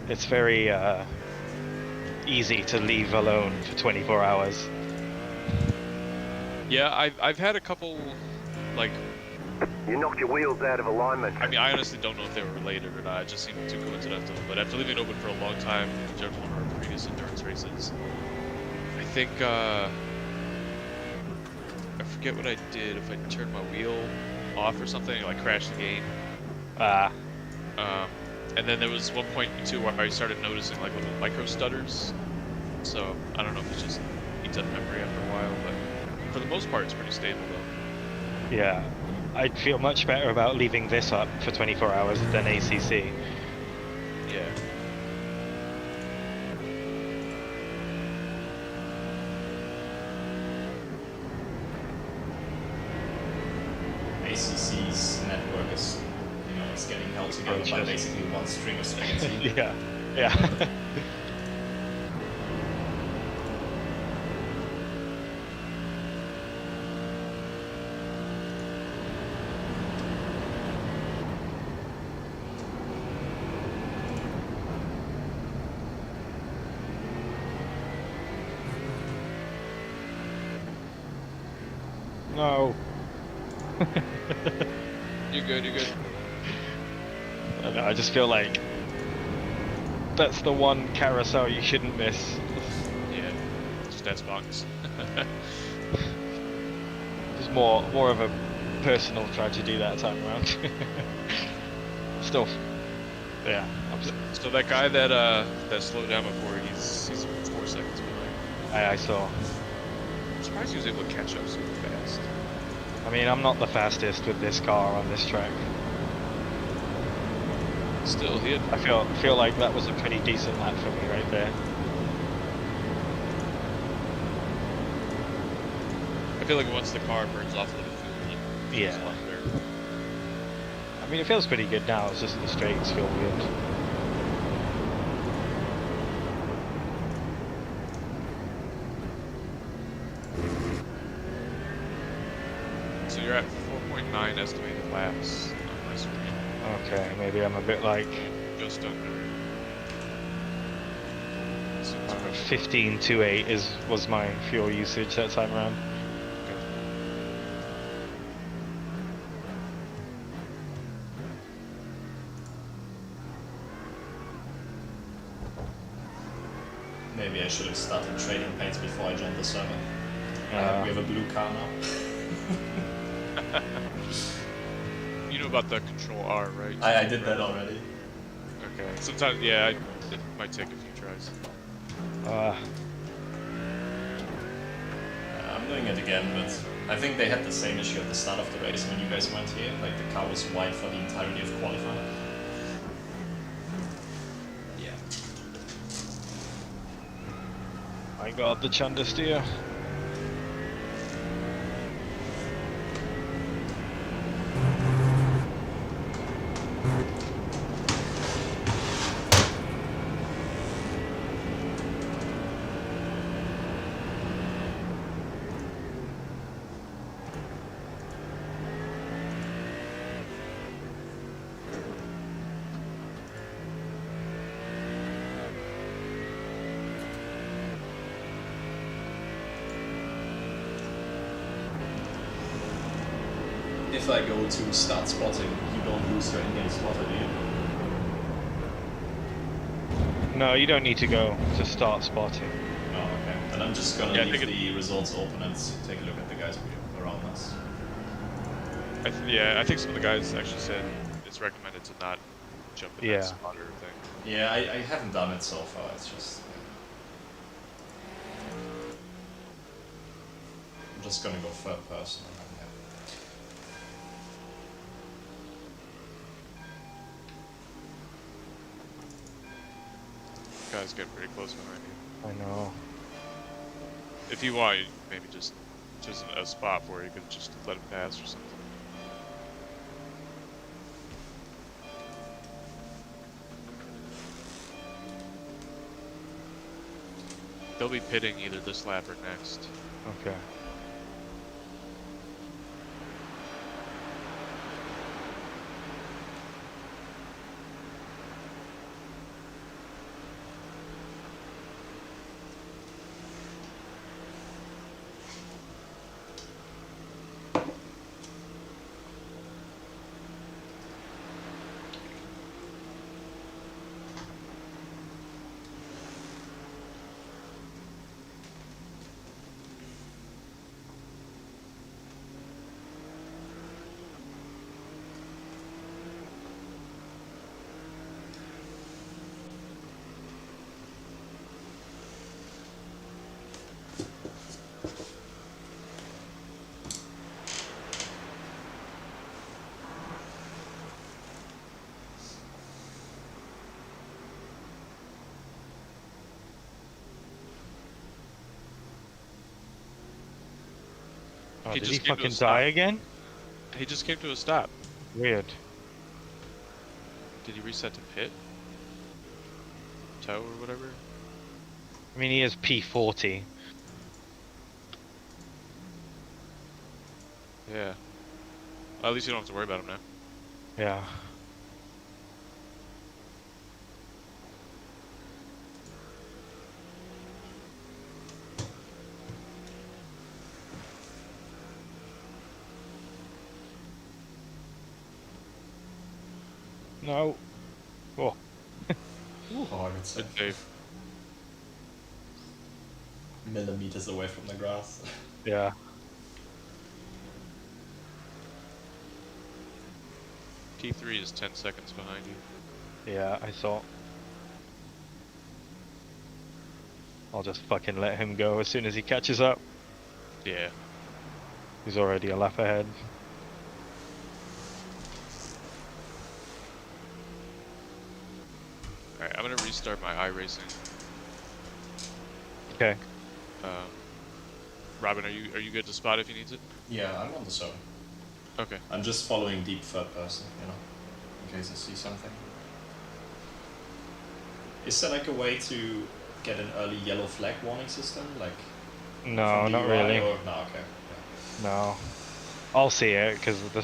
it's very easy to leave alone for 24 hours. Yeah, I've had a couple, like, You knocked your wheels out of alignment. I mean, I honestly don't know if they were related or not. It just seemed too coincidental. But after leaving it open for a long time, judging one of our previous endurance races, I think I forget what I did. If I turned my wheel off or something, like crashed the game. And then there was one point too where I started noticing like little micro stutters. So I don't know if it's just eats up memory after a while, but for the most part, it's pretty stable though. Yeah, I'd feel much better about leaving this up for 24 hours than ACC. Yeah. ACC's network is, it's getting held together by basically one string of spaghetti. Yeah, yeah. No. You're good, you're good. I don't know, I just feel like that's the one carousel you shouldn't miss. Yeah, just that's box. It's more of a personal tragedy that time around. Still, yeah. So that guy that slowed down before, he's 4 seconds behind. I saw. I'm surprised he was able to catch up so fast. I mean, I'm not the fastest with this car on this track. Still, he had... I feel like that was a pretty decent lap for me right there. I feel like once the car burns off a little fuel, it feels a lot better. I mean, it feels pretty good now. It's just the straights feel weird. So you're at 4.9 estimated laps on my screen. Okay, maybe I'm a bit like... Just under. 15.28 was my fuel usage that time around. Maybe I should have started trading paints before I joined the server. We have a blue car now. You know about the Control R, right? I did that already. Okay. Sometimes, yeah, it might take a few tries. I'm doing it again, but I think they had the same issue at the start of the race when you guys went here. Like the car was white for the entirety of qualifying. Yeah. I got the chunder steer. If I go to start spotting, you don't lose your in-game spotter, do you? No, you don't need to go to start spotting. Oh, okay. Then I'm just gonna leave the results open and take a look at the guys around us. I think some of the guys actually said it's recommended to not jump in that spotter thing. Yeah, I haven't done it so far, it's just... I'm just gonna go third person. Guys getting pretty close behind you. I know. If you want, maybe just a spot where you could just let him pass or something. They'll be pitting either this lap or next. Okay. Oh, He did he just came to a fucking stop. die again? He just came to a stop. Weird. Did he reset to pit? Tow or whatever? I mean, he is P40. Yeah. Well, at least you don't have to worry about him now. Yeah. No. Oh. Oh, it's Good save. millimeters away from the grass. Yeah. P3 is 10 seconds behind you. Yeah, I saw. I'll just fucking let him go as soon as he catches up. Yeah. He's already a lap ahead. Alright, I'm gonna restart my iRacing. Okay. Robin, are you good to spot if he needs it? Yeah, I'm on the zone. Okay. I'm just following deep third person, you know, in case I see something. Is there like a way to get an early yellow flag warning system, like? No, from not DUI really. Or... No, okay. Yeah. No. I'll see it because the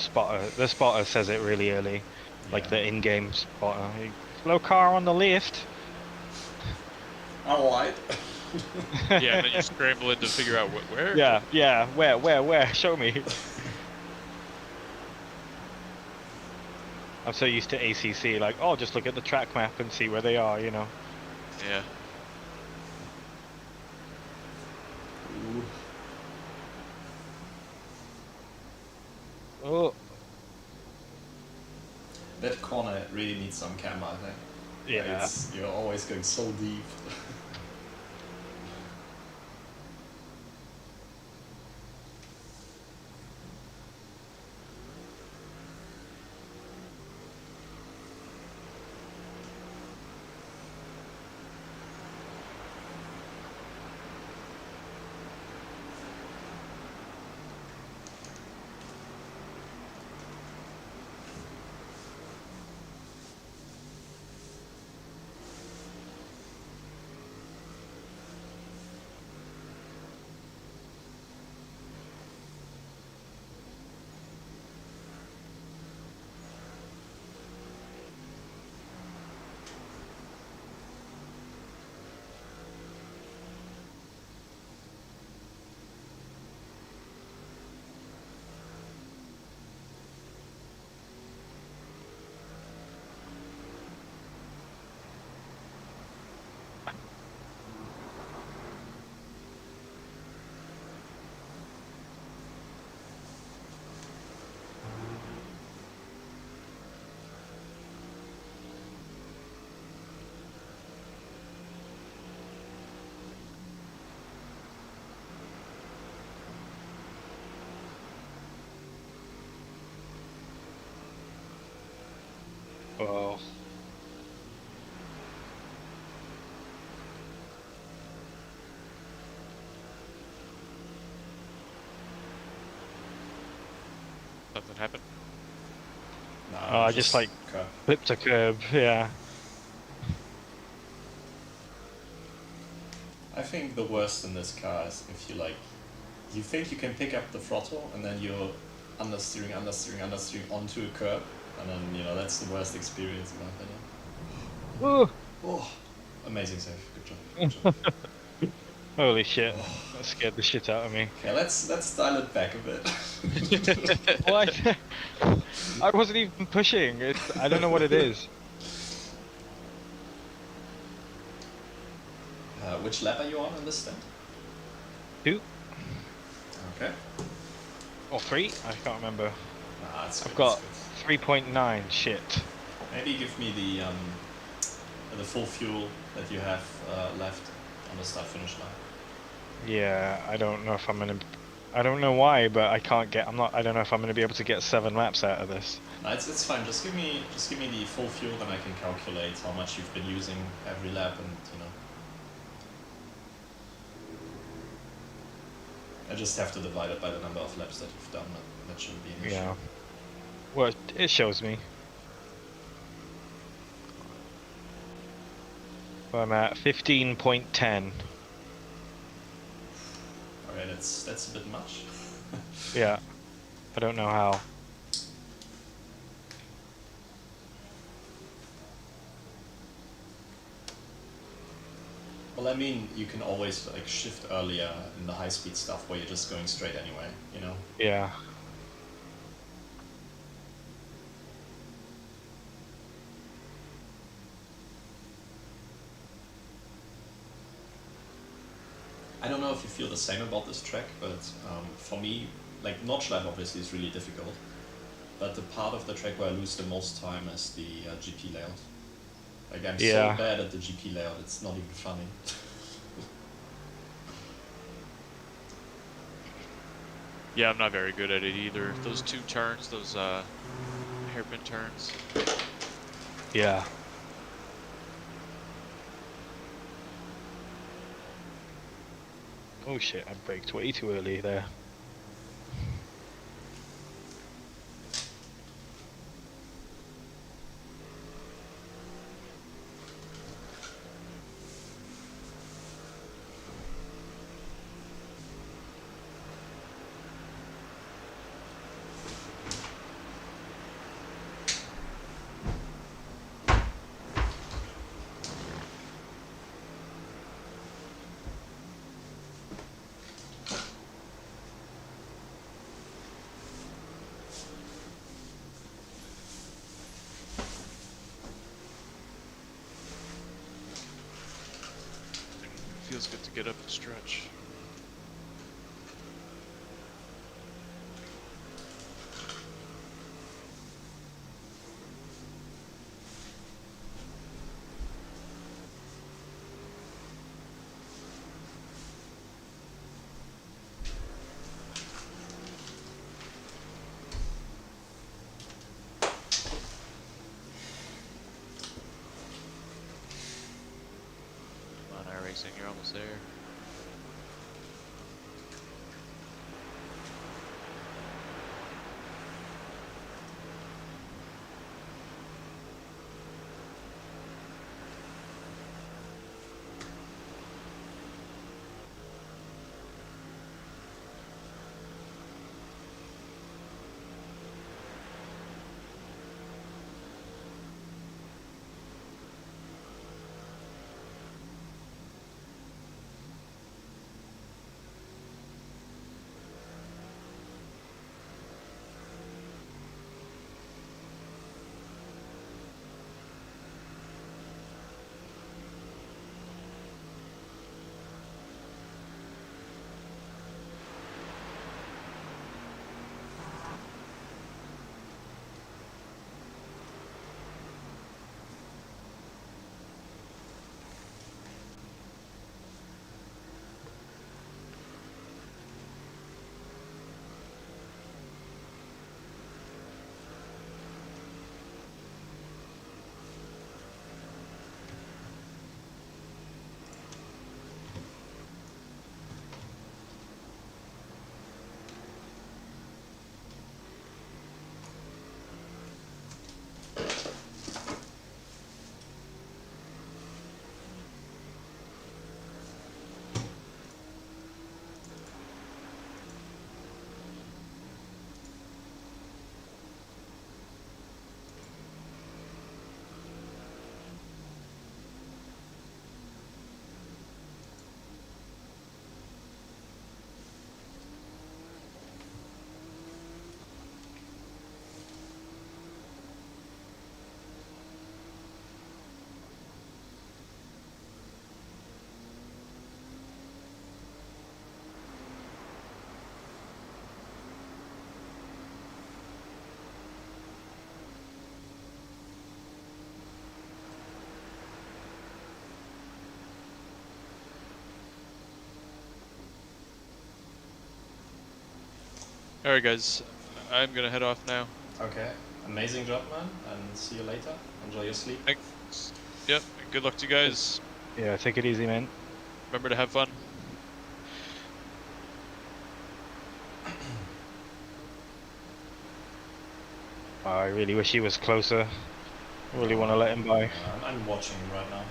spotter says it really early, like Yeah. the in-game spotter. Slow car on the left. Alright. Yeah, and then you scramble in to figure out where? Yeah, yeah. Where? Show me. I'm so used to ACC, like, oh, just look at the track map and see where they are, you know. Yeah. Ooh. Oh, That corner really needs some camera, I think. yeah. You're always going so deep. Well, Nothing happened. Nah, I just like curb. flipped a curb, yeah. I think the worst in this car is if you like, you think you can pick up the throttle and then you're understeering onto a curb, and then you know that's the worst experience in my opinion. Woo! Oh, amazing save, good job. Holy shit, that scared the shit out of me. Okay, let's dial it back a bit. What? I wasn't even pushing. I don't know what it is. Which lap are you on in this stint? 2 Okay. or 3? I can't remember. Nah, it's good, I've got it's 3.9. Shit. good. Maybe give me the full fuel that you have left on the start finish line. Yeah, I don't know if I'm gonna. I don't know why, but I can't get. I don't know if I'm gonna be able to get 7 laps out of this. No, it's fine. Just give me the full fuel, then I can calculate how much you've been using every lap, and you know. I just have to divide it by the number of laps that you've done. That shouldn't be an issue. Yeah. Well, it shows me. So I'm at 15.10. Okay, that's a bit much. Yeah. I don't know how. Well, I mean, you can always like shift earlier in the high-speed stuff where you're just going straight anyway, you know? Yeah. I don't know if you feel the same about this track, but for me, like Nordschleife obviously is really difficult, but the part of the track where I lose the most time is the GP layout. Like I'm so Yeah. bad at the GP layout, it's not even funny. Yeah, I'm not very good at it either. Those two turns, those hairpin turns. Yeah. Oh shit, I braked way too early there. Feels good to get up and stretch. Come on, Iracing, you're almost there. Alright guys, I'm gonna head off now. Okay, amazing job, man, and see you later. Enjoy your sleep. Thanks. Yep, good luck to you guys. Yeah, take it easy, man. Remember to have fun. I really wish he was closer. Really want to let him by. I'm watching him right now.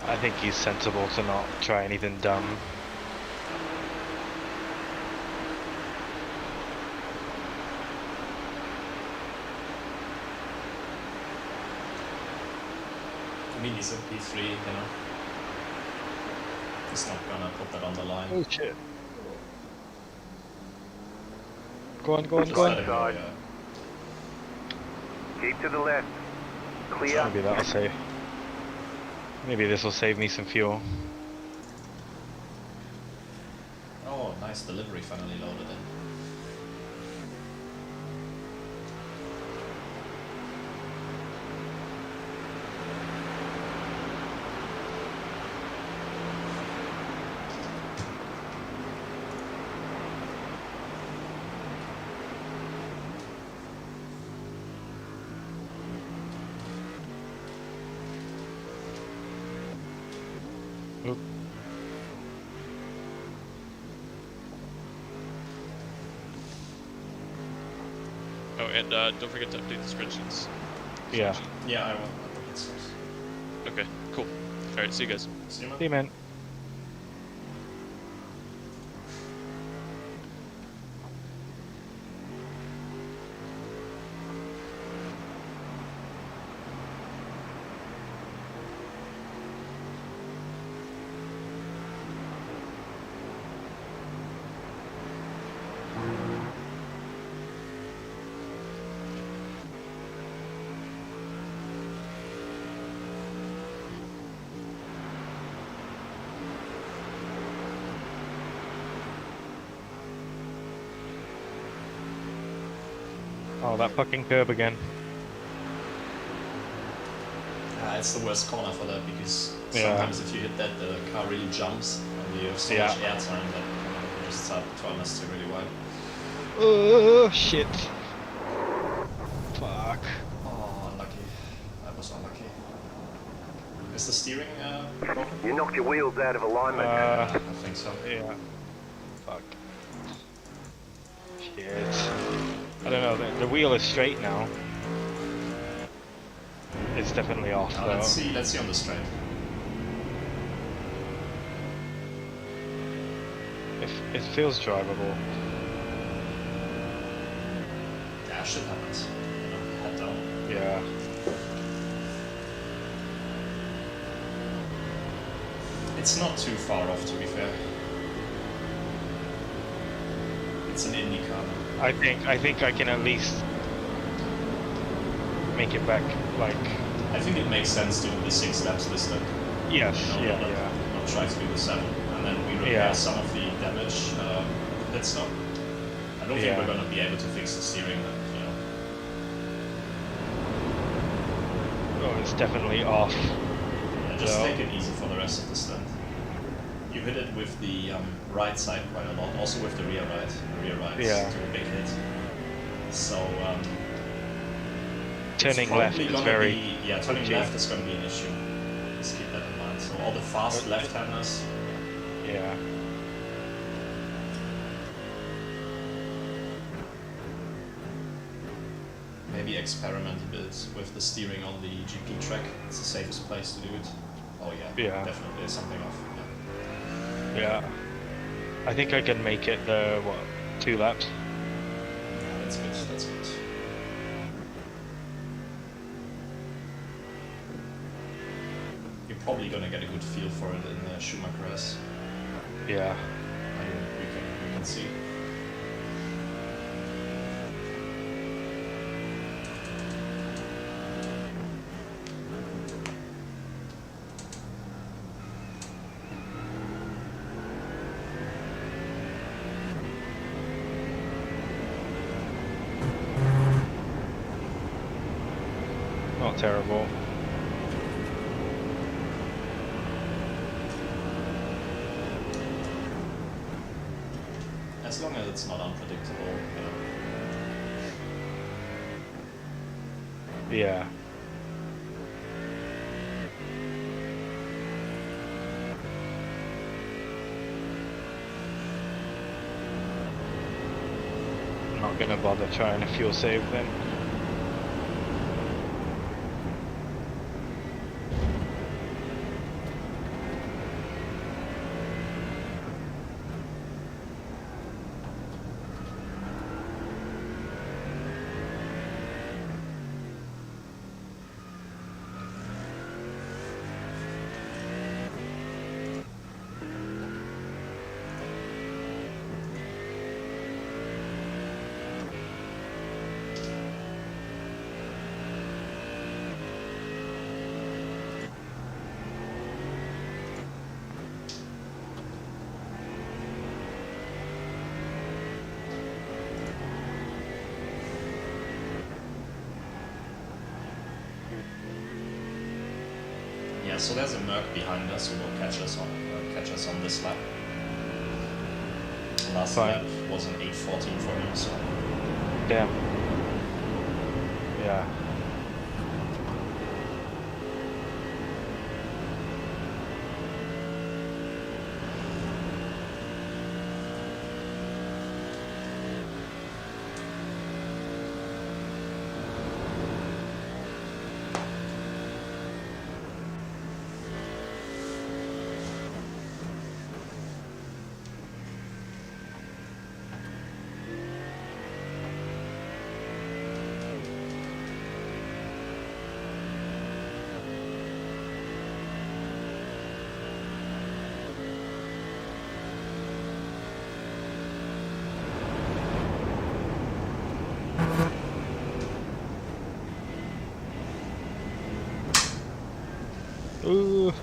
I think he's sensible to not try anything dumb. I mean, he's a P3, you know. He's not gonna put that on the line. Oh shit. Go on, go on, Just go let on. him go, yeah. Keep to the left. Clear. Maybe that'll save. Maybe this will save me some fuel. Oh, nice delivery finally loaded in. Oop. Oh, and don't forget to update the spreadsheets. Yeah. Yeah, I will. It's nice. Okay, cool. All right, see you guys. See you, man. See you, man. Oh, that fucking curb again. It's the worst corner for that because Yeah. sometimes if you hit that, the car really jumps and you have so Yeah. much air time that you just start to unnecessarily really wide. Oh shit. Fuck. Oh, unlucky. That was unlucky. Is the steering broken? You knocked your wheels out of alignment. I think so. Yeah. Fuck. Shit. I don't know, the wheel is straight now. It's definitely off Now though. let's see on the straight. It feels drivable. Yeah, shit happens. You know, head down. Yeah. It's not too far off, to be fair. It's an Indy car. I think I can at least make it back, like, I think it makes sense to do the 6 laps this time. yes, You know, yeah. not try to do the 7, and then we repair Yeah. some of the damage pit stop. I don't think Yeah. we're going to be able to fix the steering, you know. Oh, it's definitely off. Yeah, just So- take it easy for the rest of the stunt. You hit it with the right side quite a lot, also with the rear right. The rear right Yeah. took a big hit. So Turning it's left probably is gonna very be, yeah, turning touchy. left is going to be an issue. Just keep that in mind. So all the fast left-handers. Yeah. Maybe experiment a bit with the steering on the GP track. It's the safest place to do it. Oh yeah, Yeah. definitely there's something off. Yeah. Yeah. I think I can make it the, what, 2 laps? Yeah, that's good. That's good. You're probably gonna get a good feel for it in the Schumacher race. Yeah. And we can see. Not terrible. As long as it's not unpredictable, you know. Yeah. Not gonna bother trying a fuel save then. Yeah, so there's a Merc behind us who will catch us on this lap. Last Fine. lap was an 8:14 for him, so Damn. Yeah. Ooh.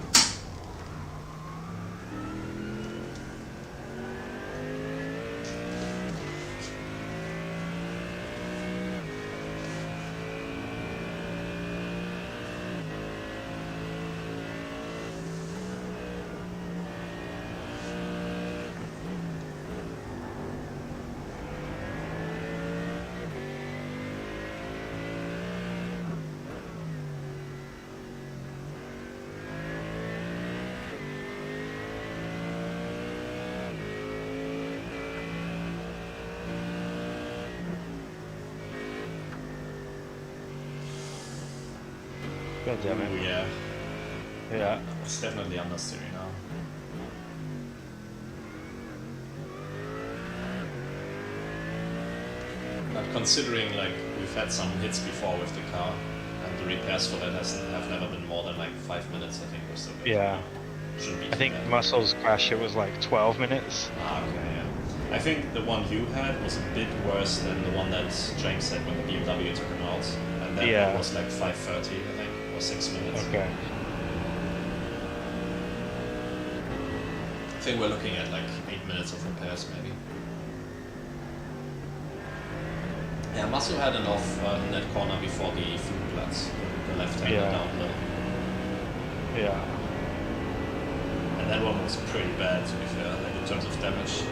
God damn Ooh, it. yeah, Yeah. it's definitely understeering now. But considering like we've had some hits before with the car, and the repairs for that have never been more than like 5 minutes, I think we're still good. Yeah. Shouldn't be I too think bad. Muscle's crash it was like 12 minutes. Ah, okay, yeah. I think the one you had was a bit worse than the one that James had when the BMW took him out, and that Yeah. one was like 5:30, I think, or 6 minutes. Okay. I think we're looking at like 8 minutes of repairs, maybe. Yeah, Muscle had an off in that corner before the Flugplatz, the left-hander Yeah. downhill. Yeah. And that one was pretty bad, to be fair, like in terms of damage.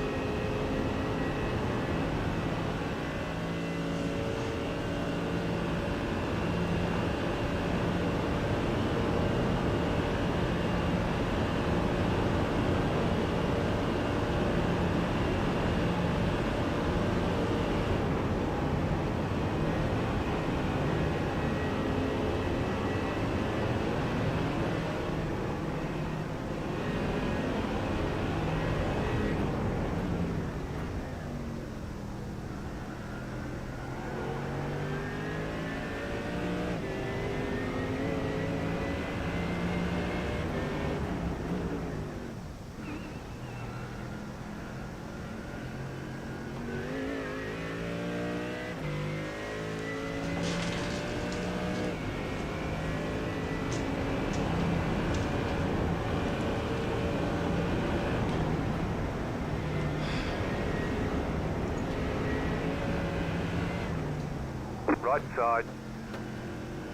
Right side.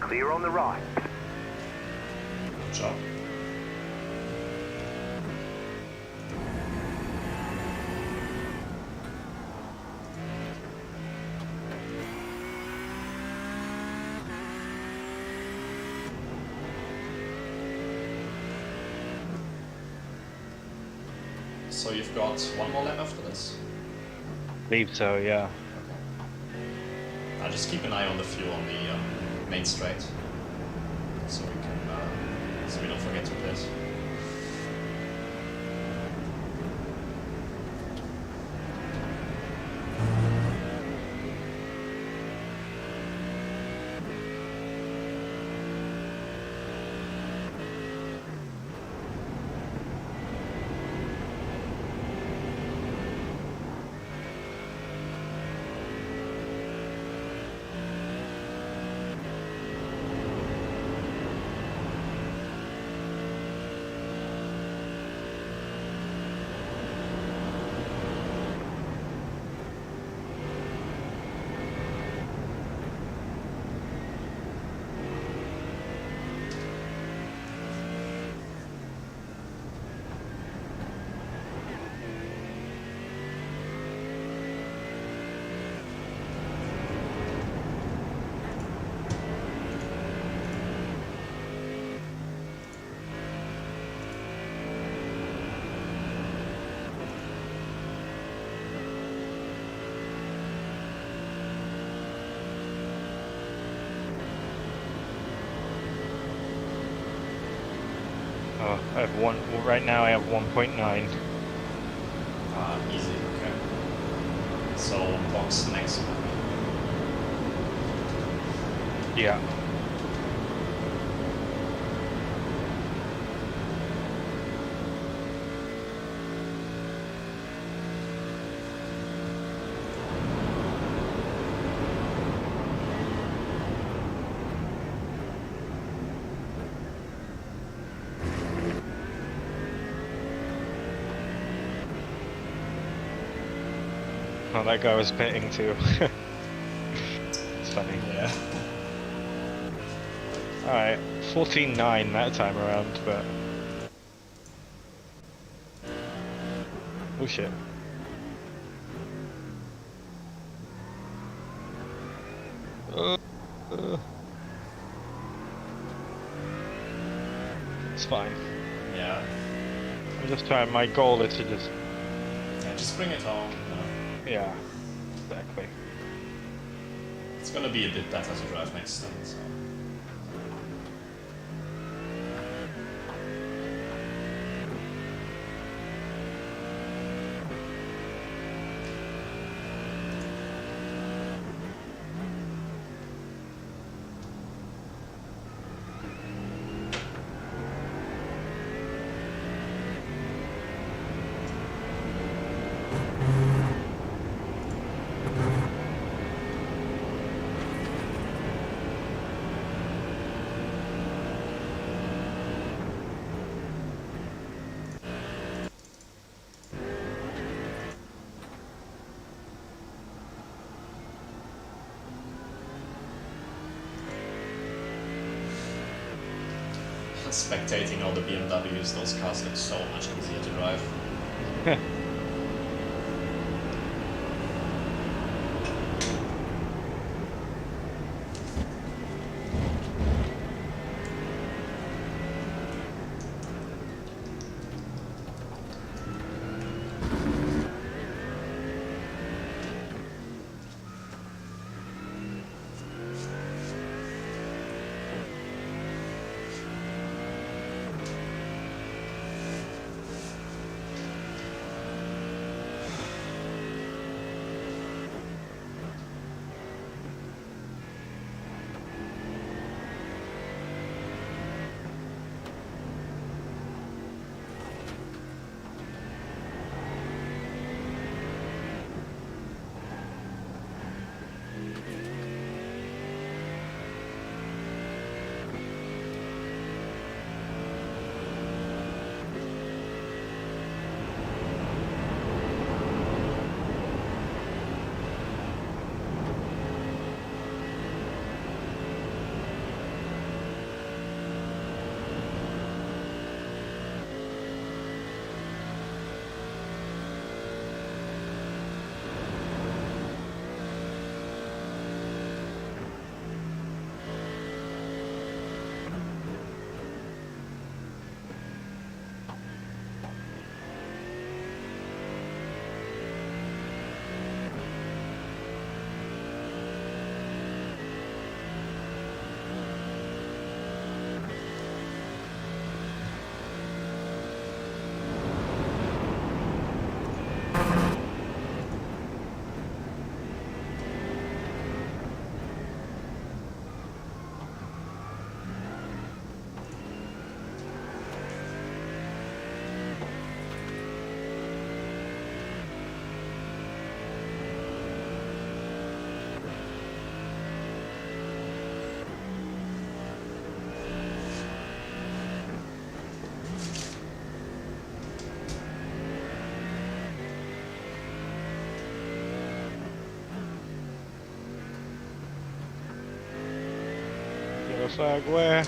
Clear on the right. Good job. So you've got one more lap after this? Believe so, yeah. Okay. Just keep an eye on the fuel on the main straight, so we don't forget to pit. Oh, I have one. Well, right now I have 1.9. Easy, okay. So box next one. Yeah. Oh, that guy was pitting too. It's funny. Yeah. Alright, 14.9 that time around, but... Oh shit. It's fine. Yeah. I'm just trying, my goal is to just... Yeah, just bring it home. Yeah, exactly. It's gonna be a bit better to drive next time, so. Spectating all the BMWs, those cars look so much easier to drive. flag where?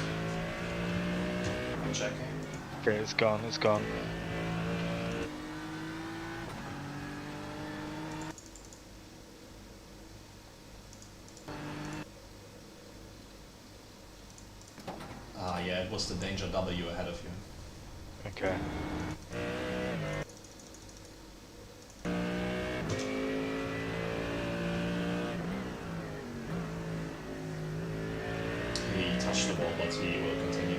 I'm checking. Okay, it's gone, it's gone. Ah, yeah, it was the Danger W ahead of you. Okay. He touched the wall, but he will continue.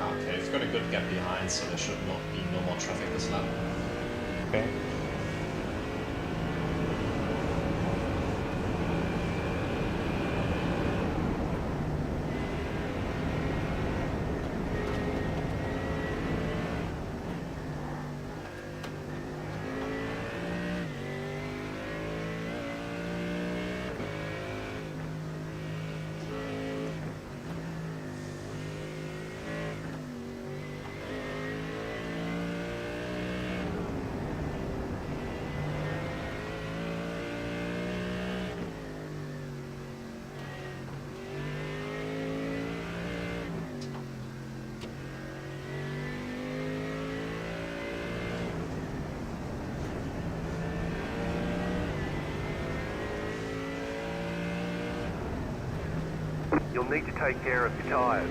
Okay, we've got a good gap behind, so there should not be no more traffic this lap. Okay. You'll need to take care of your tyres.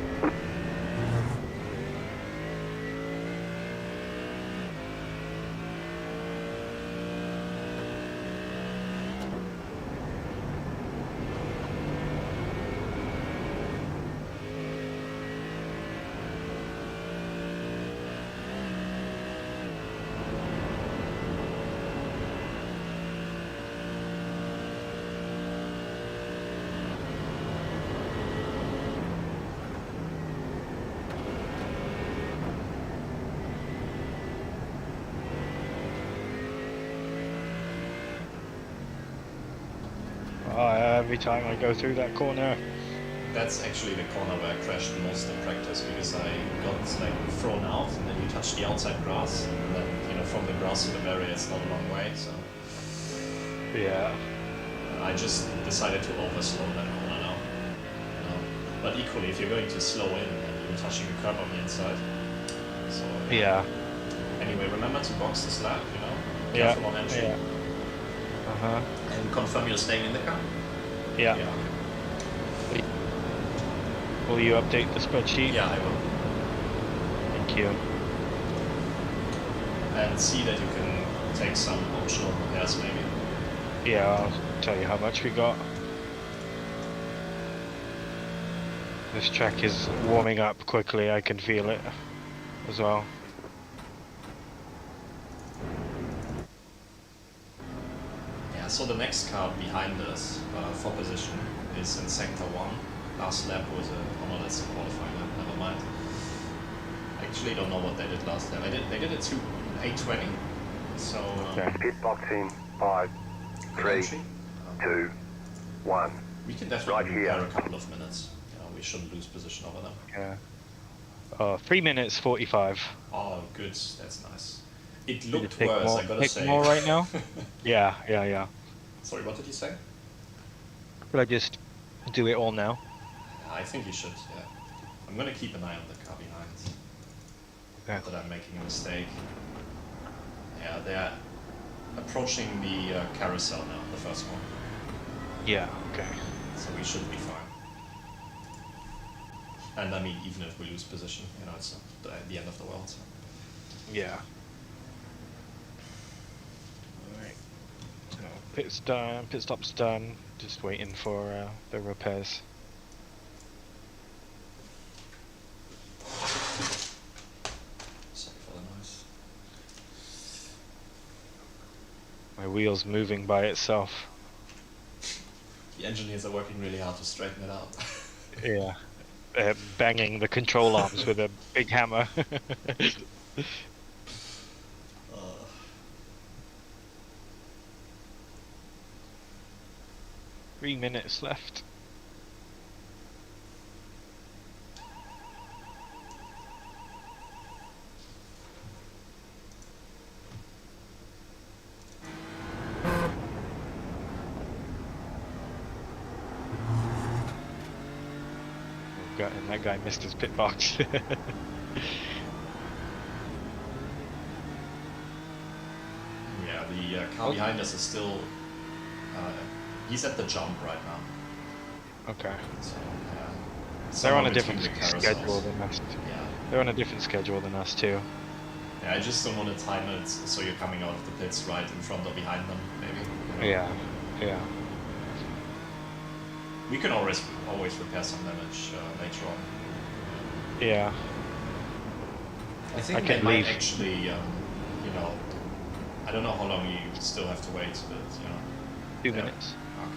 Oh, every time I go through that corner. That's actually the corner where I crashed the most in practice because I got like thrown out and then you touch the outside grass and then from the grass to the barrier it's not a long way, so Yeah. I just decided to overslow that corner now. But equally, if you're going to slow in and you're touching a curb on the inside, so Yeah. anyway, remember to box this lap, Yeah. careful on entry, Yeah. Uh-huh. and confirm you're staying in the car. Yeah. Will you update the spreadsheet? Yeah, I will. Thank you. And see that you can take some optional repairs maybe. Yeah, I'll tell you how much we got. This track is warming up quickly, I can feel it as well. Yeah, so the next car behind us for position is in sector 1. Last lap was oh no, that's the qualifying lap, never mind. I actually don't know what they did last lap. They did it to 820. So Okay. Pit box in 5, 3, entry. 2, 1. We can definitely Right here. repair a couple of minutes. We shouldn't lose position over them. Yeah. 3 minutes 45. Oh, good. That's nice. It Need to looked pick worse, more, I gotta pick say. more right now? Yeah. Sorry, what did you say? Could I just Do it all now. I think you should, yeah. I'm gonna keep an eye on the car behind. Okay. Not that I'm making a mistake. Yeah, they're approaching the carousel now, the first one. Yeah, okay. So we should be fine. And I mean, even if we lose position, you know, it's not the end of the world. So. Yeah. Alright. So pit's done, pit stop's done. Just waiting for the repairs. Sorry for the noise. My wheel's moving by itself. The engineers are working really hard to straighten it out. Yeah. They're banging the control arms with a big hammer. uh, 3 minutes left. And that guy missed his pit box. yeah, the car behind us is still... he's at the jump right now. Okay. So, They're on a between different the carousels. schedule than us. Yeah. They're on a different schedule than us too. Yeah, I just don't want to time it so you're coming out of the pits right in front or behind them, maybe. You know? Yeah. Yeah. We can always repair some damage later on. Yeah. I think I they can might leave. actually, you know, I don't know how long you still have to wait, but you know. 2 they're- minutes.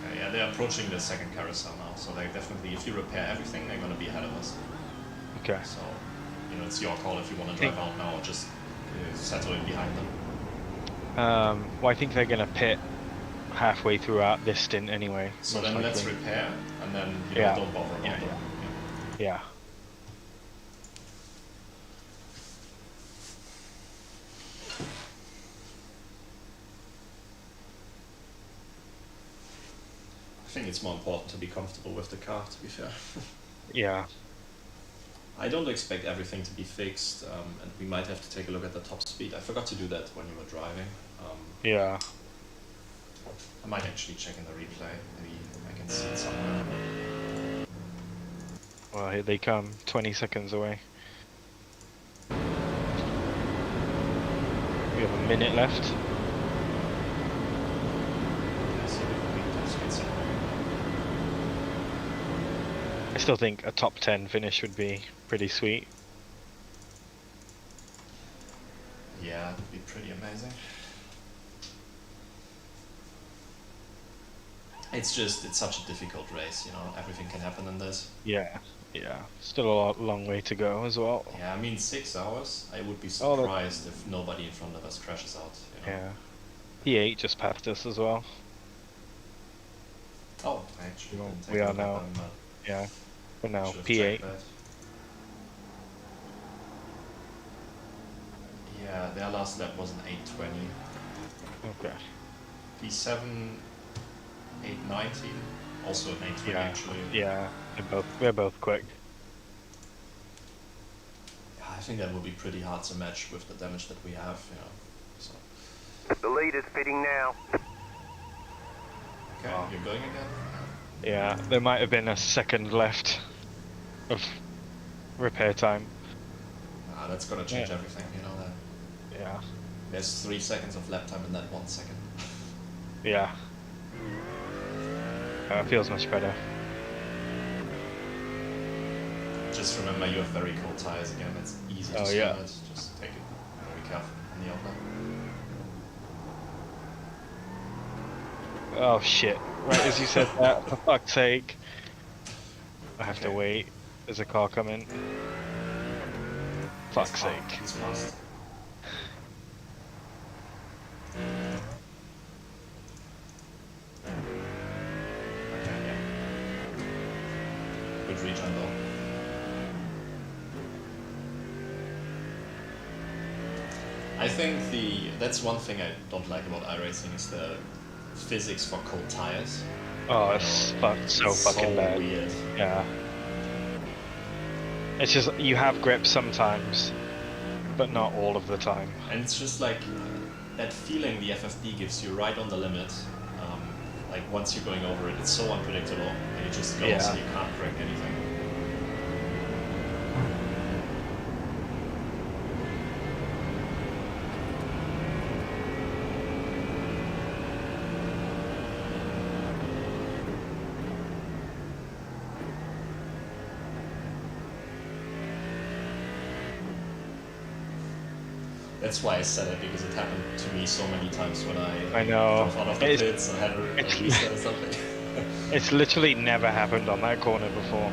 Okay, yeah, they're approaching the second carousel now, so they definitely, if you repair everything, they're going to be ahead of us. Okay. So, you know, it's your call if you want to drive out now or just settle in behind them. Well, I think they're gonna pit halfway throughout this stint anyway. So most then let's likely. repair, and then you know, Yeah. don't bother about Yeah, them. Yeah. I think it's more important to be comfortable with the car, to be fair. Yeah. I don't expect everything to be fixed, and we might have to take a look at the top speed. I forgot to do that when you were driving. Yeah. I might actually check in the replay. Maybe I can see it somewhere. Well, here they come. 20 seconds away. We have a minute left. Yeah, see if we can top speed somewhere. I still think a top 10 finish would be pretty sweet. Yeah, that'd be pretty amazing. It's such a difficult race, you know, everything can happen in this. Yeah. Yeah. Still a long way to go as well. Yeah, I mean, 6 hours, I would be Oh, that- surprised if nobody in front of us crashes out, you know. Yeah. P8 just passed us as well. Oh, I actually We didn't take are a look at now- them, but Yeah. For now, should've P8. checked that. Yeah, their last lap was an 8:20. Okay. P7, 8:19, also an 8:20 Yeah. actually. Yeah. They're both quick. Yeah, I think that would be pretty hard to match with the damage that we have, you know. So, The leader's pitting now. okay, Oh. you're going again? Yeah. There might have been a second left of repair time. Ah, that's gonna change Yeah. everything, you know that. Yeah. There's 3 seconds of lap time in that 1 second. Yeah. Feels much better. Just remember you have very cold tires again, it's easy to Oh, spin yeah. it. Just take it, be careful on the outlet. Oh shit. Right as you said that, for fuck's sake. I have to Okay. wait. There's a car coming. Fuck's He's sake. He's fast. Okay, yeah. Good regen though. I think that's one thing I don't like about iRacing is the physics for cold tires. Oh, it's so fucking bad. weird. Yeah. It's just, you have grip sometimes, but not all of the time. And it's just like that feeling the FFB gives you right on the limit. Like once you're going over it, it's so unpredictable, and it just goes Yeah. and you can't correct anything. That's why I said it, because it happened to me so many times when I know. drove out of the pits and had a it's- reset or something. It's literally never happened on that corner before.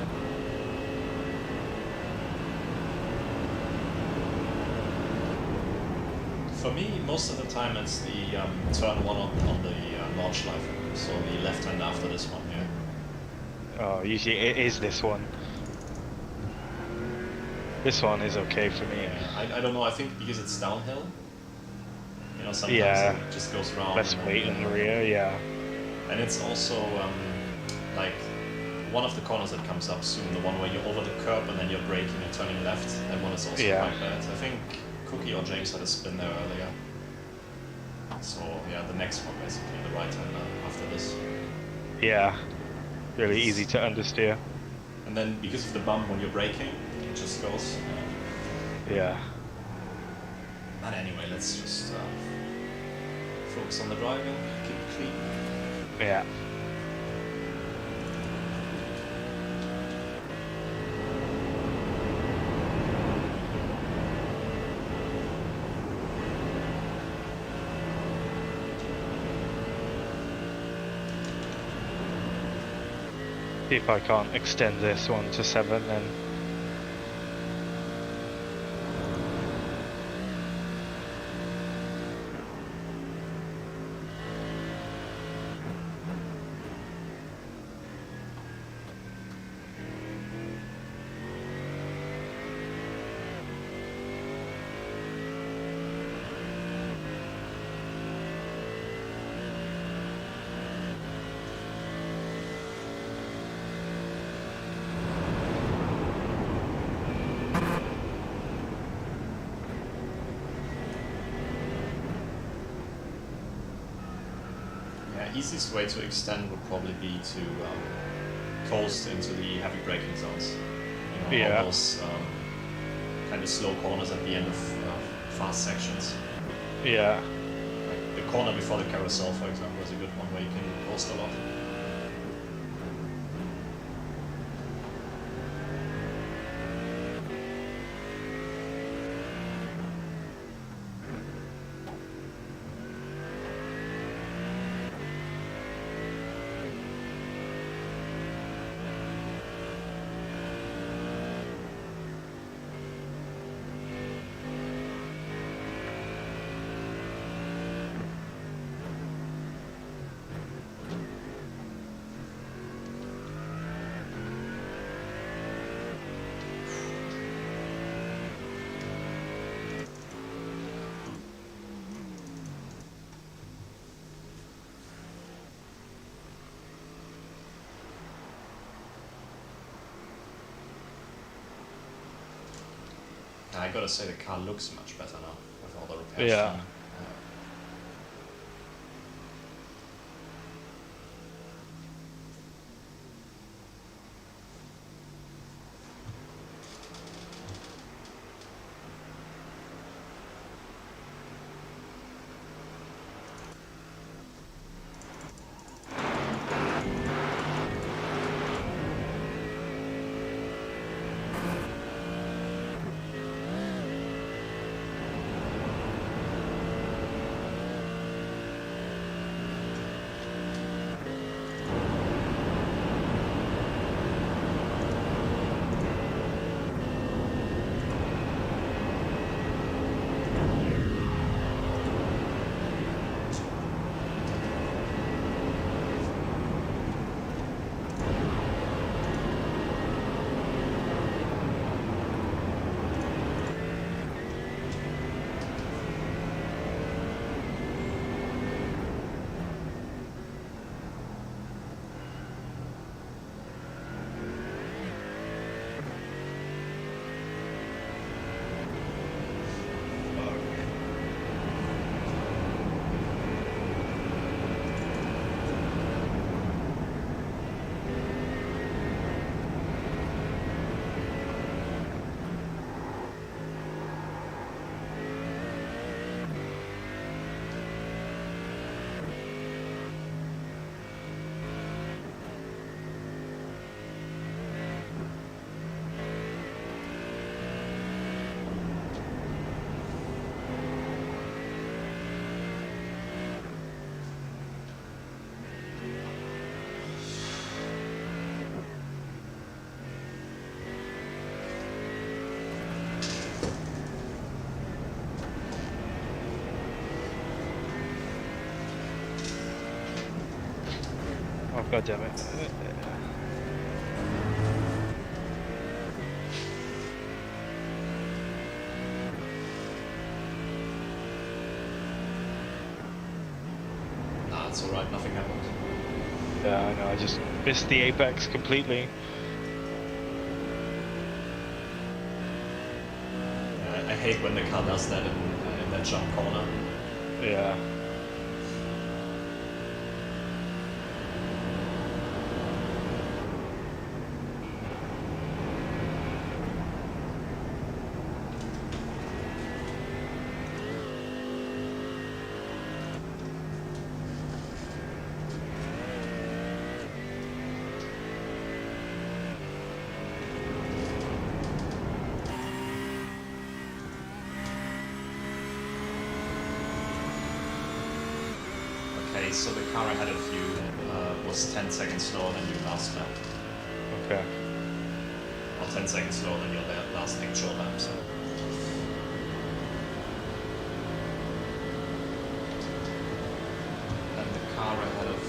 For me, most of the time it's the turn one on the Nordschleife, so the left hand after this one here. Oh, usually it is this one. This one is okay for me. I don't know, I think because it's downhill, you know, sometimes Yeah. it just goes around. Less and then- weight in the rear, yeah. And it's also like one of the corners that comes up soon, the one where you're over the curb and then you're braking and turning left. That one is also Yeah. quite bad. I think Cookie or James had a spin there earlier. So yeah, the next one basically, the right hand after this. Yeah. Really easy to understeer. And then because of the bump when you're braking, it just goes. Yeah. But anyway, let's just focus on the driving, keep it clean. Yeah. See if I can't extend this one to 7 then. Yeah, easiest way to extend would probably be to coast into the heavy braking zones. You know, Yeah. all those kind of slow corners at the end of fast sections. Yeah. Like the corner before the carousel, for example, is a good one where you can coast a lot. I gotta say the car looks much better now with all the repairs. Yeah. done. God damn it. Nah, it's alright, nothing happened. Yeah, I know, I just missed the apex completely. I hate when the car does that in that jump corner. Yeah. Okay, so the car ahead of you was 10 seconds slower than your last lap. Okay. Or 10 seconds slower than your last actual lap, so. And the car ahead of...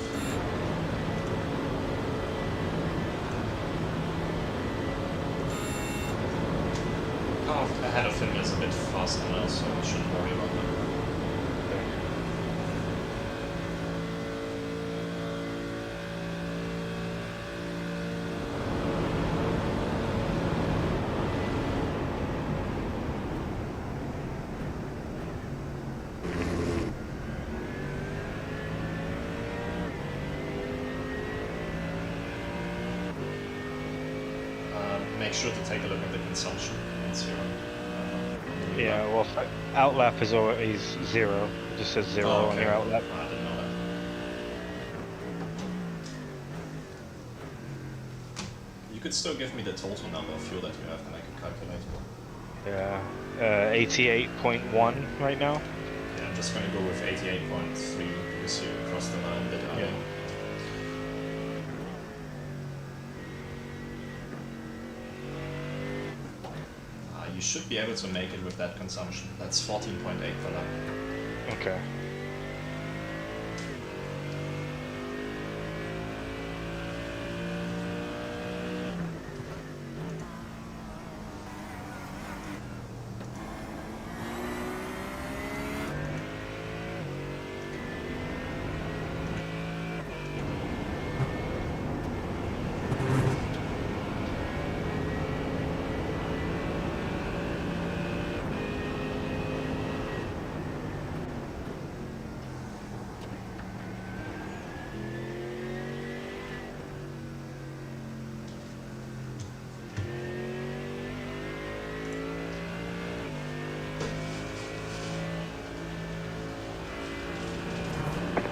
The car ahead of him is a bit faster now, so we shouldn't worry about that. Make sure to take a look at the consumption once you're on the new Yeah, lap. well, outlap is always 0. It just says 0 Oh, on okay. your outlap. I didn't know that. You could still give me the total number of fuel that you have, and I can calculate. Yeah, 88.1 right now. Yeah, I'm just gonna go with 88.3 because you crossed the line a bit earlier. You should be able to make it with that consumption. That's 14.8 per lap. Okay.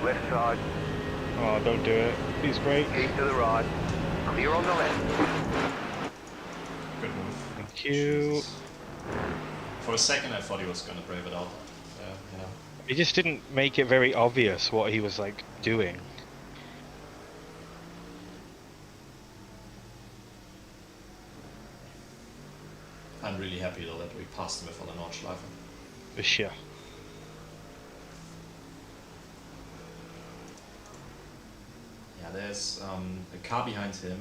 Left side. Oh, don't do it. Please brake. Keep to the right. Clear on the left. Good move. Thank you. Jesus. For a second I thought he was gonna brave it out. Yeah, you know. He just didn't make it very obvious what he was, like, doing. I'm really happy though that we passed him before the Nordschleife. For sure. Yeah, there's a car behind him,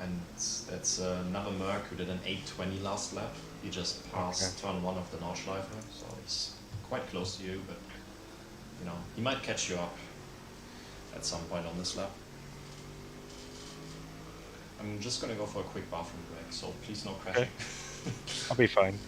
and that's another Merc who did an 8:20 last lap. He just passed turn 1 of the Nordschleife, so he's quite close to you, but you know, he might catch you up at some point on this lap. I'm just gonna go for a quick bathroom break, so please no crashing. Okay. I'll be fine.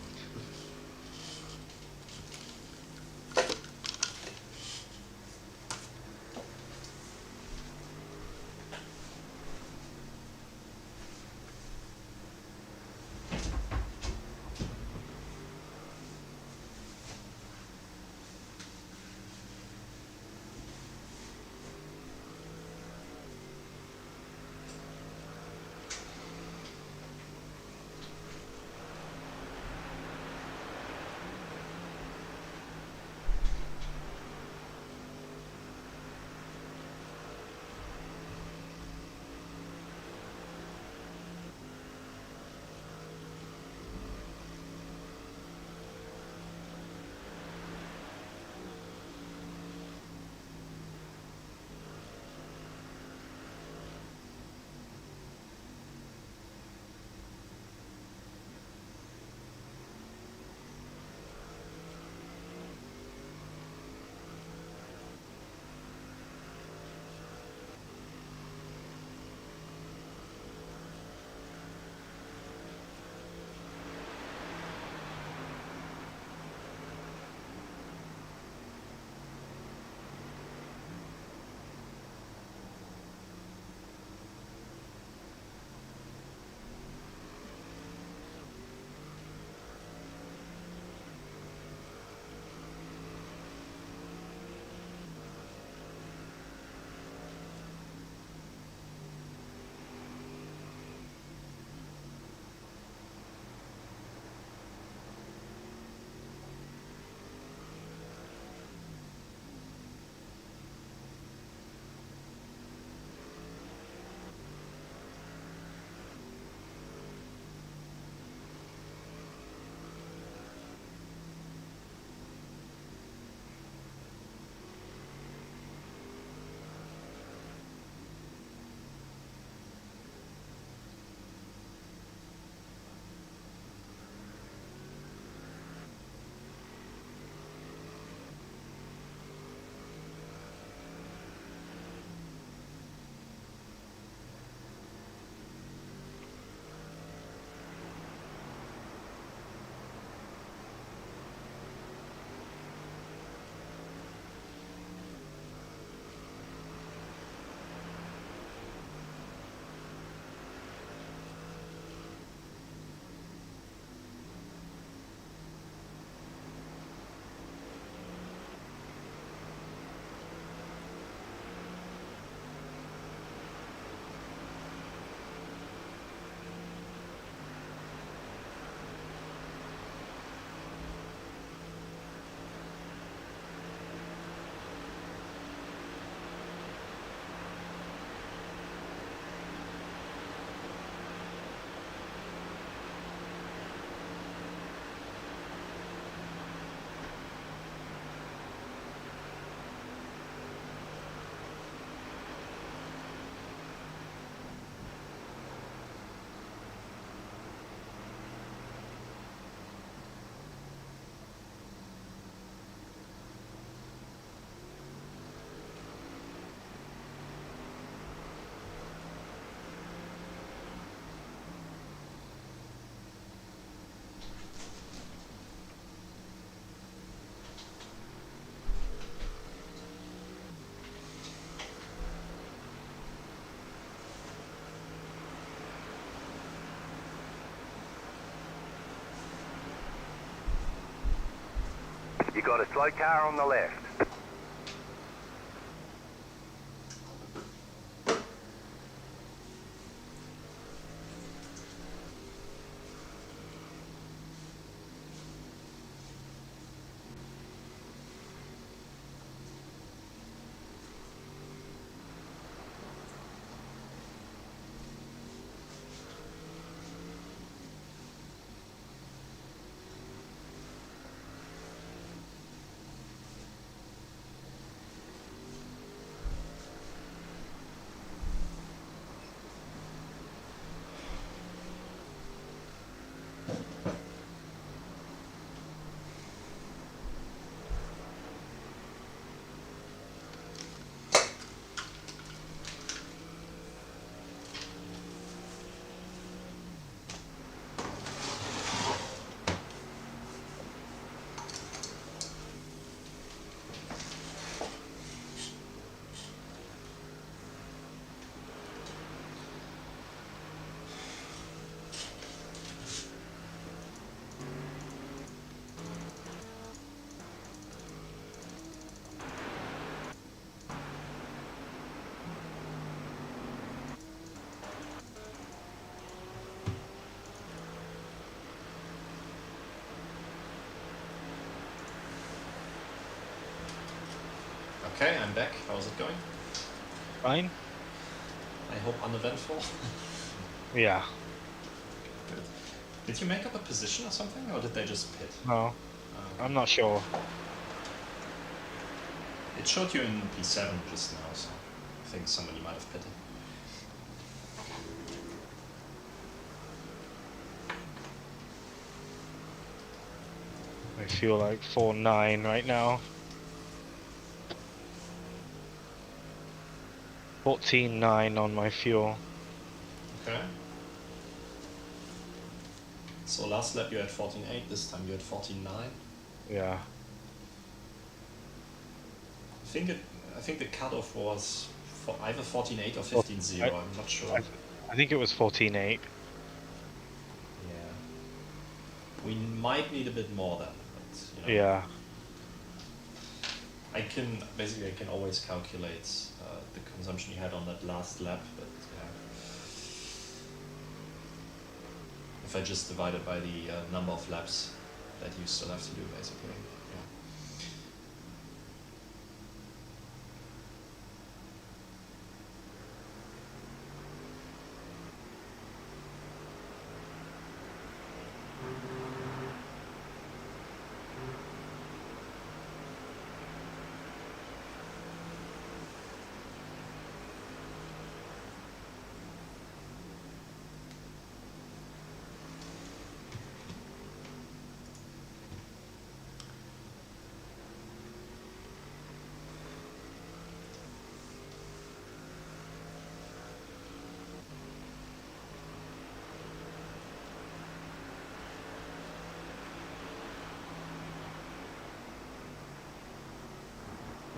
You got a slow car on the left. Okay, I'm back. How's it going? Fine. I hope uneventful. Yeah. Good. Did you make up a position or something, or did they just pit? No, Um, I'm not sure. It showed you in P7 just now, so I think somebody might have pitted. I feel like 4.9 right now. 14.9 on my fuel. Okay. So last lap you had 14.8, this time you had 14.9. Yeah. I think the cutoff was for either 14.8 or 15.0, I'm not sure. I think it was 14.8. Yeah. We might need a bit more then, but you know. Yeah. I can always calculate the consumption you had on that last lap, but yeah. If I just divide it by the number of laps that you still have to do, basically. Yeah.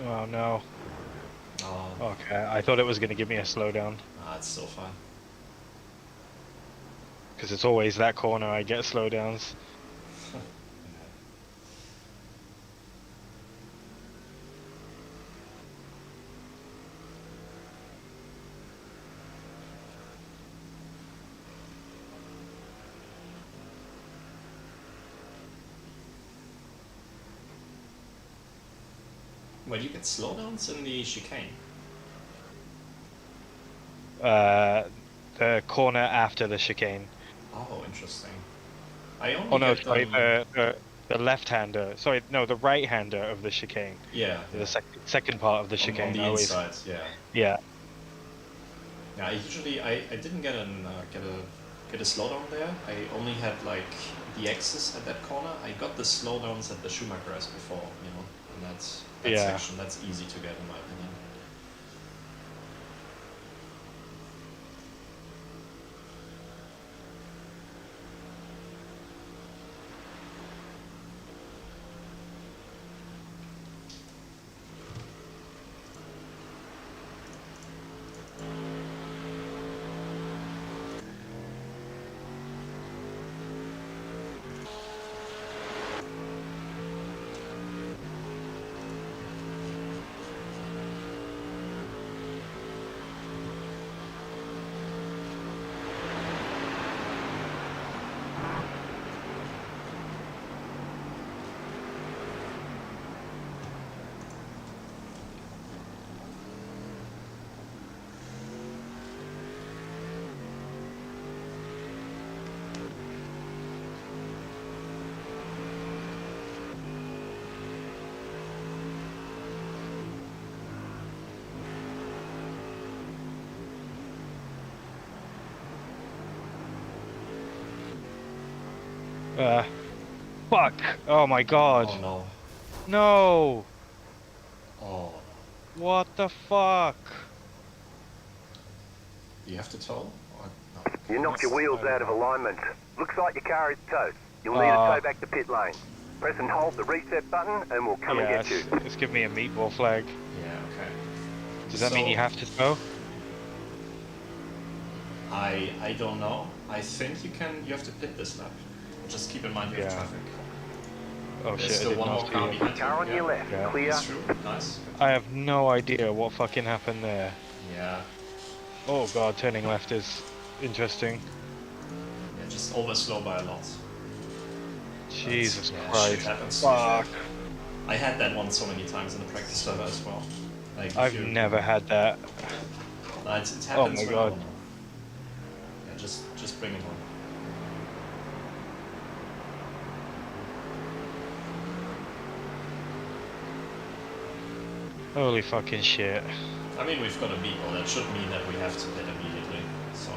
Oh no. Oh, Okay, I thought it was going to give me a slowdown. it's still fine. Because it's always that corner I get slowdowns. Well, you get slowdowns in the chicane. The corner after the chicane. Oh, interesting. I only Oh no, get sorry, them... the left-hander. Sorry, no, the right-hander of the chicane. Yeah, The second part of the on chicane. the inside, yeah. Yeah. Yeah, I didn't get a slowdown there. I only had like the X's at that corner. I got the slowdowns at the Schumacher as before, you know, and that Yeah. section, that's easy to get in my opinion. Fuck! Oh my god! Oh no. No! Oh. What the fuck? Do you have to tow? Or no? You knocked your wheels out of alignment. Looks like your car is toast. You'll need a Ah. tow back to pit lane. Press and hold the reset button and we'll come Yeah, and get you. it's giving me a meatball flag. Yeah, okay. Does that mean you have to tow? I don't know. I think you have to pit this lap. Just keep in mind you have Yeah. traffic. Oh There's shit, I still did one more not car see it. behind you. Car on your left, Yeah. clear. That's true. Nice. I have no idea what fucking happened there. Yeah. Oh god, turning left is interesting. Yeah, just over slow by a lot. Jesus Yeah, shit Christ. happens. Fuck. I had that one so many times in the practice server as well. Like if I've you- never had that. No, it happens Oh my when I God. don't know. Yeah, just bring it on. Holy fucking shit. I mean, we've got a vehicle. That should mean that we have to pit immediately. So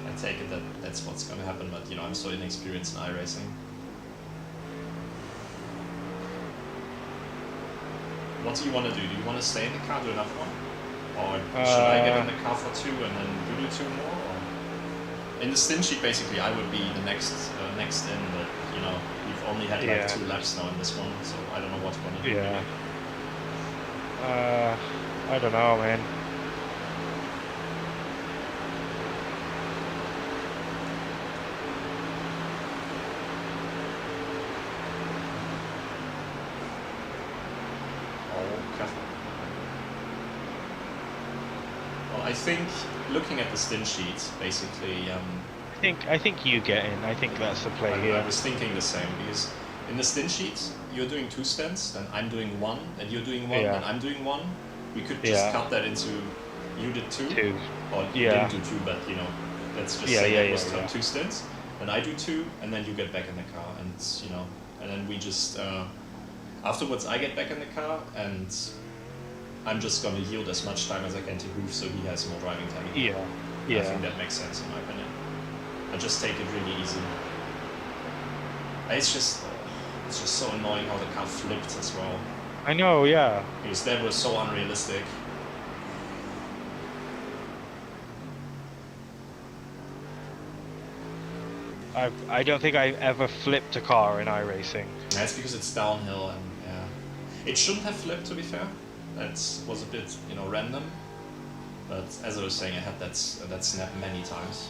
I take it that that's what's going to happen. But you know, I'm so inexperienced in iRacing. What do you want to do? Do you want to stay in the car, do another one, or should I get in the car for 2 and then you do 2 more? Or in the stint sheet, basically, I would be the next in, but you know, we've only had like Yeah. 2 laps now in this one, so I don't know what you want to do. Yeah. I don't know, man. Oh, careful. Well, I think looking at the stint sheet, basically, I think you get in. I think that's the play I here. was thinking the same, because in the stint sheet, you're doing 2 stints, then I'm doing 1, and you're doing 1, Yeah. and I'm doing 1. We could just Yeah. cut that into you did 2, Two. or you Yeah. didn't do 2, but you know, let's just Yeah, say yeah, that was yeah. 2 stints. Then I do 2, and then you get back in the car, and you know, and then we just afterwards I get back in the car, and I'm just gonna yield as much time as I can to Hoof, so he has more driving time. Yeah. I Yeah. think that makes sense in my opinion. I just take it really easy. It's just so annoying how the car flipped as well, I know, yeah. because that was so unrealistic. I don't think I've ever flipped a car in iRacing. That's because it's downhill, and yeah, it shouldn't have flipped, to be fair. That was a bit, you know, random. But as I was saying, I had that snap many times.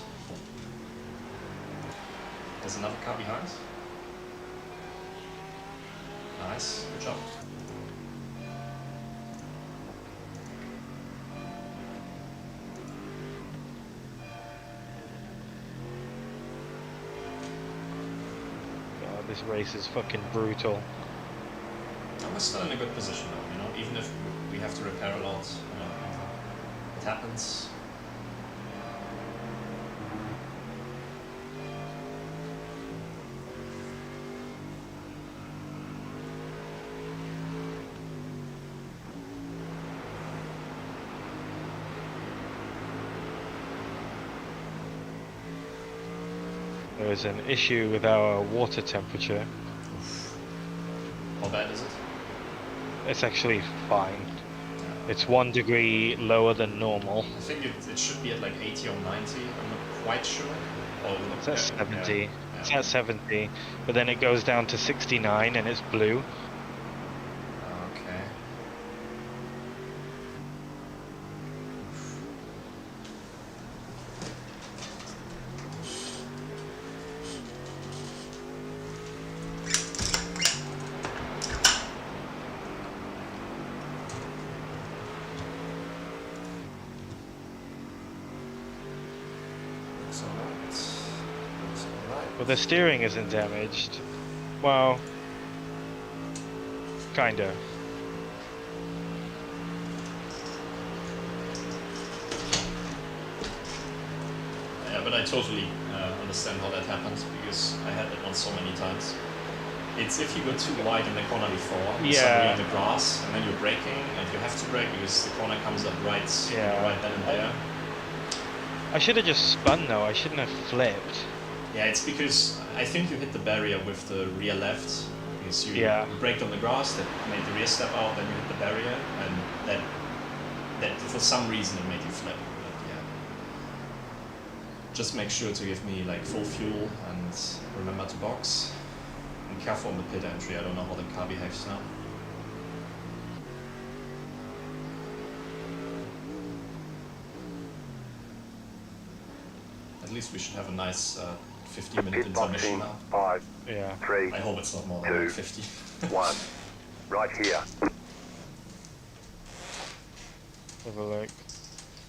There's another car behind. Nice, good job. God, this race is fucking brutal. And we're still in a good position now, you know, even if we have to repair a lot, it happens. There is an issue with our water temperature. How bad is it? It's actually fine. It's 1 degree lower than normal. I think it should be at like 80 or 90, I'm not quite sure. Oh, It's at 70. yeah, It's yeah. at 70, but then it goes down to 69 and it's blue. Okay. Looks alright. Looks alright. But the steering isn't damaged. Well, kinda. Yeah, but I totally understand how that happens, because I had that one so many times. It's if you go too wide in the corner before, and Yeah. suddenly on the grass, and then you're braking, and you have to brake because the corner comes up right, Yeah. right then and there. I should have just spun though, I shouldn't have flipped. Yeah, it's because I think you hit the barrier with the rear left because you Yeah. braked on the grass that made the rear step out, then you hit the barrier, and that for some reason it made you flip. But yeah, just make sure to give me like full fuel and remember to box. And careful on the pit entry. I don't know how the car behaves now. At least we should have a nice 15-minute Pit intermission boxing. now. 5, Yeah. 3, I hope it's not more than Two. like 50. 1. Right here. Have a look.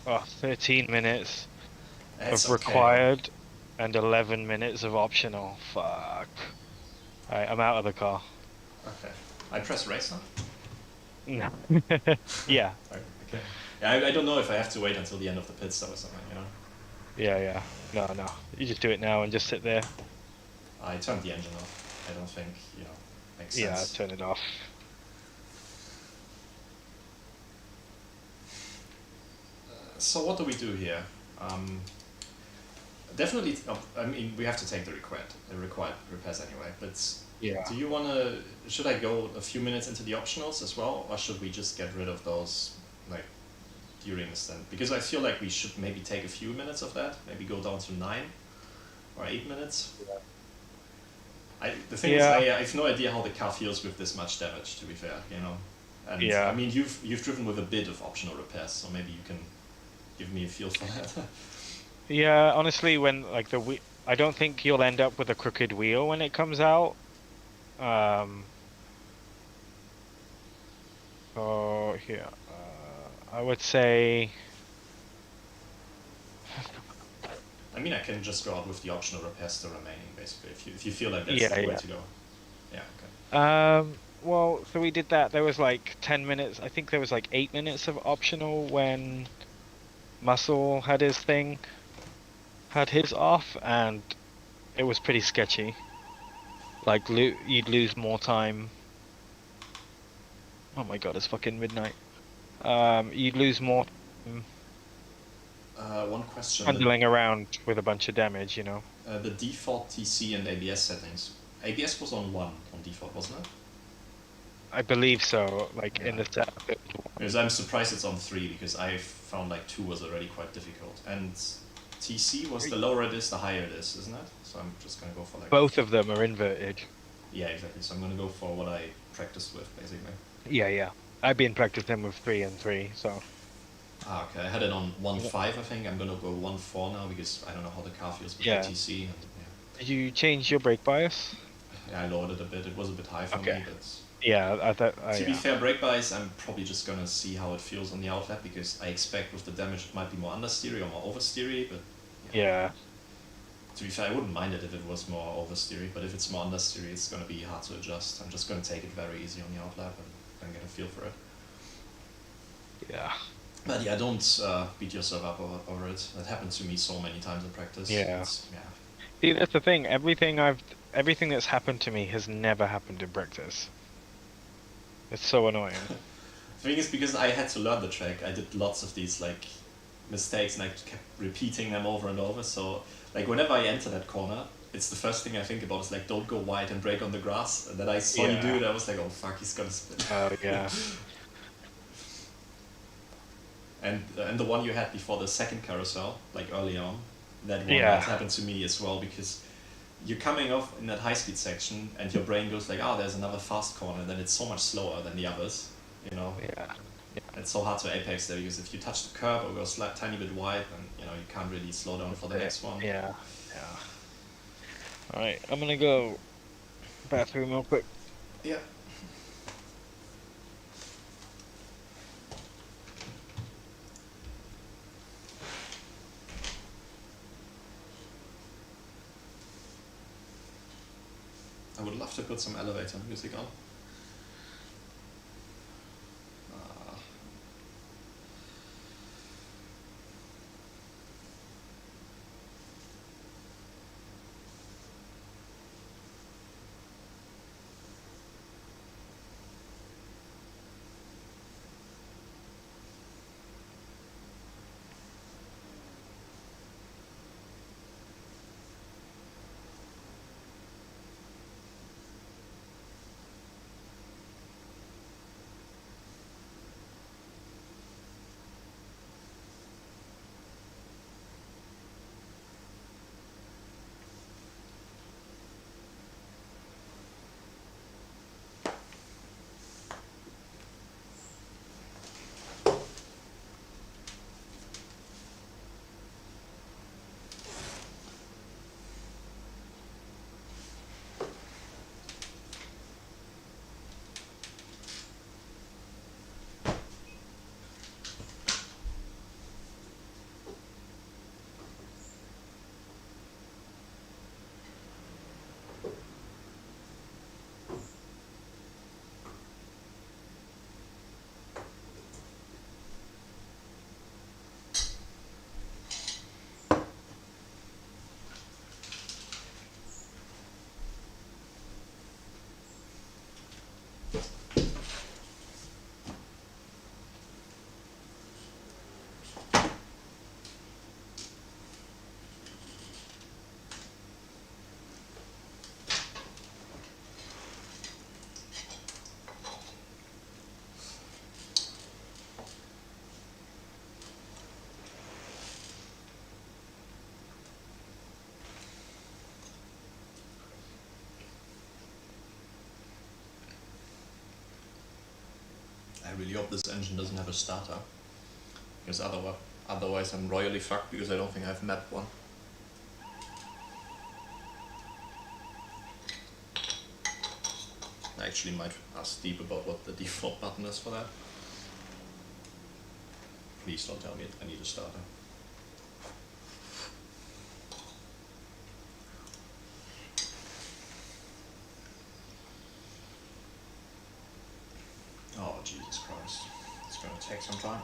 Oh, 13 minutes It's of okay. required and 11 minutes of optional. Fuck. Alright, I'm out of the car. Okay. I press race now? No. Yeah. Okay. Yeah, I don't know if I have to wait until the end of the pit stop or something, you know? Yeah. No. You just do it now and just sit there. I turned the engine off. I don't think, makes Yeah, sense. turn it off. So what do we do here? Definitely, I mean, we have to take the required repairs anyway, but Yeah. do you want to, should I go a few minutes into the optionals as well, or should we just get rid of those, like, during the stint? Because I feel like we should maybe take a few minutes of that, maybe go down to 9 or 8 minutes. The thing is, I have no idea how the car feels with this much damage, to be fair, And Yeah. I mean, you've driven with a bit of optional repairs, so maybe you can give me a feel for that. Yeah, honestly, when like I don't think you'll end up with a crooked wheel when it comes out. So here, I would say, I mean, I can just go out with the optional repairs still remaining, basically, if you feel like that's Yeah, the way yeah. to go. Yeah, okay. Well, so we did that. There was like 10 minutes. I think there was like 8 minutes of optional when Muscle had his off, and it was pretty sketchy. Like you'd lose more time. Oh my god, it's fucking midnight. You'd lose more time One question. handling around with a bunch of damage, The default TC and ABS settings. ABS was on 1 on default, wasn't it? I believe so. Like in Yeah. the setup. Because I'm surprised it's on 3, because I found like 2 was already quite difficult. And TC was the lower it is, the higher it is, isn't it? So I'm just gonna go for like... Both of them are inverted. Yeah, exactly. So I'm gonna go for what I practiced with, basically. Yeah. I've been practicing with 3 and 3, so. Okay. I had it on 1.5, I think. I'm gonna go 1.4 now, because I don't know how the car feels with Yeah. the TC. And, Did you change your brake bias? yeah, I lowered it a bit. It was a bit high for Okay. me, but... Yeah, I thought. To be Yeah. fair, brake bias, I'm probably just gonna see how it feels on the outlet, because I expect with the damage it might be more understeery or more oversteery, but Yeah. to be fair, I wouldn't mind it if it was more oversteery, but if it's more understeery, it's gonna be hard to adjust. I'm just gonna take it very easy on the outlet and get a feel for it. Yeah. But yeah, don't beat yourself up over it. That happened to me so many times in practice. Yeah. Yeah. See, that's the thing. Everything that's happened to me has never happened in practice. It's so annoying. The thing is, because I had to learn the track, I did lots of these like mistakes and I kept repeating them over and over. So like whenever I enter that corner, it's the first thing I think about is like, don't go wide and brake on the grass. And then I saw you do it, I was like, oh fuck, he's gonna spin. Oh yeah. And the one you had before the second carousel, like early on, that one Yeah. that happened to me as well, because you're coming off in that high-speed section and your brain goes like, oh, there's another fast corner, and then it's so much slower than the others, Yeah. It's so hard to apex there, because if you touch the curb or go a tiny bit wide, then you can't really slow down for the next one. Yeah. Alright, I'm gonna go bathroom real quick. Yeah. I would love to put some elevator music on. I really hope this engine doesn't have a starter, because otherwise I'm royally fucked because I don't think I've mapped one. I actually might ask Deep about what the default button is for that. Please don't tell me I need a starter. Oh, Jesus Christ. It's going to take some time.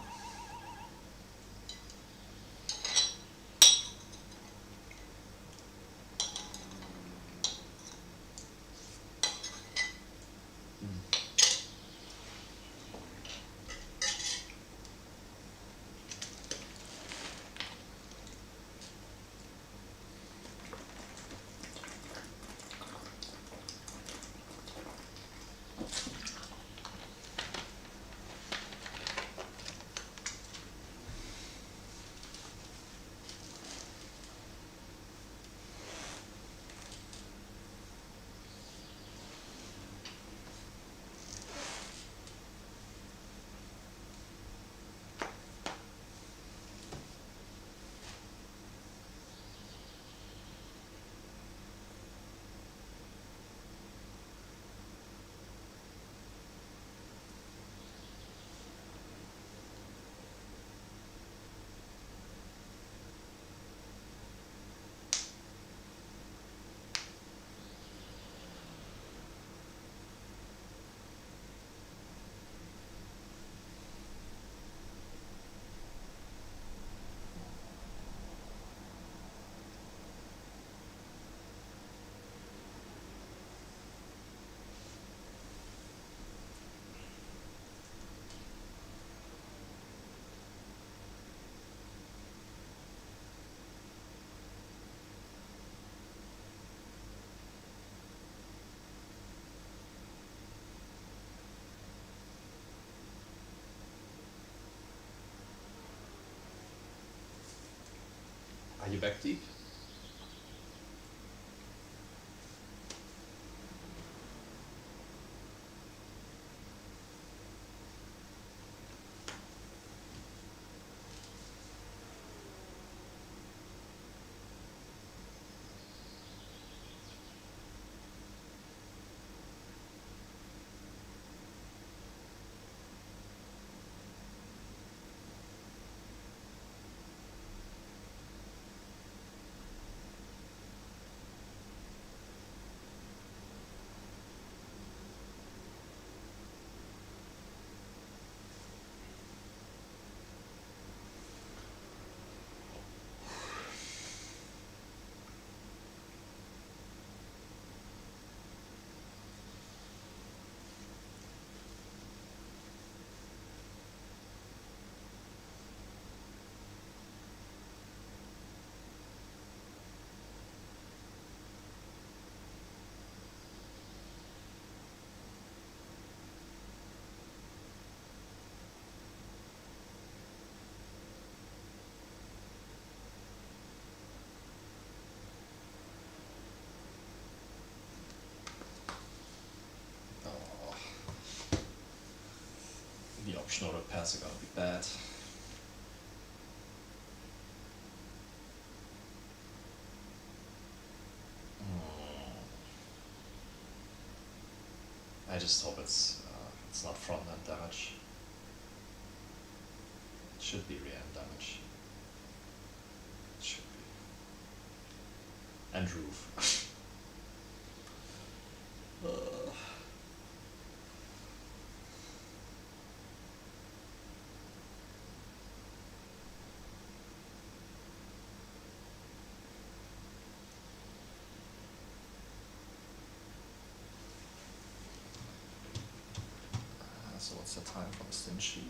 Are you back, Deep? Oh, the optional repairs are gonna be bad. I just hope it's not front end damage. It should be rear end damage. It should be. And roof. So what's the time for the stim sheet?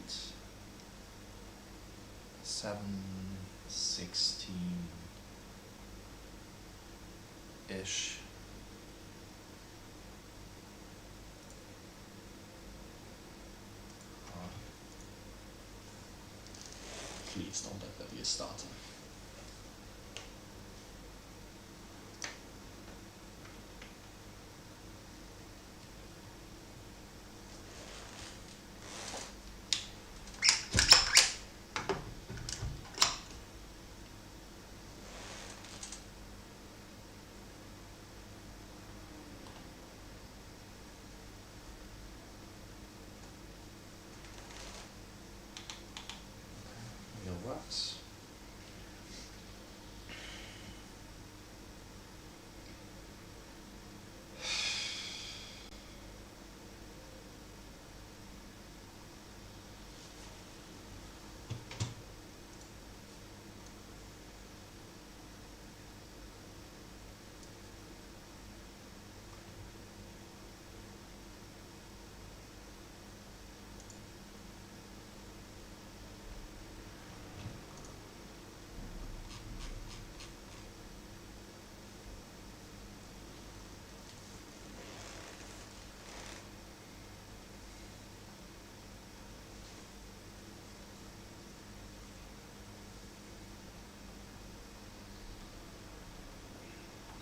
7:16-ish. Please don't let that be a starter.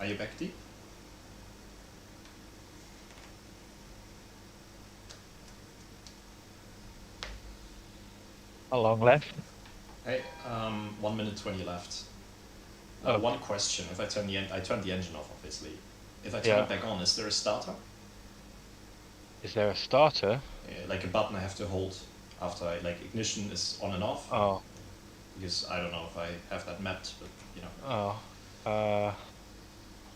Are you back, Deep? How long left? Hey, 1 minute 20 left. Oh. One question. If I turn I turned the engine off, obviously. If I turn Yeah. it back on, is there a starter? Is there a starter? Like a button I have to hold after ignition is on and off? Oh. Because I don't know if I have that mapped, but you know. Oh.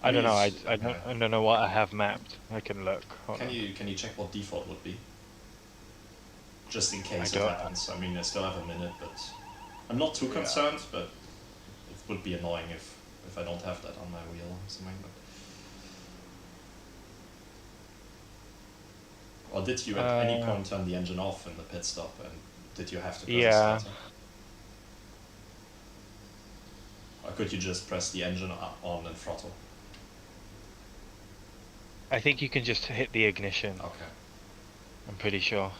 I don't mean, know. I yeah. don't know what I have mapped. I can look. Hold on. Can you check what default would be? Just in case I it don't- happens. I mean, I still have a minute, but I'm not too concerned. But it would be annoying if I don't have that on my wheel or something. Or did you at any point turn the engine off in the pit stop, and did you have to press the starter? Or could you just press the engine on and throttle? I think you can just hit the ignition. Okay. I'm pretty sure.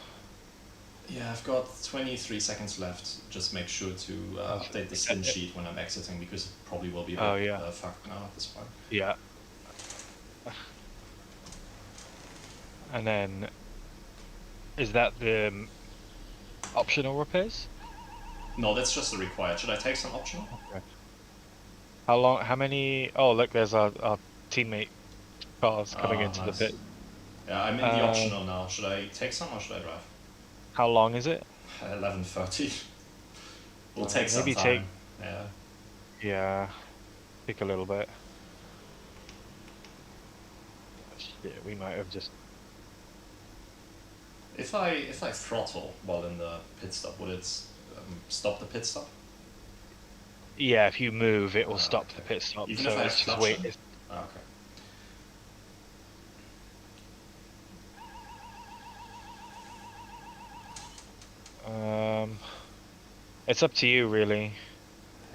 Yeah, I've got 23 seconds left. Just make sure to update the stint sheet when I'm exiting, because it probably will be a bit fucked now at this point. Yeah. And then, is that the optional repairs? No, that's just the required. Should I take some optional? Okay. How many? Oh, look, there's our teammate cars coming into nice. the pit. Yeah, I'm in the optional now. Should I take some or should I drive? How long is it? 11:30. We'll take some time. Yeah, take a little bit. Shit, we might have just. If I throttle while in the pit stop, would it stop the pit stop? Yeah, if you move, it will stop the pit stop. Even so if I have it's just clutch wait. in? Okay. It's up to you, really.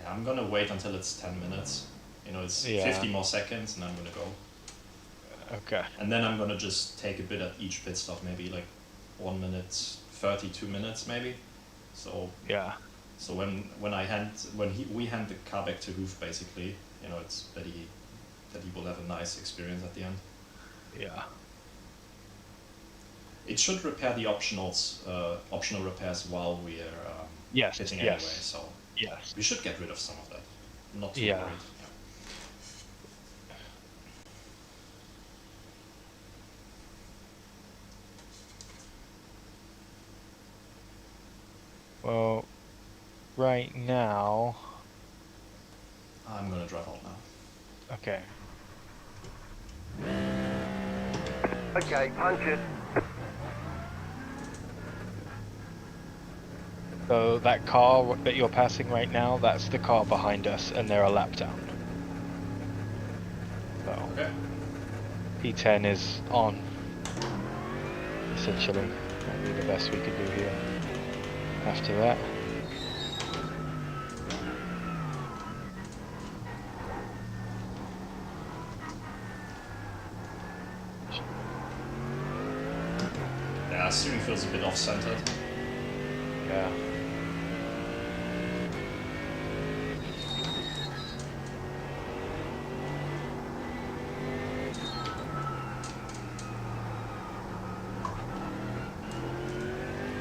Yeah, I'm gonna wait until it's 10 minutes. You know, it's 50 more seconds, and I'm gonna go. Okay. And then I'm gonna just take a bit at each pit stop, maybe like 1 minute 30, 2 minutes, maybe. So yeah. So when we hand the car back to Hoof, basically, you know, it's that he will have a nice experience at the end. Yeah. It should repair the optional repairs while we are pitting anyway. So we should get rid of some of that. I'm not too worried. Well, right now. I'm gonna drive out now. Okay. Okay, punch it. So that car that you're passing right now, that's the car behind us, and they're a lap down. So okay. P10 is on. Essentially, that'll be the best we could do here. After that. Yeah, steering feels a bit off-centered. Yeah.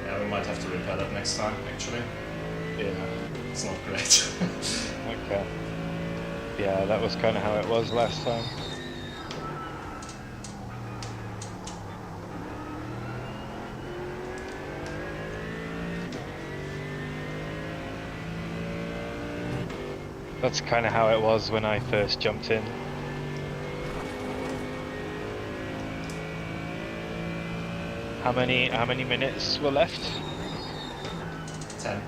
Yeah, we might have to repair that next time, actually. Yeah. It's not great. Okay. Yeah, that was kind of how it was last time. That's kind of how it was when I first jumped in. How many minutes were left? 10.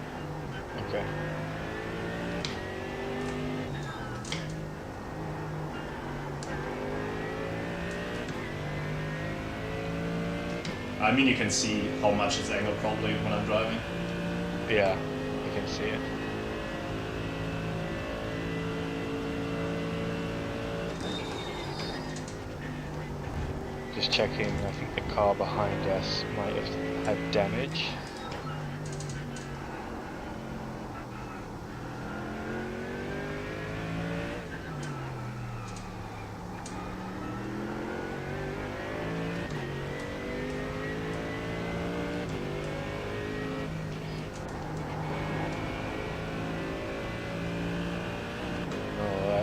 Okay. I mean, you can see how much it's angled probably when I'm driving. Yeah, you can see it. Just checking, I think the car behind us might have had damage.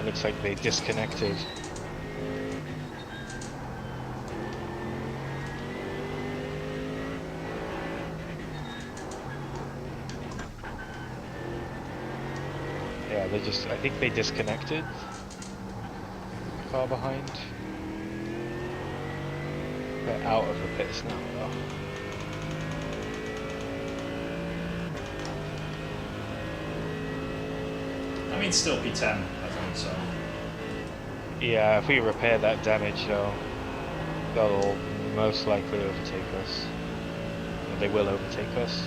it looks like they disconnected. Yeah, I think they disconnected. Car behind. They're out of the pits now, though. I mean, still P10, I think, so. Yeah, if we repair that damage, though, they'll most likely overtake us. Or they will overtake us.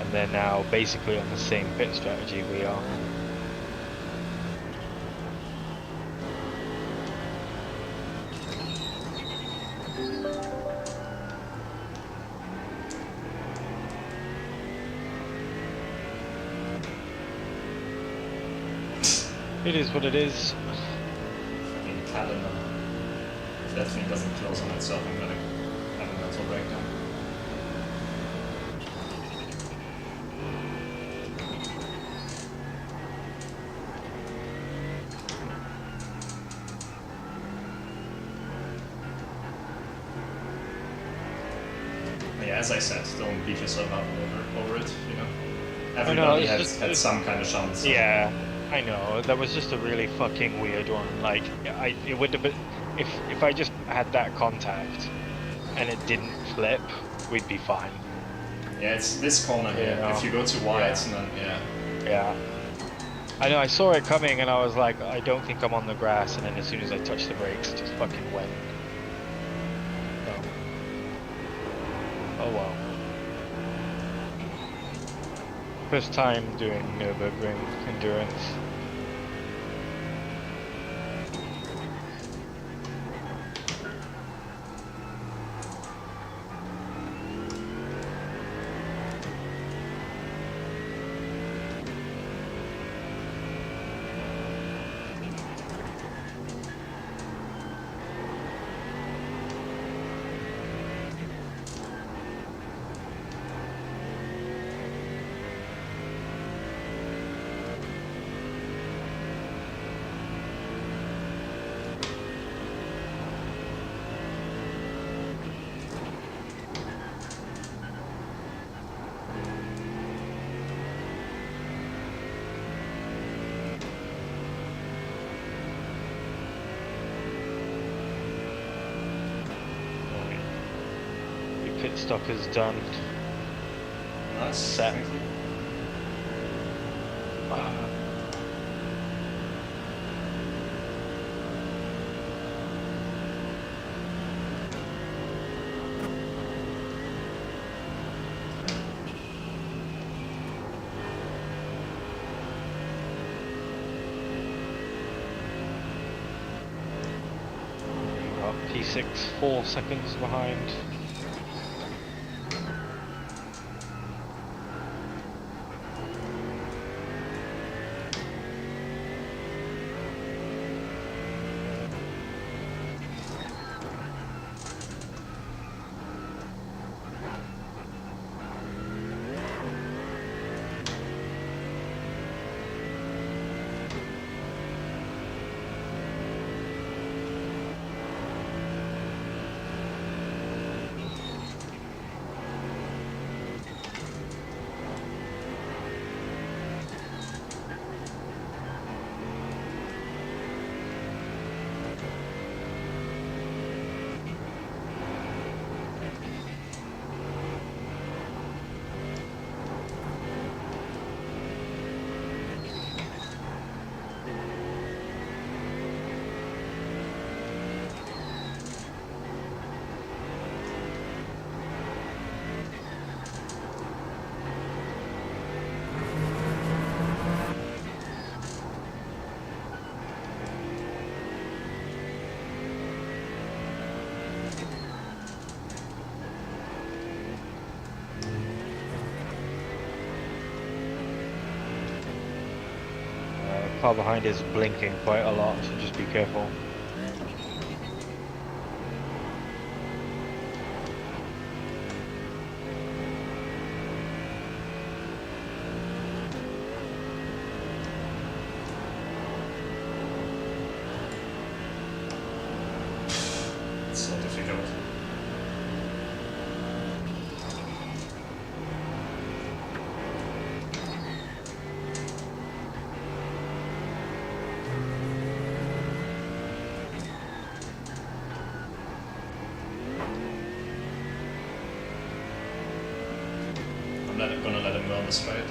And they're now basically on the same pit strategy we are. It is what it is. Fucking calendar. If that thing doesn't close on itself, I'm gonna have a mental breakdown. But yeah, as I said, don't beat yourself up over it, you know? Everybody had some kind of chance. Yeah, I know. That was just a really fucking weird one. Like, it would have been if I just had that contact and it didn't flip, we'd be fine. Yeah, it's this corner here. Yeah. If you go too wide, then Yeah. I know. I saw it coming and I was like, I don't think I'm on the grass. And then as soon as I touched the brakes, it just fucking went. So. Oh well. First time doing Nürburgring endurance. Pit stop is done. nice. Set. Thank you. P6 4 seconds behind. Car behind is blinking quite a lot, so just be careful. the straight.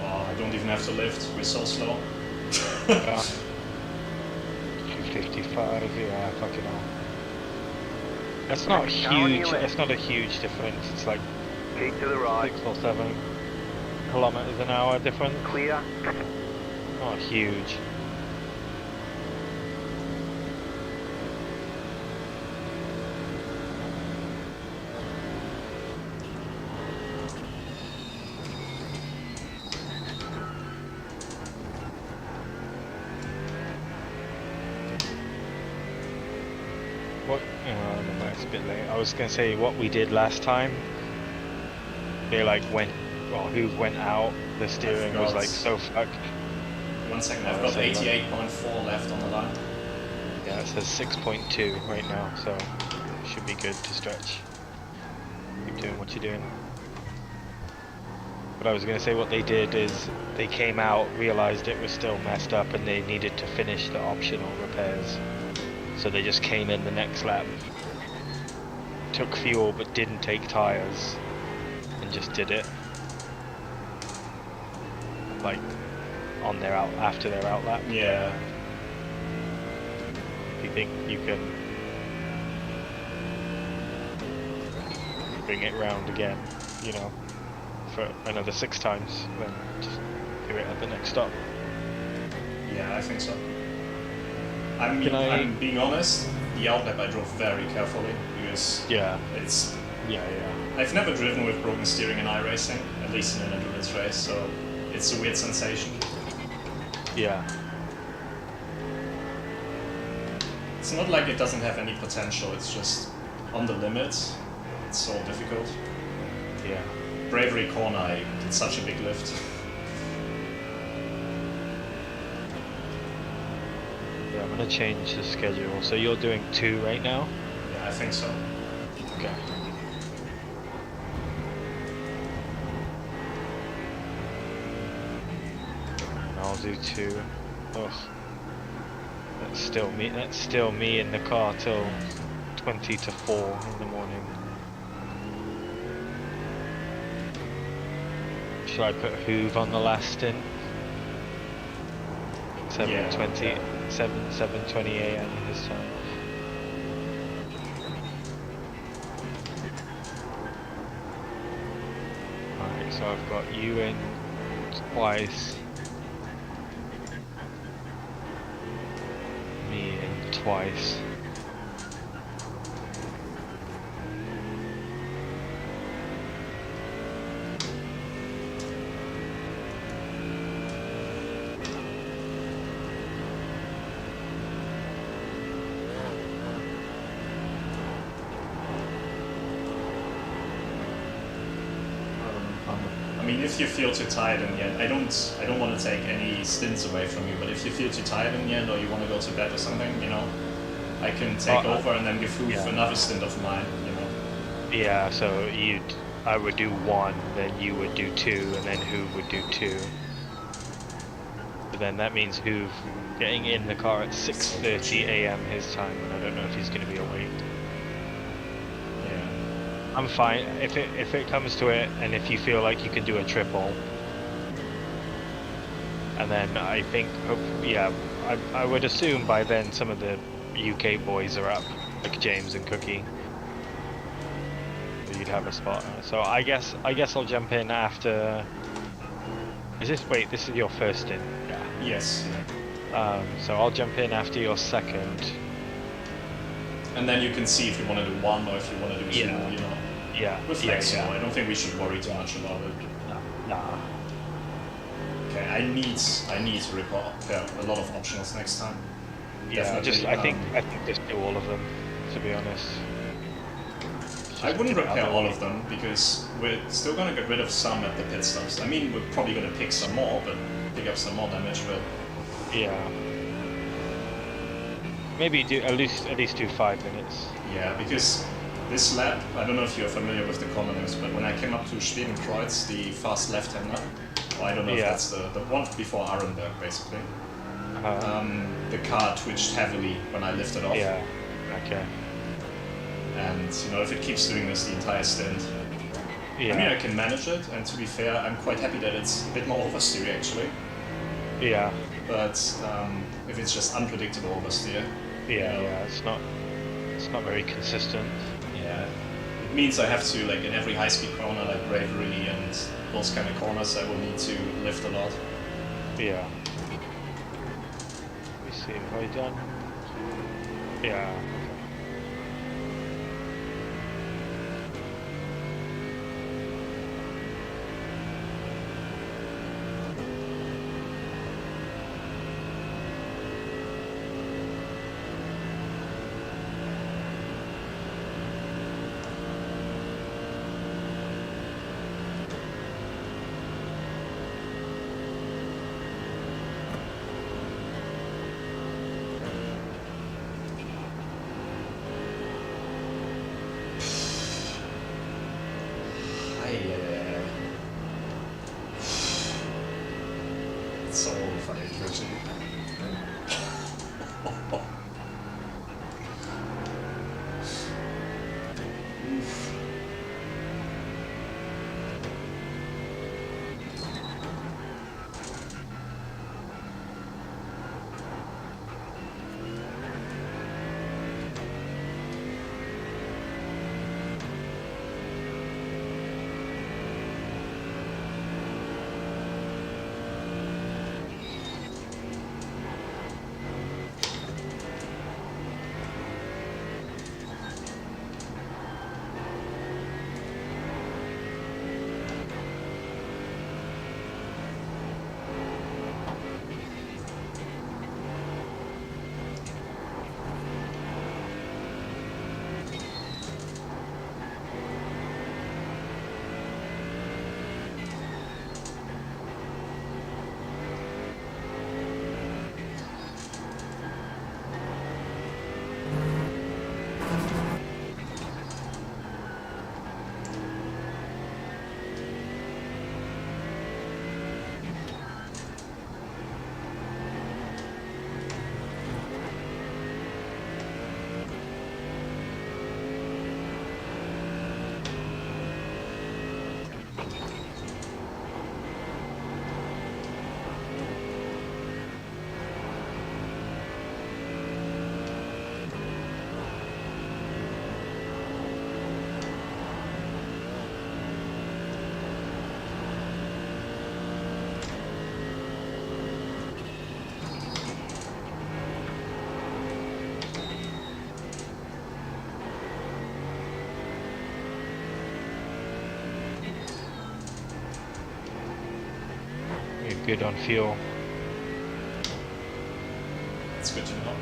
Oh, I don't even have to lift. We're so slow. Yeah. 255, yeah, fucking hell. That's not huge, that's not a huge difference, it's like Keep to the right. 6 or 7 kilometers an hour difference. Clear. Not huge. What? No, it's a bit late. I was gonna say what we did last time. They like went, well, who went out? The steering was forgot. like so fucked. 1 second, I've got 88.4 left on the line. Yeah, it says 6.2 right now, so should be good to stretch. Keep doing what you're doing. But I was gonna say what they did is they came out, realized it was still messed up, and they needed to finish the optional repairs. So they just came in the next lap, took fuel but didn't take tires, and just did it. Like on their out after their out lap. Yeah. If you think you can bring it round again, you know, for another 6 times, then just do it at the next stop. Yeah, I think so. Can I'm being honest, the outlap I drove very carefully because Yeah, it's. yeah. I've never driven with broken steering in iRacing, at least in an endurance race, so it's a weird sensation. Yeah. It's not like it doesn't have any potential, it's just on the limit. It's so difficult. Yeah. Bravery corner, I did such a big lift. Yeah, I'm gonna change the schedule. So you're doing 2 right now? Yeah, I think so. Okay. And I'll do 2. Ugh. That's still me in the car till 20 to 4 in the morning. Should I put Hoove on the last stint? 7:20 7:20 a.m. this time. Alright, so I've got you in twice. Me in twice. I mean, if you feel too tired in the end, I don't want to take any stints away from you, but if you feel too tired in the end or you want to go to bed or something, you know, I can take over and then give Hoove another stint of mine, you know. Yeah, so I would do 1, then you would do 2, and then Hoove would do 2. But then that means Hoove getting in the car at 6:30 a.m. his time, and I don't know if he's going to be awake. Yeah. I'm fine if it comes to it, and if you feel like you can do a triple, and then I think, yeah, I would assume by then some of the UK boys are up, like James and Cookie. So you'd have a spot. So I guess I'll jump in after. Wait, this is your first stint? Yeah. Yes. So I'll jump in after your second. And then you can see if you want to do 1 or if you want to do 2, Yeah. you know. Yeah. We're flexible, I don't think we should worry too much about it. Nah. Okay, I need to repair a lot of optionals next time. Yeah, Definitely, I think just do all of them, to be honest. I wouldn't Just repair all of them because we're still going to get rid of some at the pit stops. I mean, we're probably going to pick some more, but pick up some more damage will. Yeah. Maybe do at least do 5 minutes. Yeah, because This lap, I don't know if you're familiar with the corners, but when I came up to Schwedenkreuz, the fast left-hander, or I don't know if Yeah. that's the one before Arenberg, basically, the car twitched heavily when I lifted off. Yeah. Okay. And, you know, if it keeps doing this the entire stint, Yeah. I mean, I can manage it, and to be fair, I'm quite happy that it's a bit more oversteer, actually. Yeah. But if it's just unpredictable oversteer, Yeah. Yeah. It's not very consistent. yeah, it means I have to, like, in every high-speed corner, like Bravery and those kind of corners, I will need to lift a lot. Yeah. Let me see. Have I done? Yeah. It's so funny, actually. You're good on fuel. It's good to know.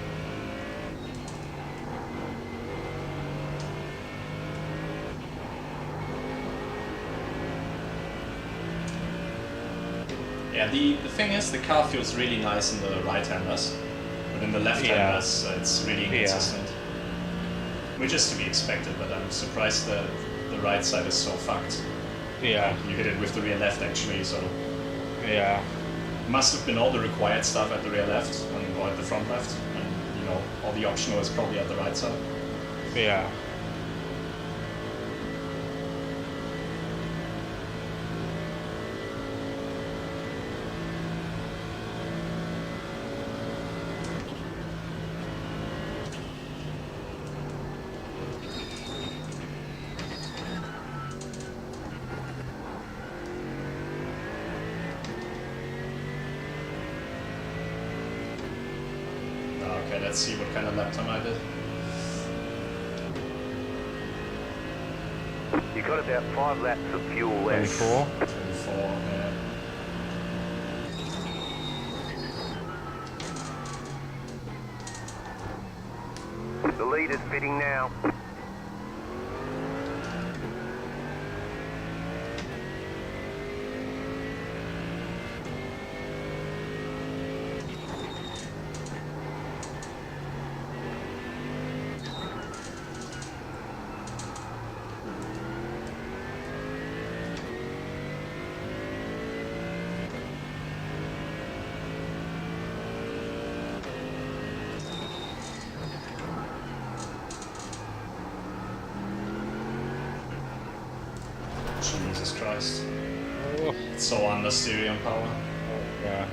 Yeah, the thing is, the car feels really nice in the right-handers, but in the left-handers, it's really inconsistent. Which is to be expected, but I'm surprised that the right side is so fucked. Yeah. You hit it with the rear left, actually, so... Yeah. Must have been all the required stuff at the rear left, or at the front left, and, you know, all the optional is probably at the right side. Yeah. Okay, let's see what kind of lap time I did. You got about 5 laps of fuel left. 24. 24, yeah. The leader's fitting now. Jesus Christ. Oh, It's so under Styrian power. yeah.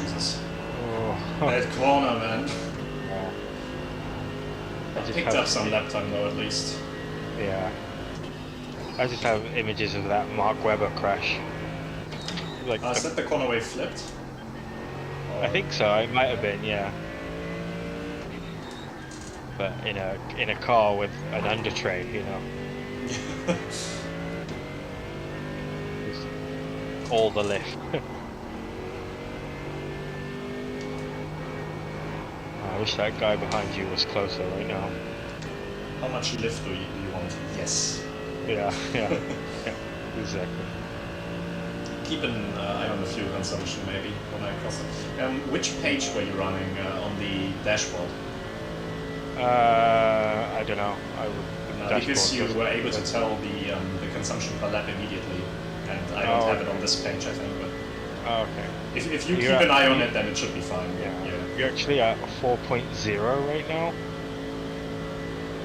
Jesus. Oh. That corner, man. Yeah. I just Picked have- up some lap time though, at least. Yeah. I just have images of that Mark Webber crash. Like, Is that the corner where he flipped? I think so. It might have been, yeah. But in a car with an under tray, you know, just all the lift. I wish that guy behind you was closer right now. How much lift do you want? Yes. Yeah, yeah, yeah, exactly. Keep an eye on the fuel consumption maybe when I cross it. Which page were you running on the dashboard? I don't know. I would. Because you were able to tell the consumption per lap immediately, and I don't have it on this page, I think. But Oh, okay. if you keep an eye on it, then it should be fine. Yeah. You're actually at 4.0 right now,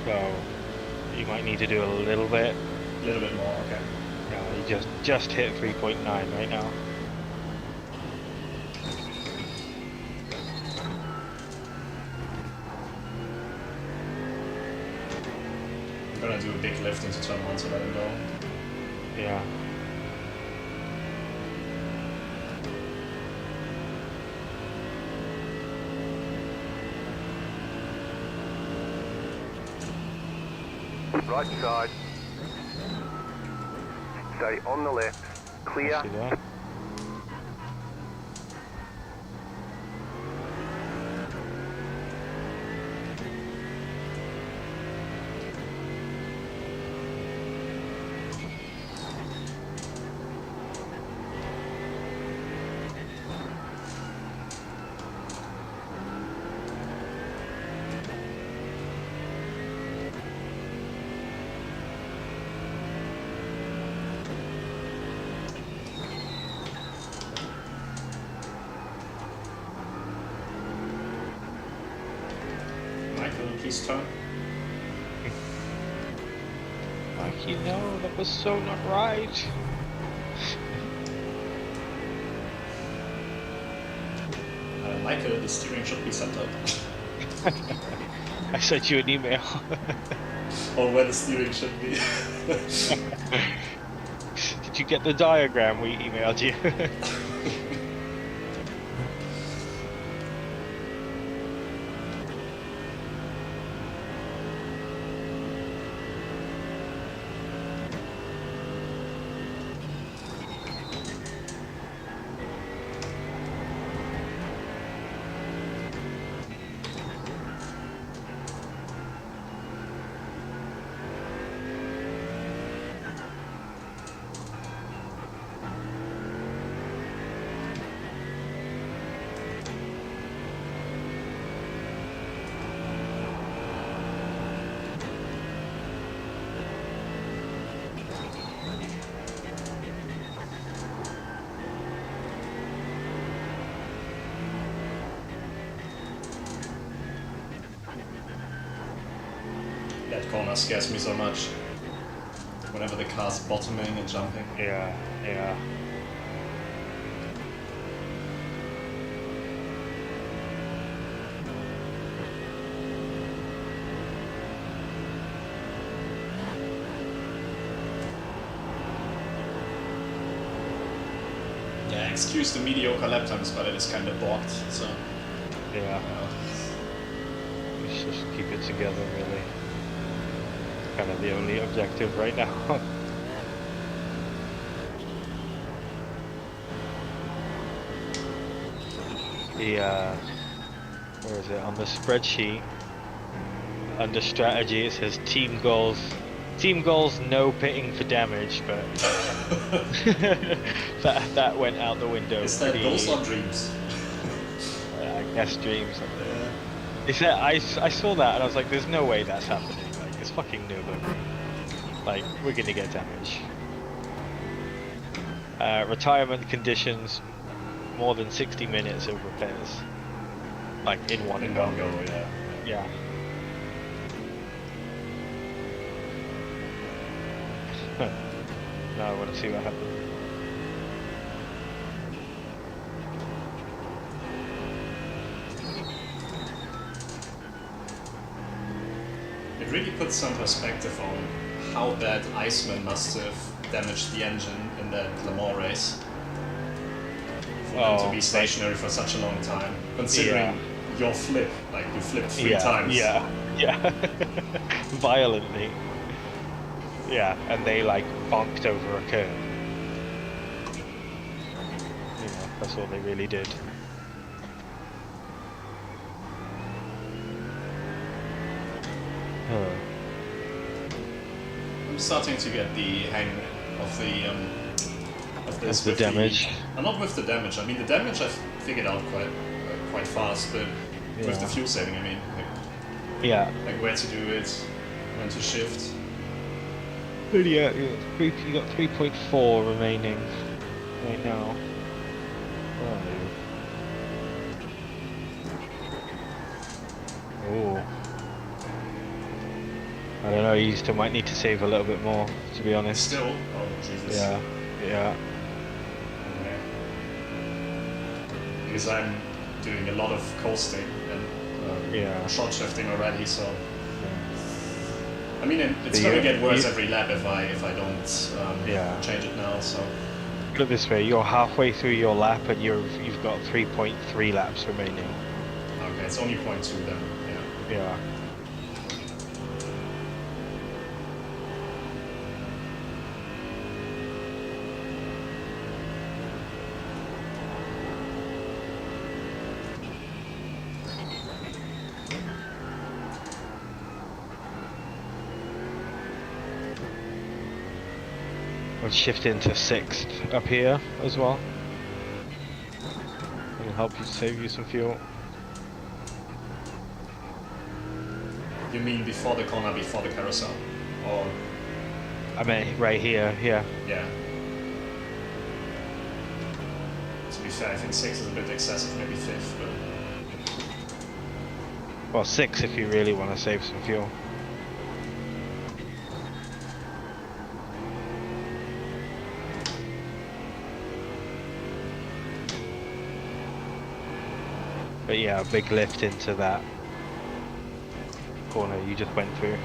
so you might need to do a little bit. A little bit more, okay. Yeah, you just hit 3.9 right now. I'm gonna do a big lift into turn 1 to let him go. Yeah. Right side. Stay on the left. Clear. See that? Michael, please turn. Like, you know, that was so not right. Michael, the steering should be centered. I sent you an email. Or where the steering should be. Did you get the diagram we emailed you? That corner scares me so much. Whenever the car's bottoming and jumping. Yeah, yeah. Yeah, excuse the mediocre lap times, but it is kind of blocked, so... Yeah. Let's just keep it together, really. Kind of the only objective right now. Where is it? On the spreadsheet, under strategy, it says team goals. Team goals, no pitting for damage, but that went out the window. Is that goals or dreams? I guess dreams. They said I saw that and I was like, "There's no way that's happening. Like, it's fucking Nürburgring. Like, we're gonna get damage." Retirement conditions, more than 60 minutes of repairs. Like in one go. Yeah. Yeah. Now I want to see what happens. really puts some perspective on how bad Iceman must have damaged the engine in that Le Mans race. For them to be stationary for such a long time. Considering your flip, like you flipped 3 times. Yeah. Violently. Yeah, and they like bonked over a curve. You know, that's all they really did. I'm starting to get the hang of the of this the with damage. Not with the damage. I mean, the damage I've figured out quite fast, but with the fuel saving, I mean, like where to do it, when to shift. But yeah, you got 3.4 remaining right now. Oh. I don't know, you still might need to save a little bit more, to be honest. Still? Oh, Jesus. Yeah. Okay. Because I'm doing a lot of coasting and short shifting already, so... I mean, it's going to get worse every lap if I don't change it now, so... Put it this way, you're halfway through your lap and you've got 3.3 laps remaining. Okay, it's only 0.2 then, Yeah. We'll shift into 6th up here as well. It'll help you save you some fuel. You mean before the corner, before the carousel? Or... I mean right here, Yeah. To be fair, I think 6 is a bit excessive, maybe 5th, but... Well, 6 if you really want to save some fuel. But yeah, a big lift into that corner you just went through.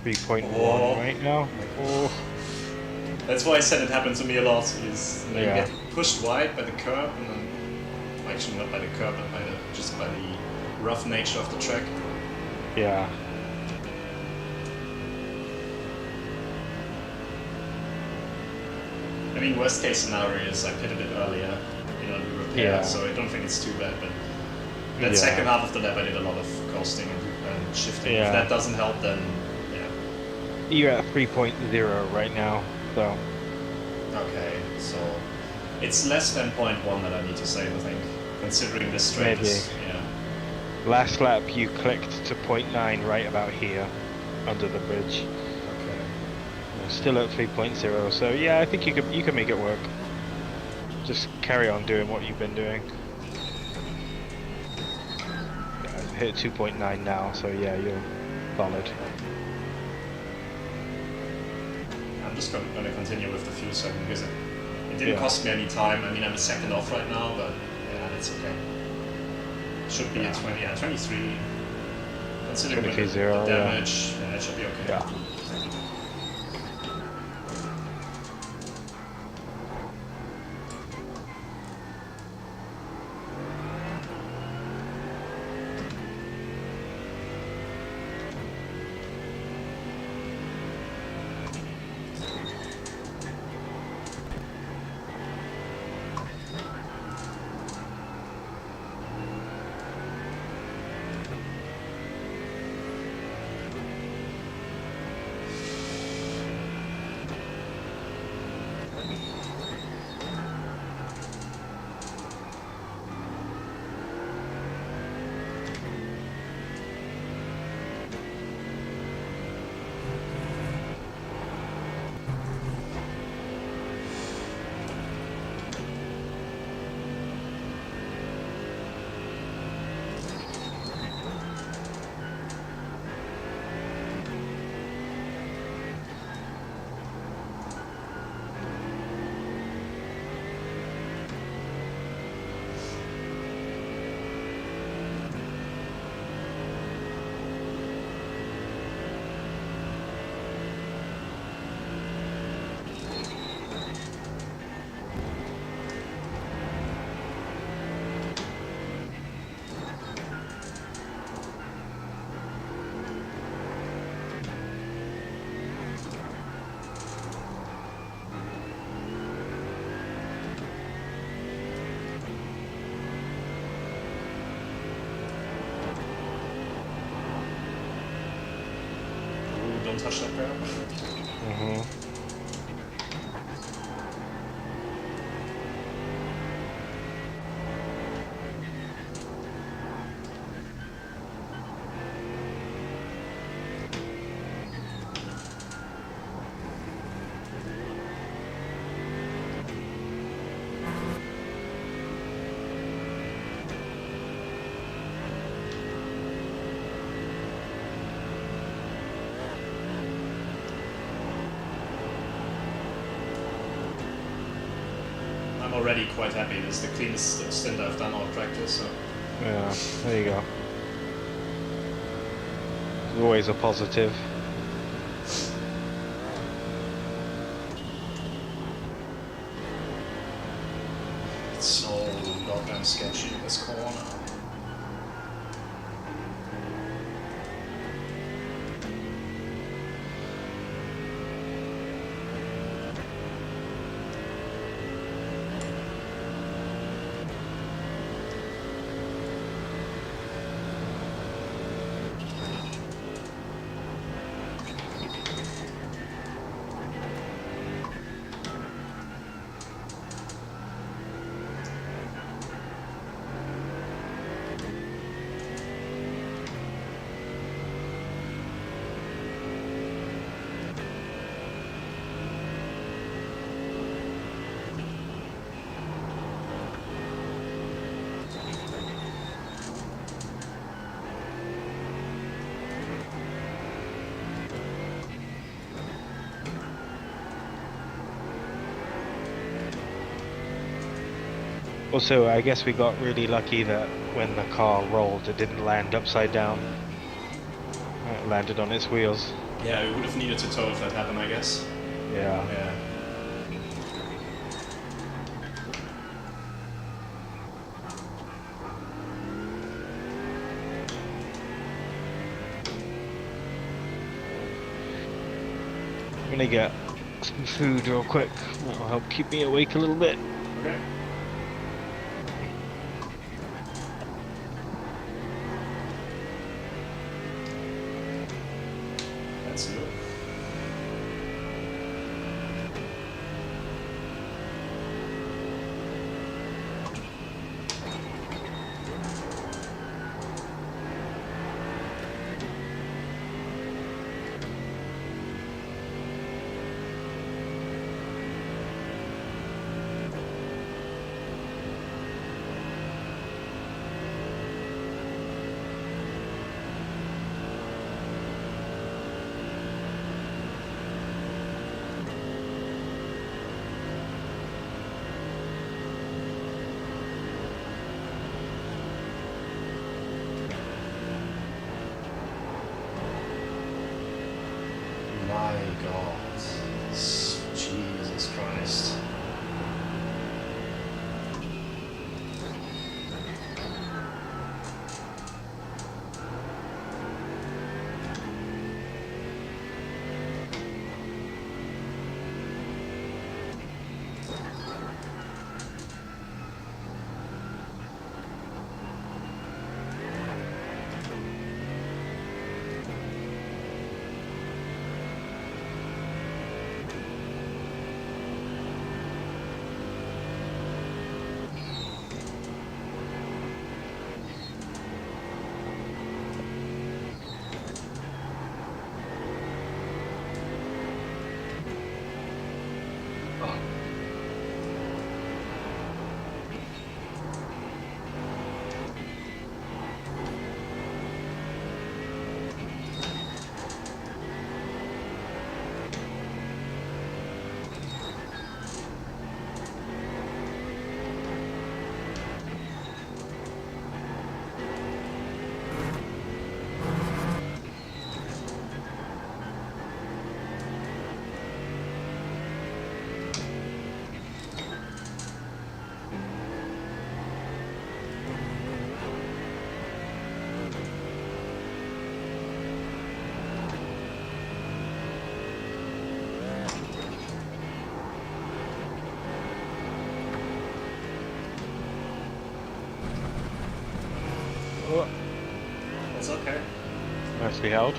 .1 right now. Oh. That's why I said it happened to me a lot. Is you get pushed wide by the curb, and then actually not by the curb, but just by the rough nature of the track. Yeah. I mean, worst case scenario is I pitted it earlier, to repair, so I don't think it's too bad. But that second half of the lap, I did a lot of coasting and shifting. If that doesn't help, then you're at 3.0 right now, so. Okay, so it's less than 0.1 that I need to save, I think, considering this straight is, Last lap you clicked to 0.9 right about here, under the bridge. Okay. You're still at 3.0, so yeah, I think you can make it work. Just carry on doing what you've been doing. Yeah, hit 2.9 now, so yeah, you're solid. I'm just going to continue with the fuel saving because it didn't cost me any time. I mean, I'm a second off right now, but that's okay. Should be at 23. Considering the damage, it should be okay. Yeah. touch that grab. Mm-hmm. I'm already quite happy. This is the cleanest stint I've done all practice, so... Yeah, there you go. It's always a positive. It's so goddamn sketchy in this corner. Also, I guess we got really lucky that when the car rolled, it didn't land upside down. It landed on its wheels. Yeah, we would have needed to tow if that happened, I guess. Yeah. Yeah. I'm gonna get some food real quick. That'll help keep me awake a little bit. Okay. Let's do it. My God. Jesus Christ. Oh, It's okay. nicely held.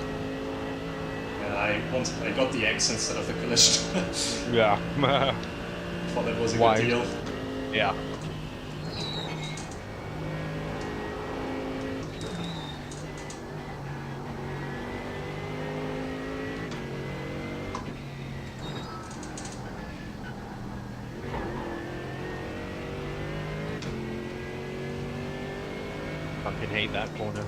Yeah, I got the X instead of the collision. Yeah. Thought that was a Wise. good deal. Yeah. Fucking hate that corner.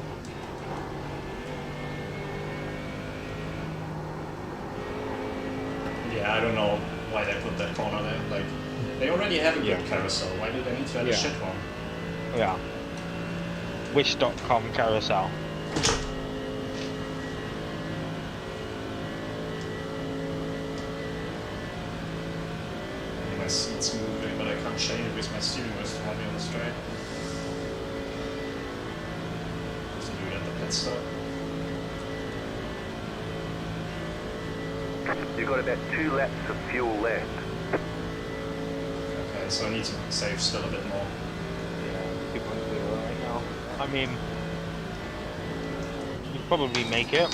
Yeah, I don't know why they put that corner there. Like, they already have a good Yeah. carousel. Why do they need to add a Yeah. shit one? Yeah. Wish.com carousel. My seat's moving, but I can't change it because my steering wheel is too heavy on the straight. So do it at the pit stop. You've got about 2 laps of fuel left. Okay, so I need to save still a bit more. Yeah, 2.0 right now. I mean, you probably make it.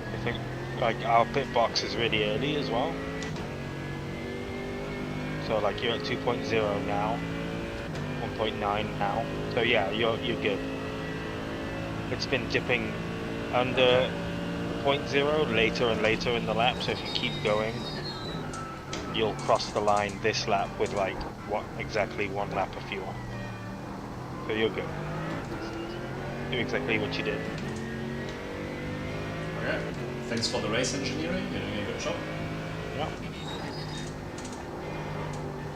I think, like, our pit box is really early as well. So, like, you're at 2.0 now, 1.9 now. So, yeah, you're good. It's been dipping under 0.0 later and later in the lap, so if you keep going, you'll cross the line this lap with like exactly 1 lap of fuel. So you're good. Do exactly what you did. Okay. Thanks for the race engineering. You're doing a good job. Yeah.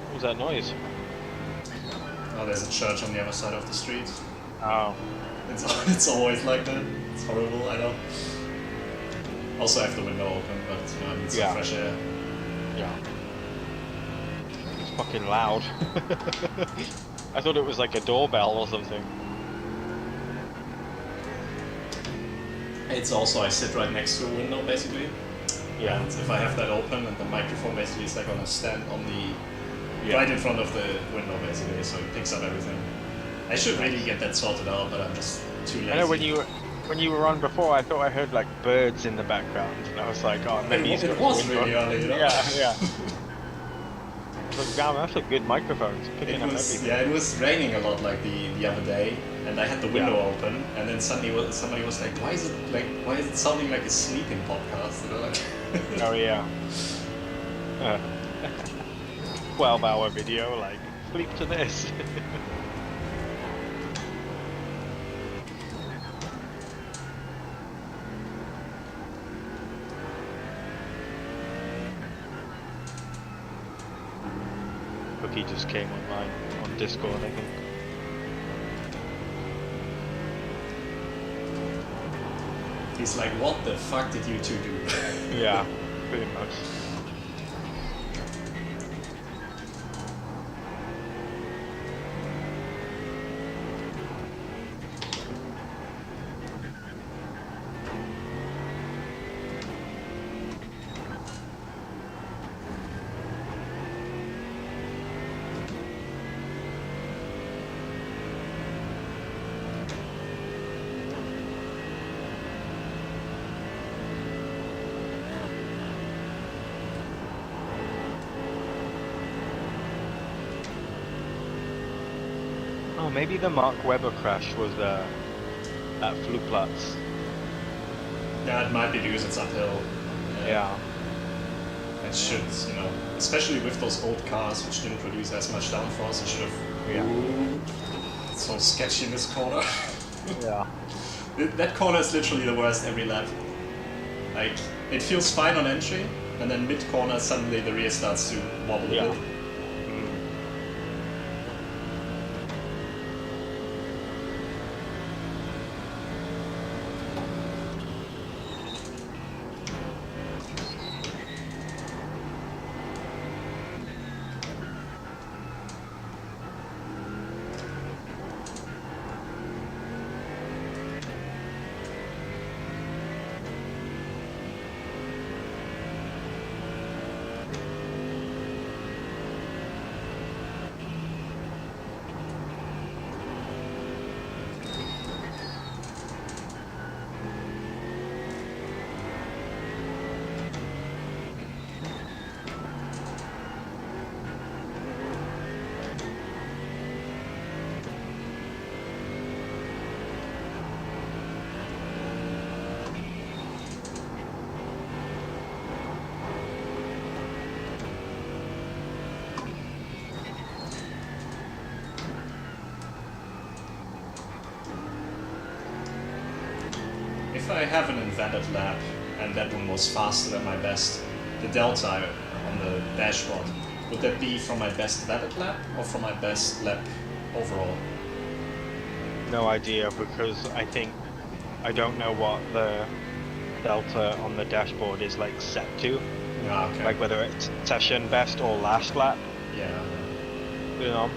What was that noise? Oh, there's a church on the other side of the street. Oh. It's always like that. It's horrible, I know. Also, I have the window open, but you know, I need some Yeah. fresh air. Yeah. It's fucking loud. I thought it was like a doorbell or something. It's also, I sit right next to a window basically. Yeah. And if I have that open and the microphone basically is like on a stand on the Yeah. right in front of the window basically, so it picks up everything. I should really get that sorted out, but I'm just too lazy. I know when you were on before, I thought I heard like birds in the background, and I was like, oh, maybe he's it got was the window really on. early, you know? Yeah, yeah. But damn, that's a good microphone. It's picking up It was everything. yeah, it was raining a lot like the other day, and I had the window Yeah. open, and then suddenly somebody was like, why is it sounding like a sleeping podcast? You know, like Oh yeah. 12-hour video, like sleep to this. Cookie just came online on Discord, I think. he's like, what the fuck did you two do? Yeah, pretty much. Oh, maybe the Mark Webber crash was at Flugplatz. Yeah, it might be because it's uphill. Yeah. It should, you know, especially with those old cars which didn't produce as much downforce, it should have. Yeah. Ooh, it's so sketchy in this corner. Yeah. That corner is literally the worst every lap. Like, it feels fine on entry, and then mid corner suddenly the rear starts to wobble Yeah. a bit. If I have an invented lap and that one was faster than my best, the delta on the dashboard, would that be from my best vetted lap or from my best lap overall? No idea, because I don't know what the delta on the dashboard is like set to. Yeah, okay. Like whether it's session best or last lap, Yeah. you know.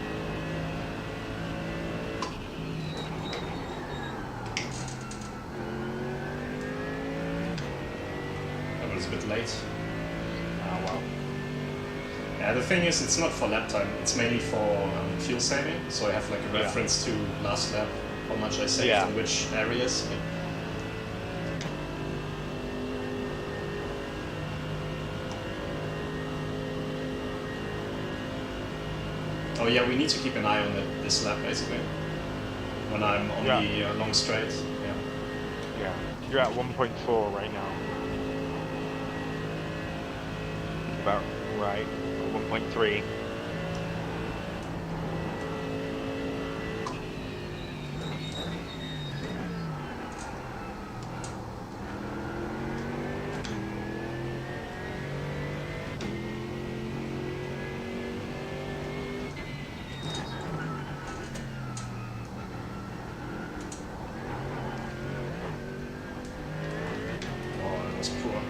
That was a bit late. Oh well. Yeah, the thing is, it's not for lap time, it's mainly for fuel saving, so I have like a Yeah. reference to last lap, how much I saved Yeah. in which areas. Oh yeah, we need to keep an eye on this lap basically, when I'm on Yeah. the long straight. Yeah. Yeah. You're at 1.4 right now. About right. Or 1.3. Oh, that was poor.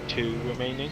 Two remaining.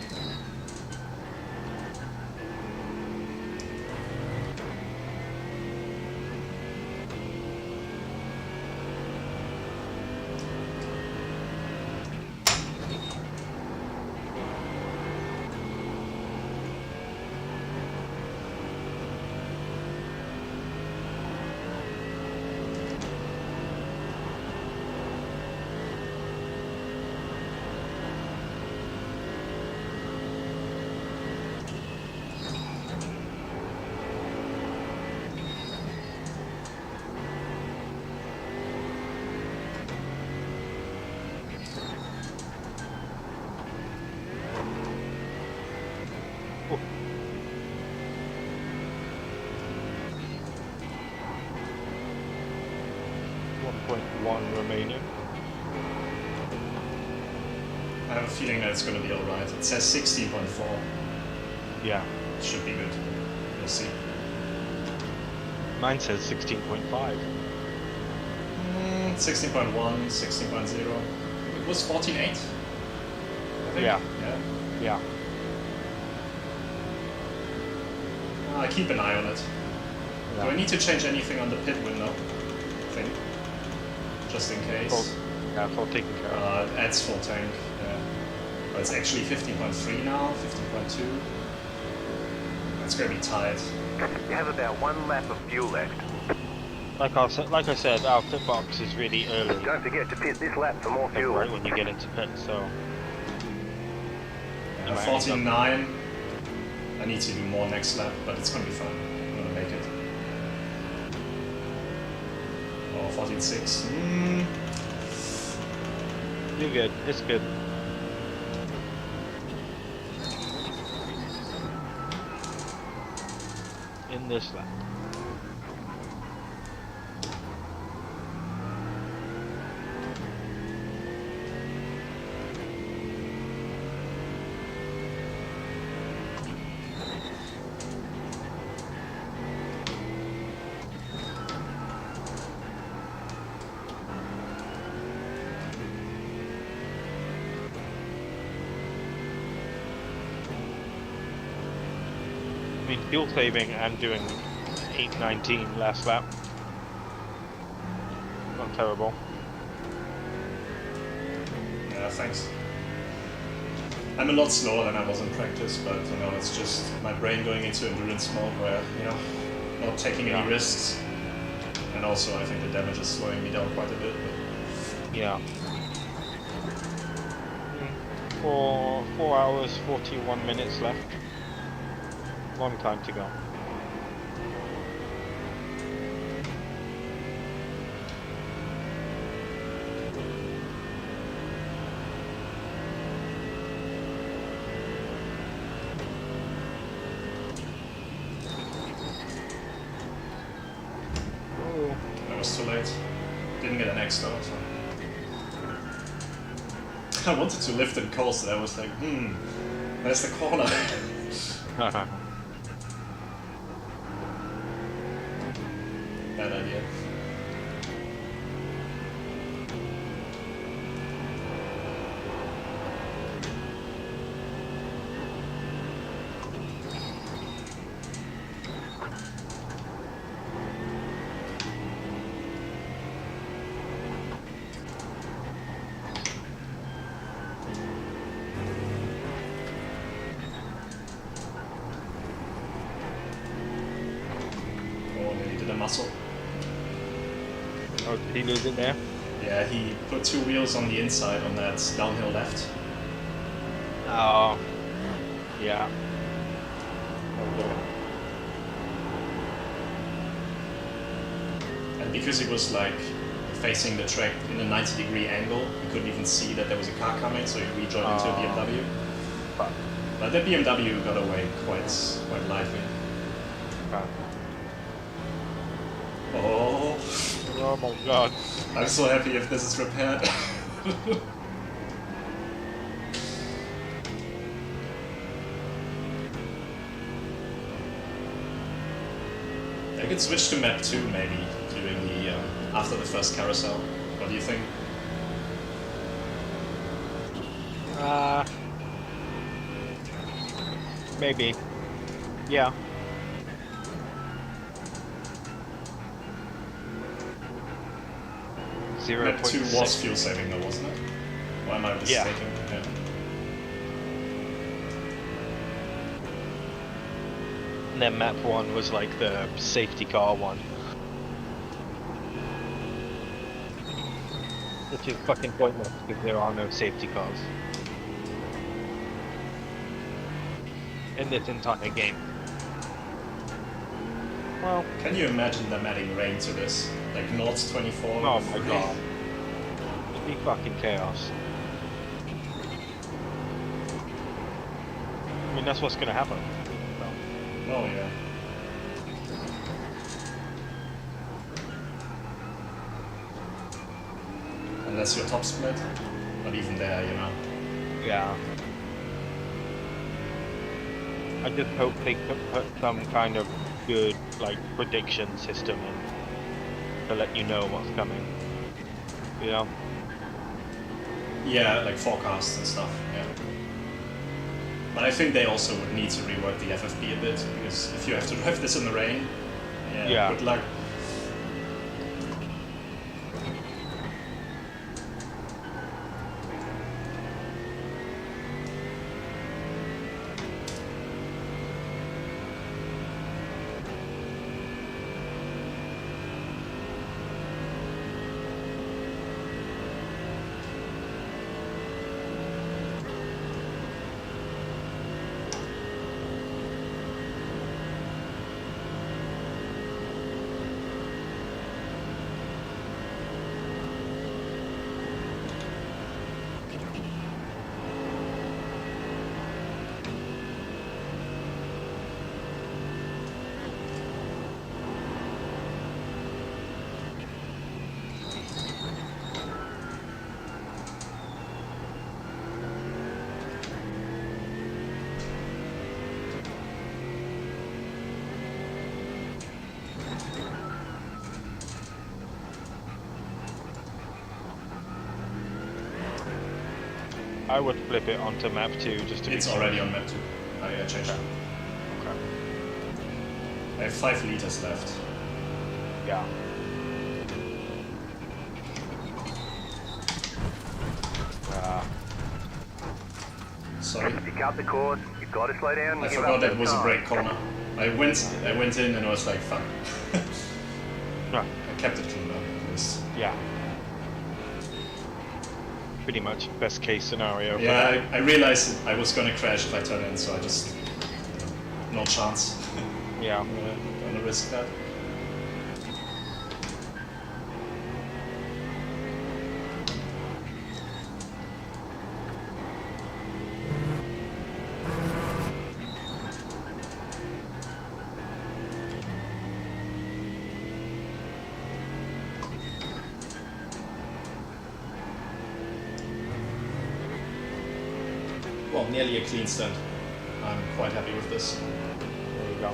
Oh. .1 remaining. I have a feeling that it's going to be alright. It says 16.4. Yeah. It should be good. We'll see. Mine says 16.5. 16.1, 16.0. It was 14.8. I think. Yeah. Yeah. Yeah. I keep an eye on it. Yeah. Do I need to change anything on the pit window? I think. Just in case. Full taken care of. Adds full tank. Yeah. But it's actually 15.3 now, 15.2. It's gonna be tight. You have about 1 lap of fuel left. Like I said, our pit box is really early. Don't forget to pit this lap for more fuel. Right when you get into pit, so. Yeah, 14.9. I need to do more next lap, but it's gonna be fun. I'm gonna make it. Oh, 14.6. You're good. It's good. In this lap. I mean, fuel saving and doing 8:19 last lap. not terrible. Yeah, thanks. I'm a lot slower than I was in practice, but you know, it's just my brain going into endurance mode where, you know, not taking Yeah. any risks. And also I think the damage is slowing me down quite a bit. But Yeah. 4 hours, 41 minutes left. Long time to go. Oh, I was too late. Didn't get an X though, so. I wanted to lift and coast, and I was like, where's the corner? Bad idea. Oh, nearly did a muscle. oh, did he lose it there? Yeah, he put 2 wheels on the inside on that downhill left. Oh, yeah. And because it was like facing the track in a 90-degree angle, you couldn't even see that there was a car coming, so he rejoined into a BMW. Fuck. But the BMW got away quite lightly. Fuck. Oh, Oh my god. I'm so happy if this is repaired. I could switch to map 2 maybe during the after the first carousel. What do you think? Maybe. Yeah. Map 2 was 0.6. fuel saving though, wasn't it? Or am I Yeah. mistaken? Yeah. And then map 1 was like the safety car one. Which is fucking pointless because there are no safety cars in this entire game. Well, Can you imagine them adding rain to this? Like North 24? oh with my rain? god. It'd be fucking chaos. I mean, that's what's gonna happen. So, Oh yeah. Unless you're top split. Not even there, you know. yeah. I just hope they could put some kind of good, like, prediction system in to let you know what's coming. You know? Yeah, like forecasts and stuff, yeah. But I think they also would need to rework the FFP a bit, because if you have to drive this in the rain, Yeah. good luck. I would flip it onto map 2 just to It's be already on map 2. I changed it. Okay. I have 5 liters left. Yeah. cut the course. You've got to slow down. I and give forgot up that some was a time. brake corner. I went in and I was like, fuck. No. I kept it clean up at least. Yeah. Pretty much best case scenario. For Yeah, that. I realized I was gonna crash if I turn in, so I just, no chance. Yeah. I'm gonna risk that. Well, nearly a clean stint. I'm quite happy with this. There you go.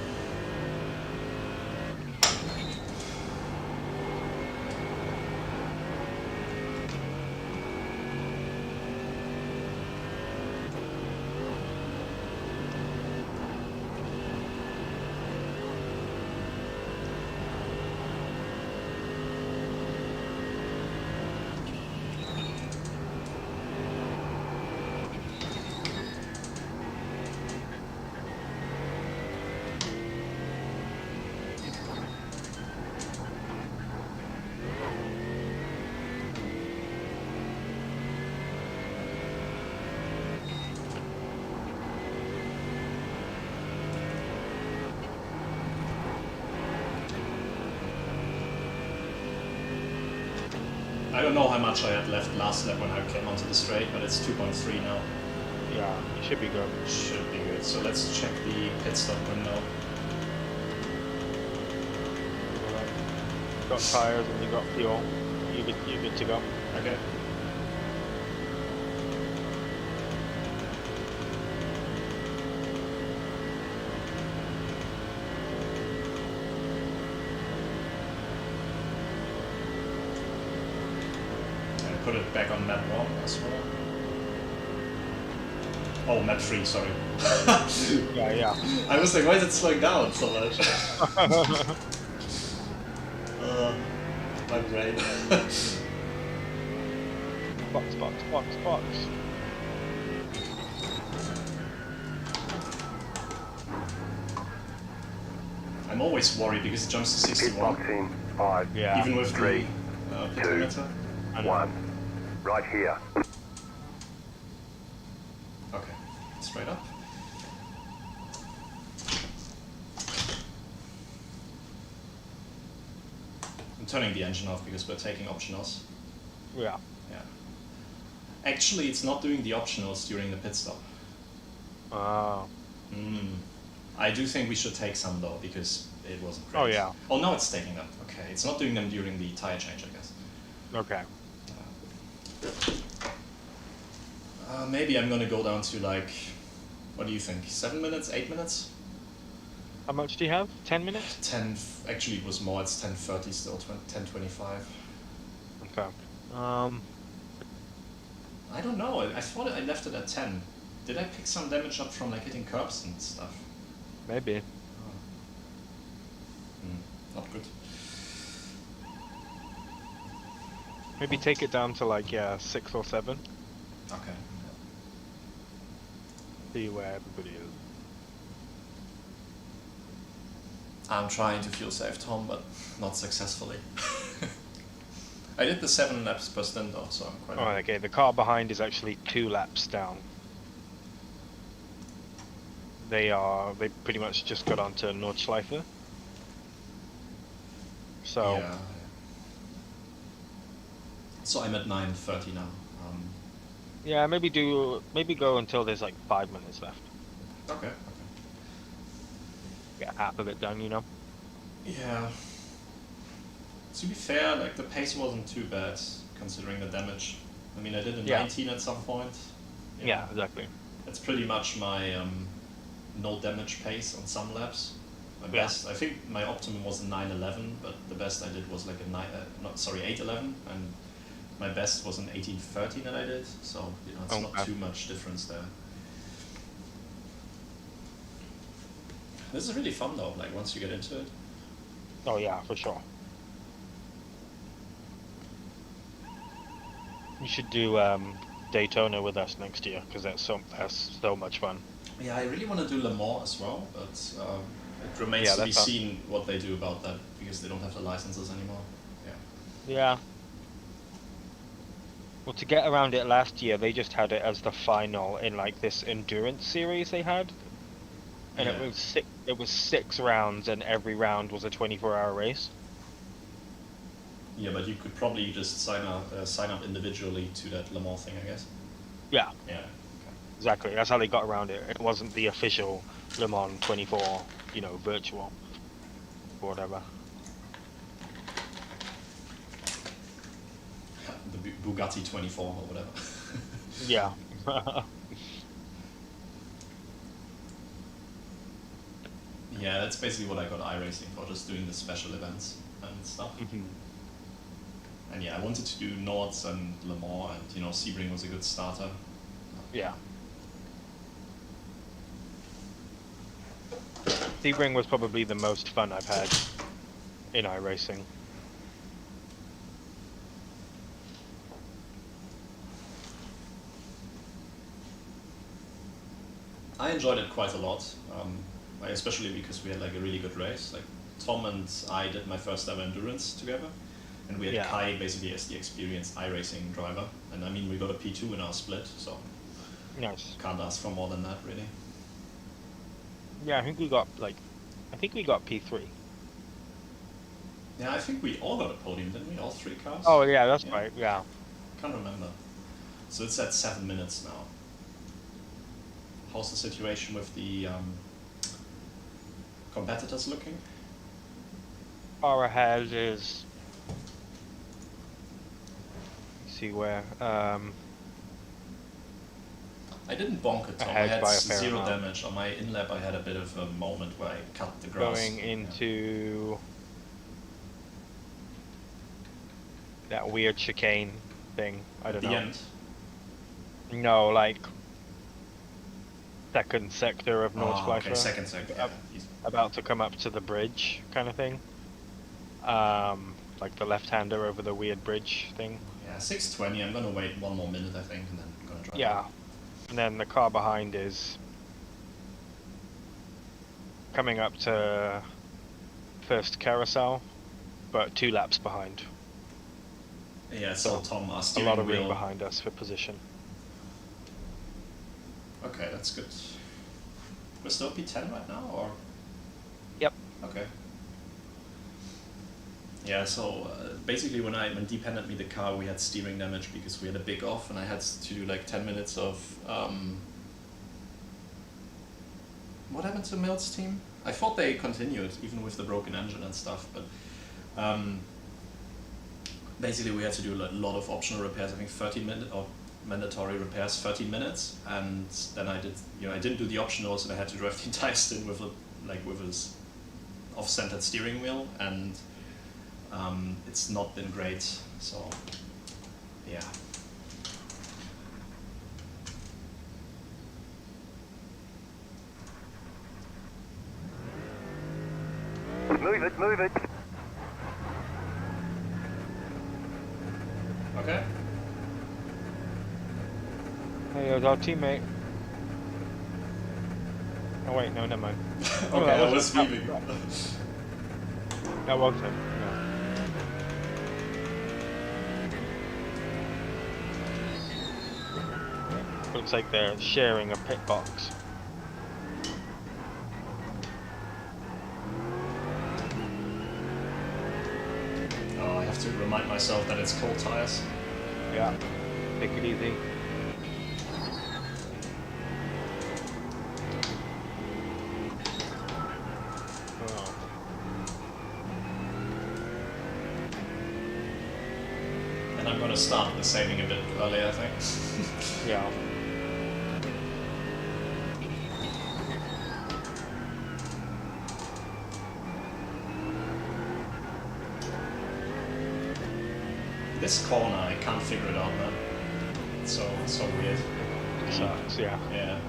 I don't know how much I had left last lap when I came onto the straight, but it's 2.3 now. Yeah, you should be good. Should be good. So let's check the pit stop window. Got tires and you got fuel. You're good to go. Okay. I put it back on map 1 as well. Oh, map 3, sorry. Yeah. I was like, why is it slowing down so much? My brain. Box. I'm always worried because it jumps to Pit 61. box in 5, Yeah. Even with Three, the two, pedometer. I know. 1. Right here. Okay, straight up. I'm turning the engine off because we're taking optionals. Yeah. Yeah. Actually, it's not doing the optionals during the pit stop. Oh. I do think we should take some though because it wasn't great. Oh, yeah. Oh, no, it's taking them. Okay, it's not doing them during the tire change, I guess. Okay. Maybe I'm gonna go down to like, what do you think? 7 minutes, 8 minutes? How much do you have? 10 minutes? 10. Actually, it was more. It's 10:30 still. 10:25. Okay. I don't know. I thought I left it at 10. Did I pick some damage up from like hitting curbs and stuff? Maybe. Not good. Maybe take it down to like 6 or 7. Okay. See where everybody is. I'm trying to fuel save, Tom, but not successfully. I did the 7 laps per stint though, so I'm quite. Oh, okay. The car behind is actually 2 laps down. They pretty much just got onto Nordschleife. So Yeah. So I'm at 9:30 now. yeah, maybe go until there's like 5 minutes left. Okay. Get half of it done, you know. Yeah. To be fair, like the pace wasn't too bad considering the damage. I mean, I did a Yeah. 19 at some point. Yeah, exactly. That's pretty much my no damage pace on some laps. My Yeah. best, I think my optimum was a 9:11, but the best I did was like a 8:11, and my best was an 18:13 that I did. So it's Okay. not too much difference there. This is really fun though. Like once you get into it. Oh yeah, for sure. You should do Daytona with us next year because that's so much fun. Yeah, I really want to do Le Mans as well, but it remains Yeah, to be that's fun. seen what they do about that because they don't have the licenses anymore. Yeah. Yeah. Well, to get around it last year, they just had it as the final in like this endurance series they had, and Yeah. it was 6 rounds, and every round was a 24-hour race. Yeah, but you could probably just sign up individually to that Le Mans thing, I guess. Yeah, Yeah. exactly. That's how they got around it. It wasn't the official Le Mans 24, virtual or whatever. The Bugatti 24 or whatever. Yeah. Yeah, that's basically what I got iRacing for, just doing the special events and stuff. Mhm. And yeah, I wanted to do Nords and Le Mans, and Sebring was a good starter. Yeah. Sebring was probably the most fun I've had in iRacing. I enjoyed it quite a lot, especially because we had like a really good race. Like Tom and I did my first ever endurance together, and we had Yeah. Kai basically as the experienced iRacing driver. And I mean, we got a P2 in our split, so Nice. can't ask for more than that, really. Yeah, I think we got P3. Yeah, I think we all got a podium, didn't we? All 3 cars? Oh yeah, that's right. Yeah. Can't remember. So it's at 7 minutes now. How's the situation with the competitors looking? Far ahead is. Let's see where. I didn't bonk it, Tom. I Ahead had by a fair 0 amount. damage. On my in-lap, I had a bit of a moment where I cut the grass. Going into that weird chicane thing. I don't At know. the end. No, like second sector of Oh, Nordschleife. okay, second sector. Up. Yeah. About to come up to the bridge, kind of thing. Like the left-hander over the weird bridge thing. Yeah, 6:20. I'm gonna wait 1 more minute, I think, and then I'm gonna drive. Yeah, and then the car behind is coming up to first carousel, but 2 laps behind. Yeah, so Tom, our A steering lot of room wheel. behind us for position. Okay, that's good. We're still P10 right now, or? Yep. Okay. Yeah, so basically when Deep handed me the car, we had steering damage because we had a big off, and I had to do like 10 minutes of. What happened to Mills' team? I thought they continued, even with the broken engine and stuff, but basically we had to do a lot of optional repairs. I think 13 minutes or mandatory repairs, 13 minutes, and then I didn't do the optionals, and I had to drive the entire stint with his off-centered steering wheel, and it's not been great. So yeah. Move it, move it. Okay. Hey, it was our teammate. Oh wait, no, never mind. Okay, I was that- leaving. That was him. Yeah. Looks like they're sharing a pit box. Oh, I have to remind myself that it's cold tires. Yeah. Take it easy. Oh. And I'm gonna start the saving a bit early, I think. Yeah. This corner, I can't figure it out, man. It's so weird. Sucks, yeah. Yeah.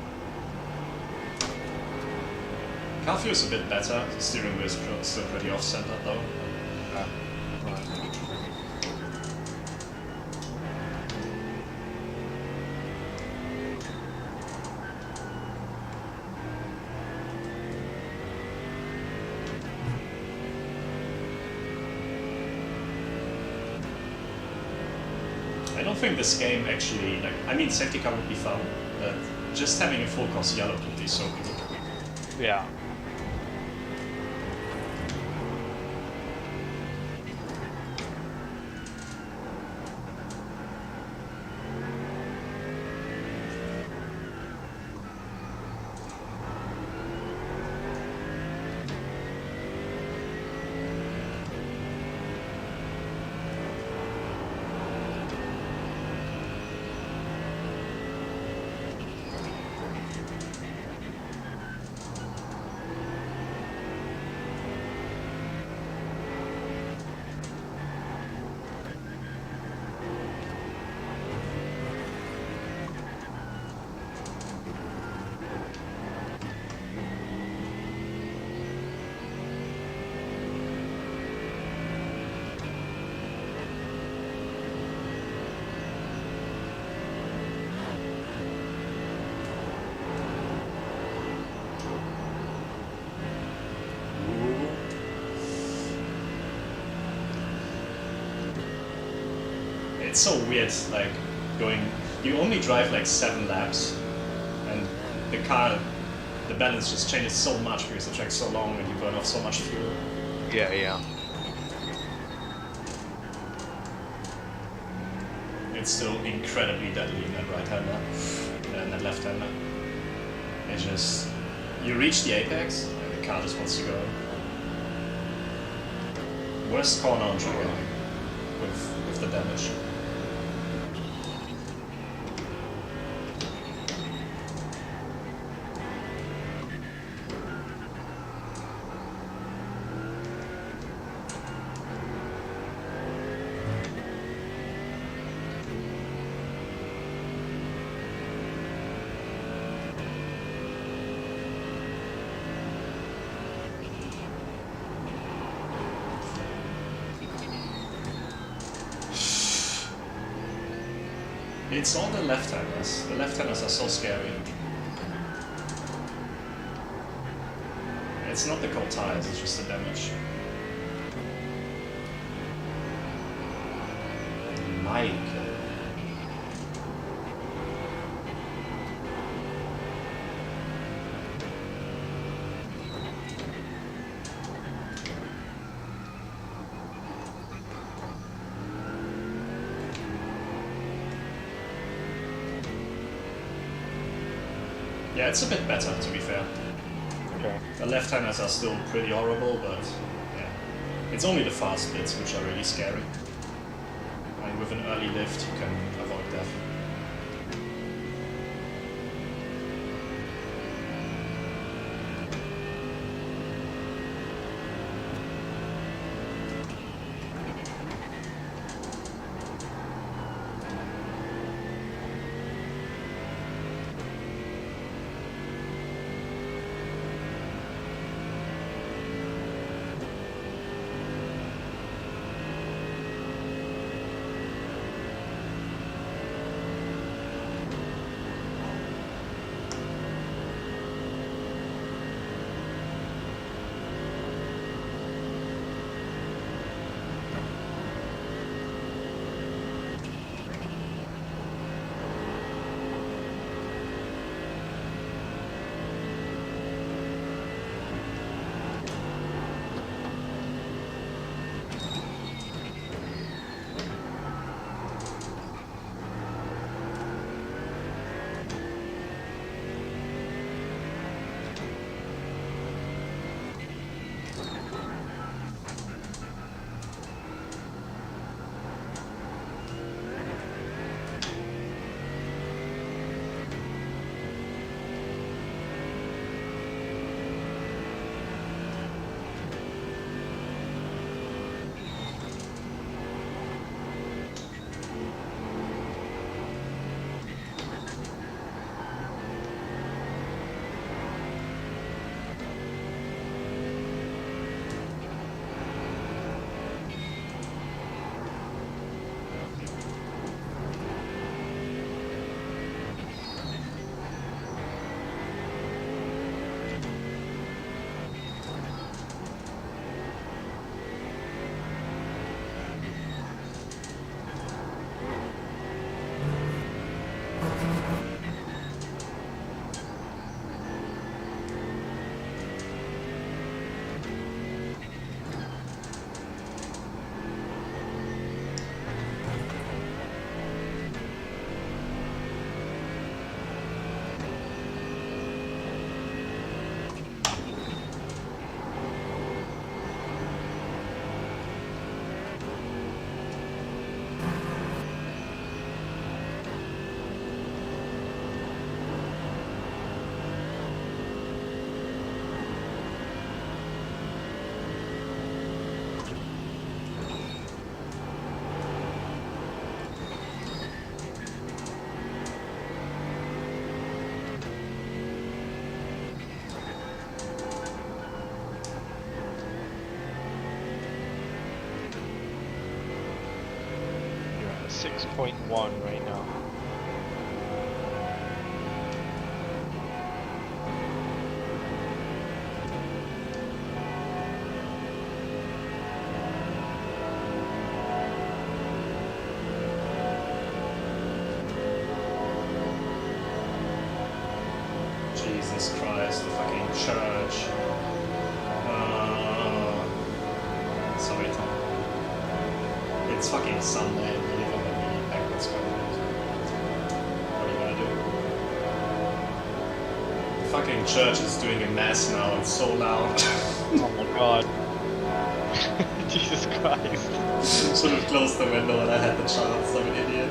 Car feels a bit better. The steering wheel is still pretty off-centered though. Right. I don't think this game actually, like, I mean, safety car would be fun, but just having a full course yellow would be so cool. Yeah. It's so weird, like, you only drive like 7 laps, and the car, the balance just changes so much because the track's so long and you burn off so much fuel. Yeah, yeah. It's still incredibly deadly in that right-hander, and that left-hander. It just, you reach the apex, and the car just wants to go. Worst corner on track with the damage. It's all the left-handers. The left-handers are so scary. It's not the cold tires, it's just the damage. Michael. Yeah, it's a bit better, to be fair. Okay. The left-handers are still pretty horrible, but yeah. It's only the fast bits which are really scary. And with an early lift, you can avoid death. 6.1 right now. Jesus Christ, the fucking church. Sorry, Tom. It's fucking Sunday and you're living in the backwards country. What are you gonna do? The fucking church is doing a mass now, it's so loud. Oh my god. Jesus Christ. Should have closed the window when I had the chance, I'm an idiot.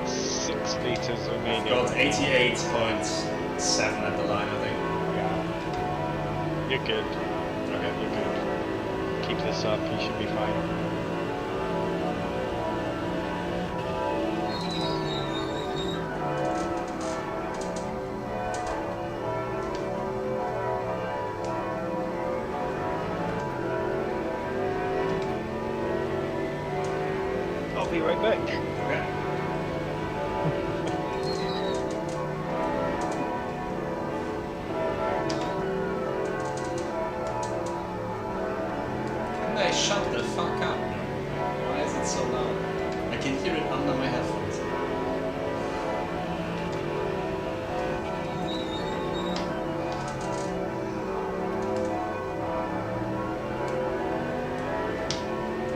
6 liters remaining. Got 88.7 at the line, I think. Yeah. You're good. Okay, you're good. Keep this up, you should be fine. I'll be right back. Okay. Can they shut the fuck up? Why is it so loud? I can hear it under my headphones.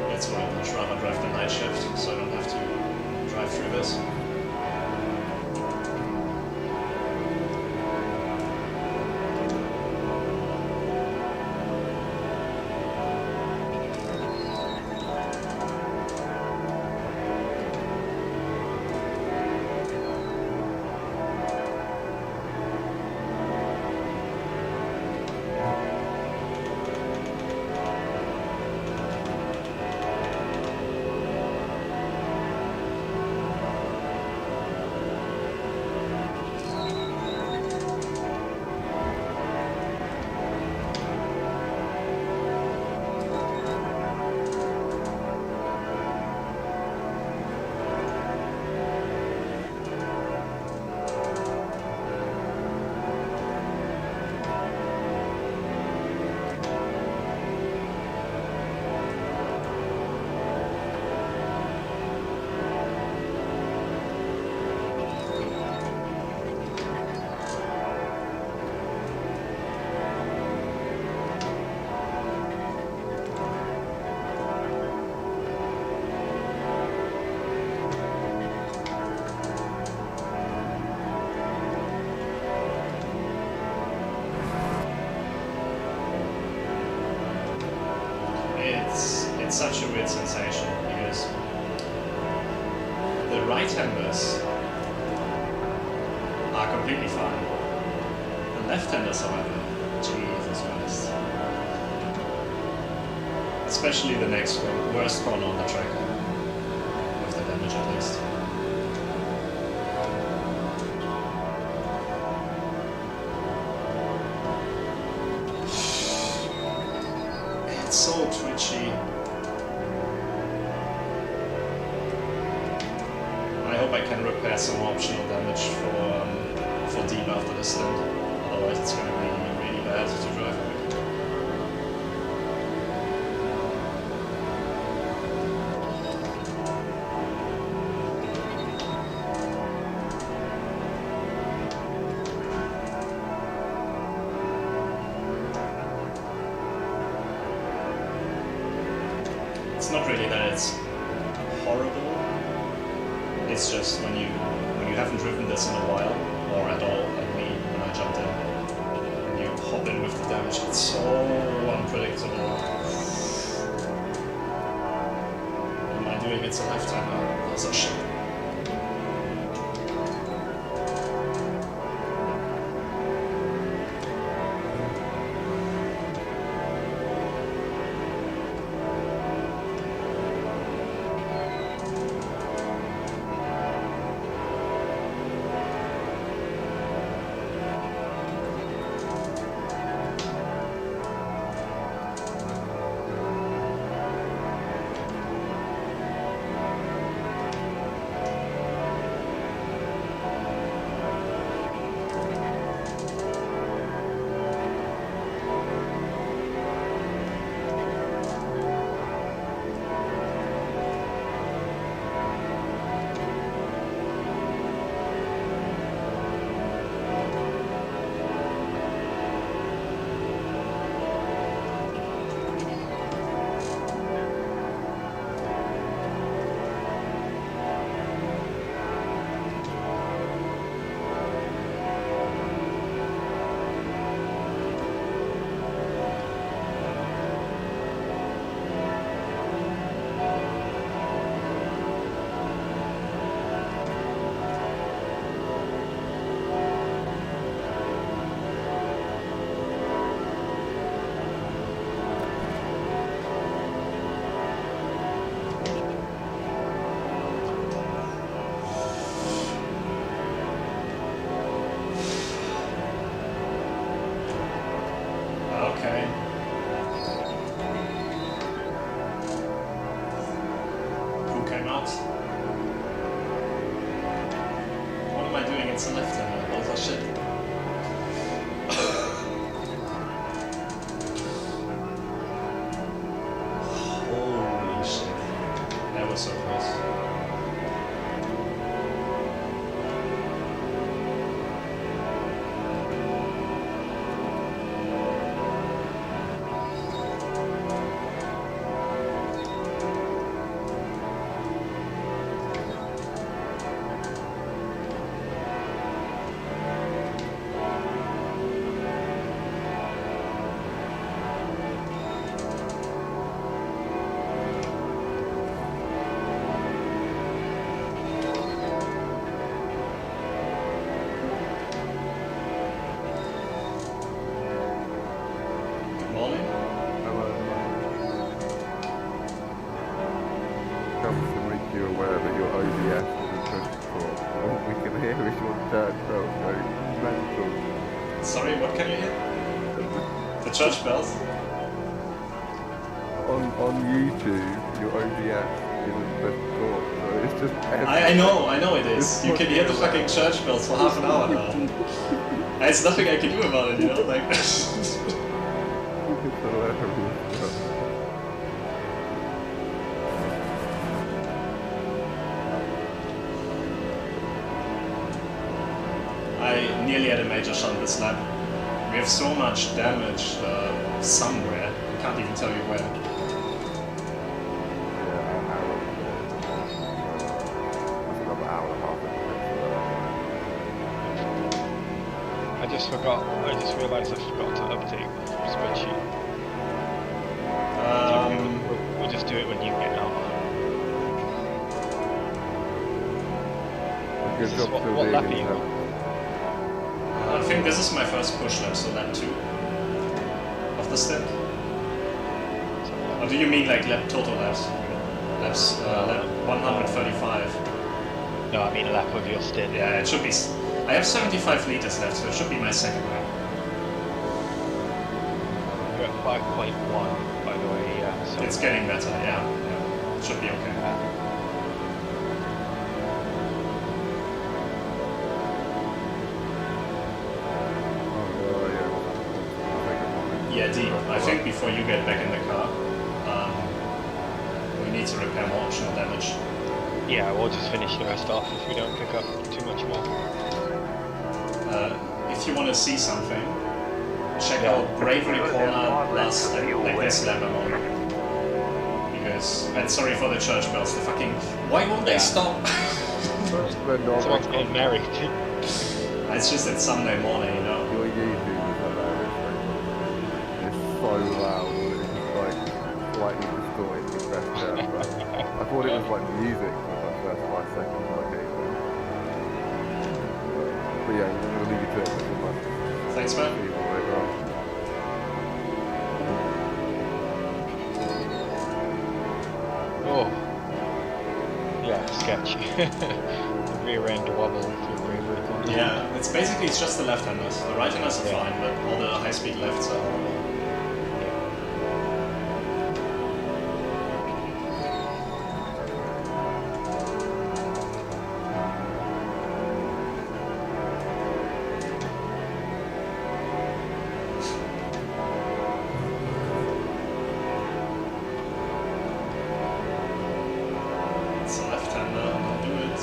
That's why I'd much rather drive the night shift, so I don't have to drive through this. It's such a weird sensation because the right-handers are completely fine. The left-handers, however, Jesus Christ. Especially the next one, worst corner on the track. With the damage at least. It's so twitchy. I hope I can repair some optional damage for deep after the stint. Otherwise it's going to be really bad to drive quick. It's not really that it's horrible. It's just when you haven't driven this in a while, or at all, like me when I jumped in, and you hop in with the damage, it's so unpredictable. Am I doing it a lifetime now? That's a shit. it's a left-hander. Oh shit. Holy shit. That was so close. Morning. Hello. Comes to make you aware that your OBS isn't pushed for. What we can hear is your church bells going mental. Sorry, what can you hear? The church bells? On YouTube, your OBS isn't pushed for. So it's just. I know it is. You can hear the fucking church bells for half an hour now. There's nothing I can do about it, you know? Like. It's hilarious. I nearly had a major shunt this lap. We have so much damage somewhere. I can't even tell you where. That's another hour and a half. I just realised I forgot to update the spreadsheet. We'll just do it when you get out. Good job What still lap being are you in on? I think this is my first push lap, so lap 2 of the stint. Or do you mean like total laps? Lap 135. No, I mean a lap of your stint. Yeah, it should be. I have 75 liters left, so it should be my second lap. You're at 5.1, by the way, yeah. So It's getting better, yeah. It should be okay. Yeah, Deep, I think before you get back in the car, we need to repair more optional damage. yeah, we'll just finish the rest off if we don't pick up too much more. If you want to see something, check Yeah. out Bravery Corner last like this lap alone. Because, and sorry for the church bells, the fucking, why won't they stop? Someone's getting married. It's just it's Sunday morning, you know. Your YouTube is hilarious. It's so loud. It's just like slightly distorted the best chat. I thought it was like music for the first 5 seconds. Like it. But yeah, I'm gonna leave you to it. Thanks, man. See you later on. Oh. Yeah, sketchy. The rear end wobble through bravery. Yeah, it's just the left-handers. The right-handers are fine, but all the high-speed lefts are horrible. It's a left-hander, don't do it.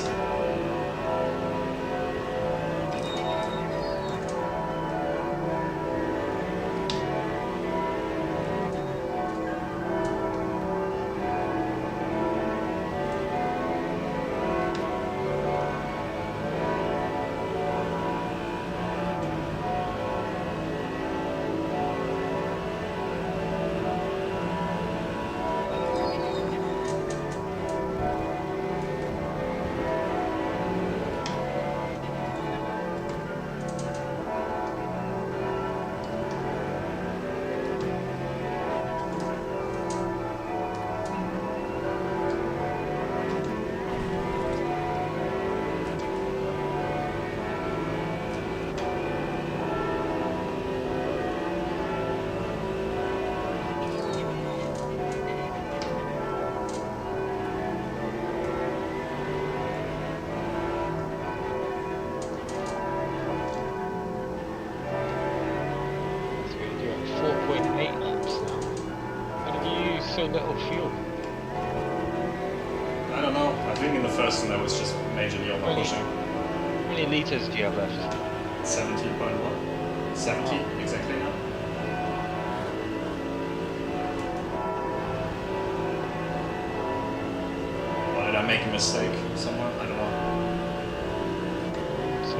4.8 laps now. How did you use so little fuel? I don't know. I think in the first one I was just majorly over pushing. How many liters do you have left? 17.1. 70 exactly now. Or did I make a mistake somewhere? I don't know. So,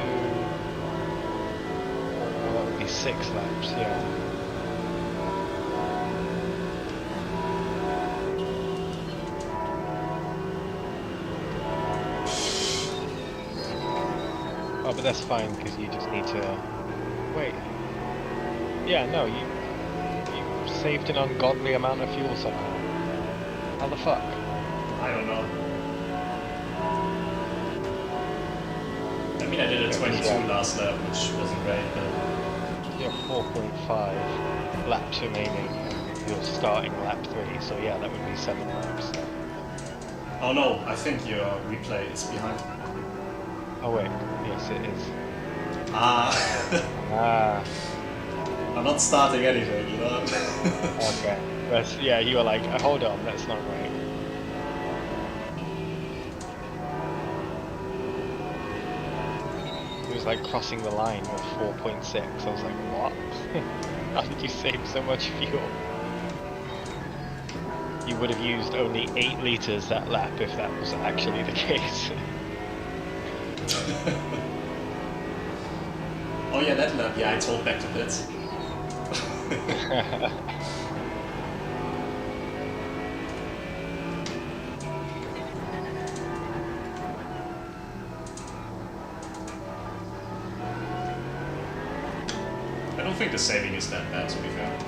that would be 6 laps, yeah. Oh, but that's fine because you just need to wait. Yeah, no, you saved an ungodly amount of fuel somehow. How the fuck? I don't know. I mean, I did a 22 last lap, which wasn't great, but You have 4.5 laps remaining. And you're starting lap 3, so yeah, that would be 7 laps. oh no, I think your replay is behind. Oh wait, yes it is. Ah, Ah, I'm not starting anything, you know. okay. That's, yeah, you were like, hold on, that's not right. It was like crossing the line with 4.6. I was like, what? How did you save so much fuel? You would have used only 8 liters that lap if that was actually the case. Oh yeah, that lap. Yeah, I told back to pits. I don't think the saving is that bad, to be fair.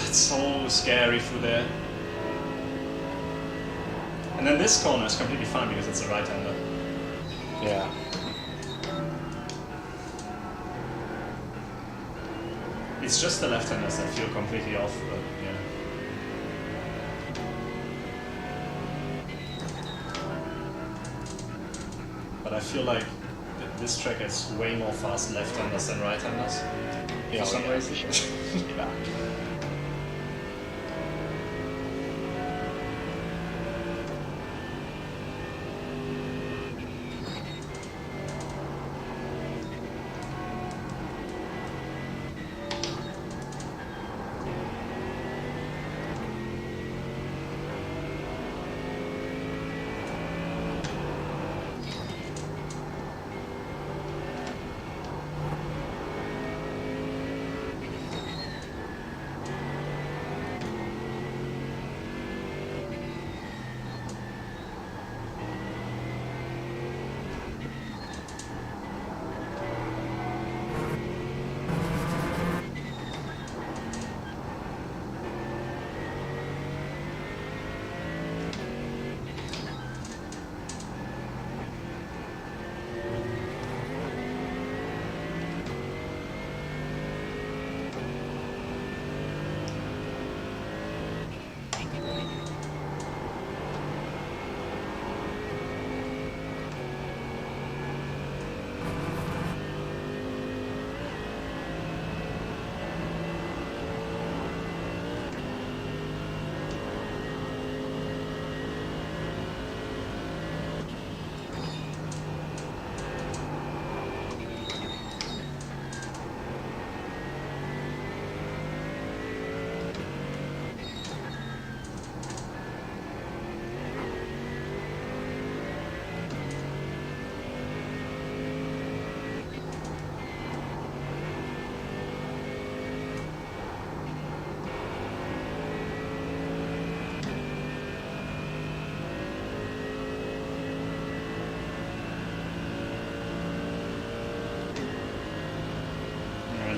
It's so scary through there. And then this corner is completely fine because it's a right-hander. Yeah. It's just the left-handers that feel completely off, but yeah. But I feel like this track has way more fast left-handers than right-handers. Yeah, For some yeah, reason. for sure. Yeah.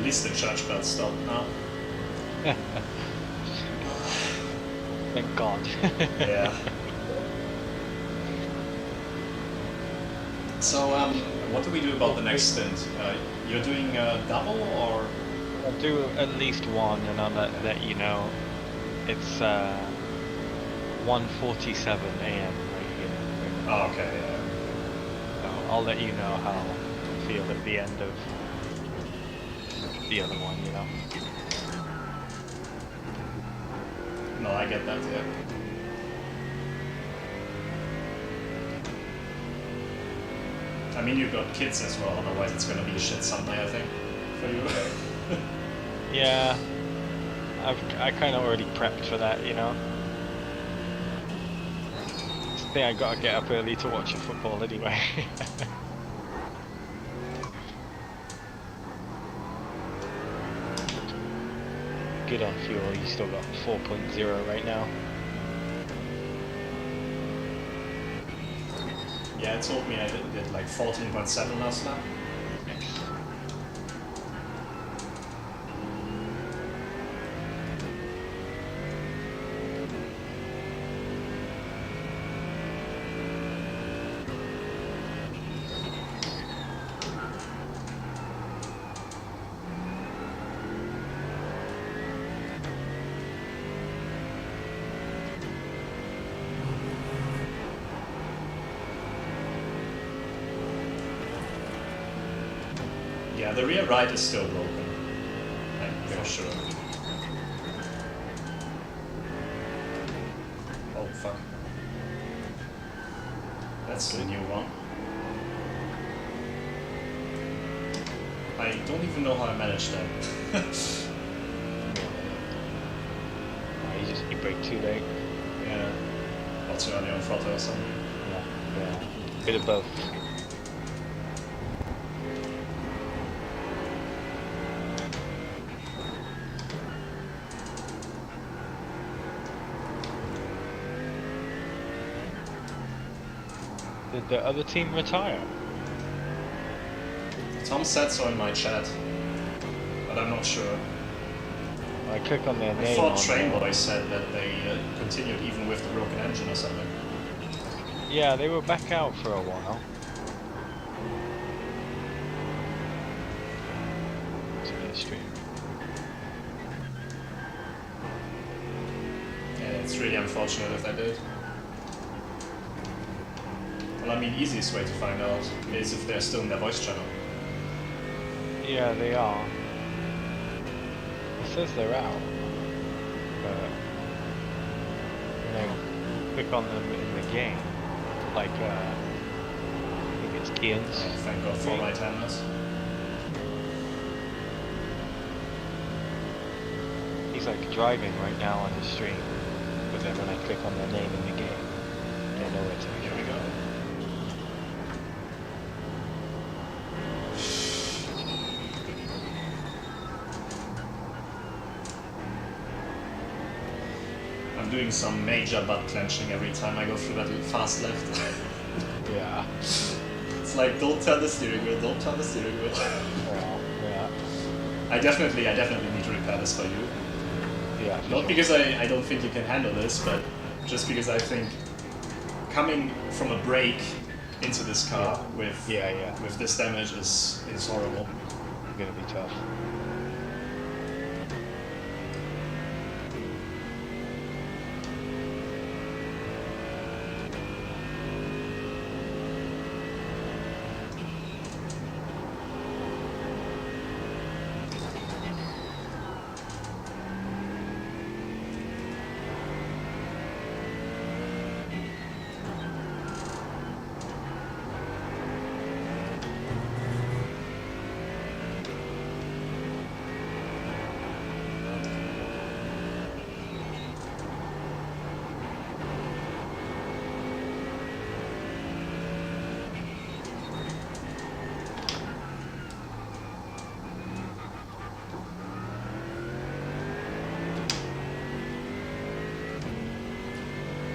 At least the church bell stopped now. Thank God. Yeah. So, what do we do about the next stint? You're doing a double, or? I'll do at least one, and I'll let you know. It's 1:47 a.m. right here. Oh, okay, yeah. So I'll let you know how I feel at the end of the other one, you know. No, I get that, yeah. I mean, you've got kids as well, otherwise it's gonna be a shit Sunday, I think, for you. Yeah, I kind of already prepped for that, you know. I think I gotta get up early to watch football anyway. Good on fuel, you still got 4.0 right now. Yeah, it told me I did like 14.7 last lap. Yeah, the rear right is still broken. Like, for sure. Oh, fuck. That's the new one. I don't even know how I managed that. You brake too late. Yeah. Or too early on throttle or something. Yeah. Bit of both. Did the other team retire? Tom said so in my chat, but I'm not sure. I click on their I name. thought on Trainboy said that they continued even with the broken engine or something. Yeah, they were back out for a while. To the stream. Yeah, it's really unfortunate if they did. Well, I mean, easiest way to find out is if they're still in their voice channel. Yeah, they are. It says they're out. But when I click on them in the game, like I think it's Kian's. Oh, thank God for right-handers. He's like driving right now on the stream. But then when I click on their name in the game, I know it's Here we go. I'm doing some major butt clenching every time I go through that little fast left. Yeah. It's like, don't turn the steering wheel, don't turn the steering wheel. Well, yeah. I definitely need to repair this for you. Yeah. Not because I don't think you can handle this, but just because I think coming from a break into this car with with this damage is horrible. It's gonna be tough.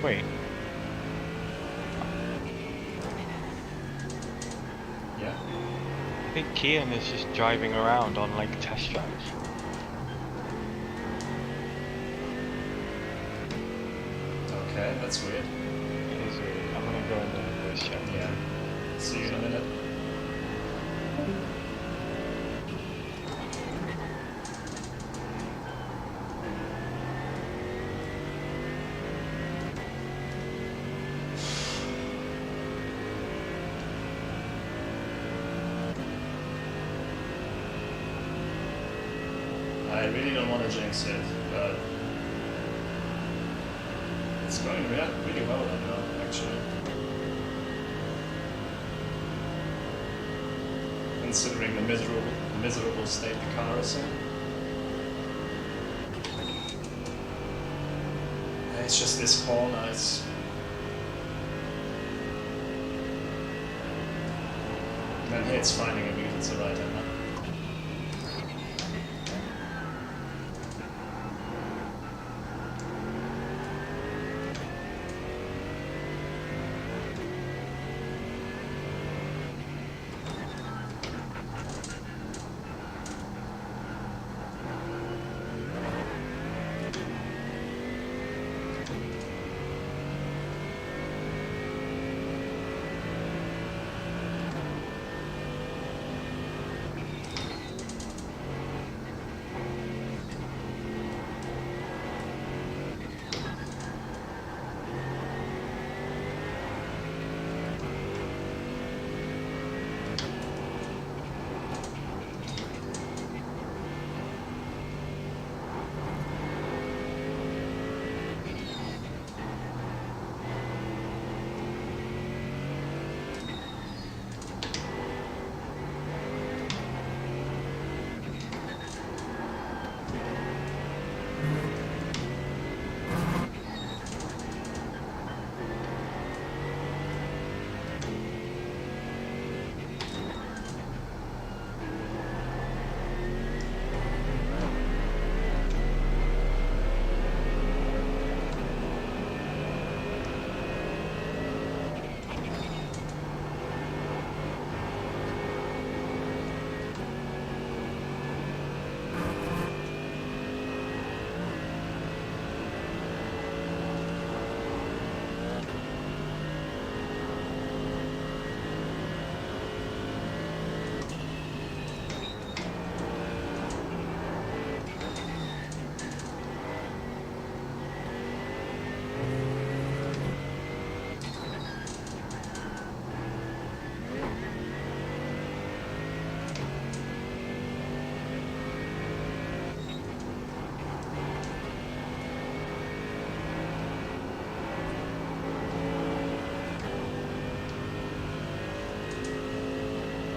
Wait. Yeah. think Kian is just driving around on like test drives. Okay, that's weird. It is weird. I'm gonna go in the voice chat. Yeah. See you in a minute. I really don't want to jinx it, but it's going really well right now, actually. Considering the miserable state the car is in. It's just this corner, it's... And here it's finding a beat, it's the right hand.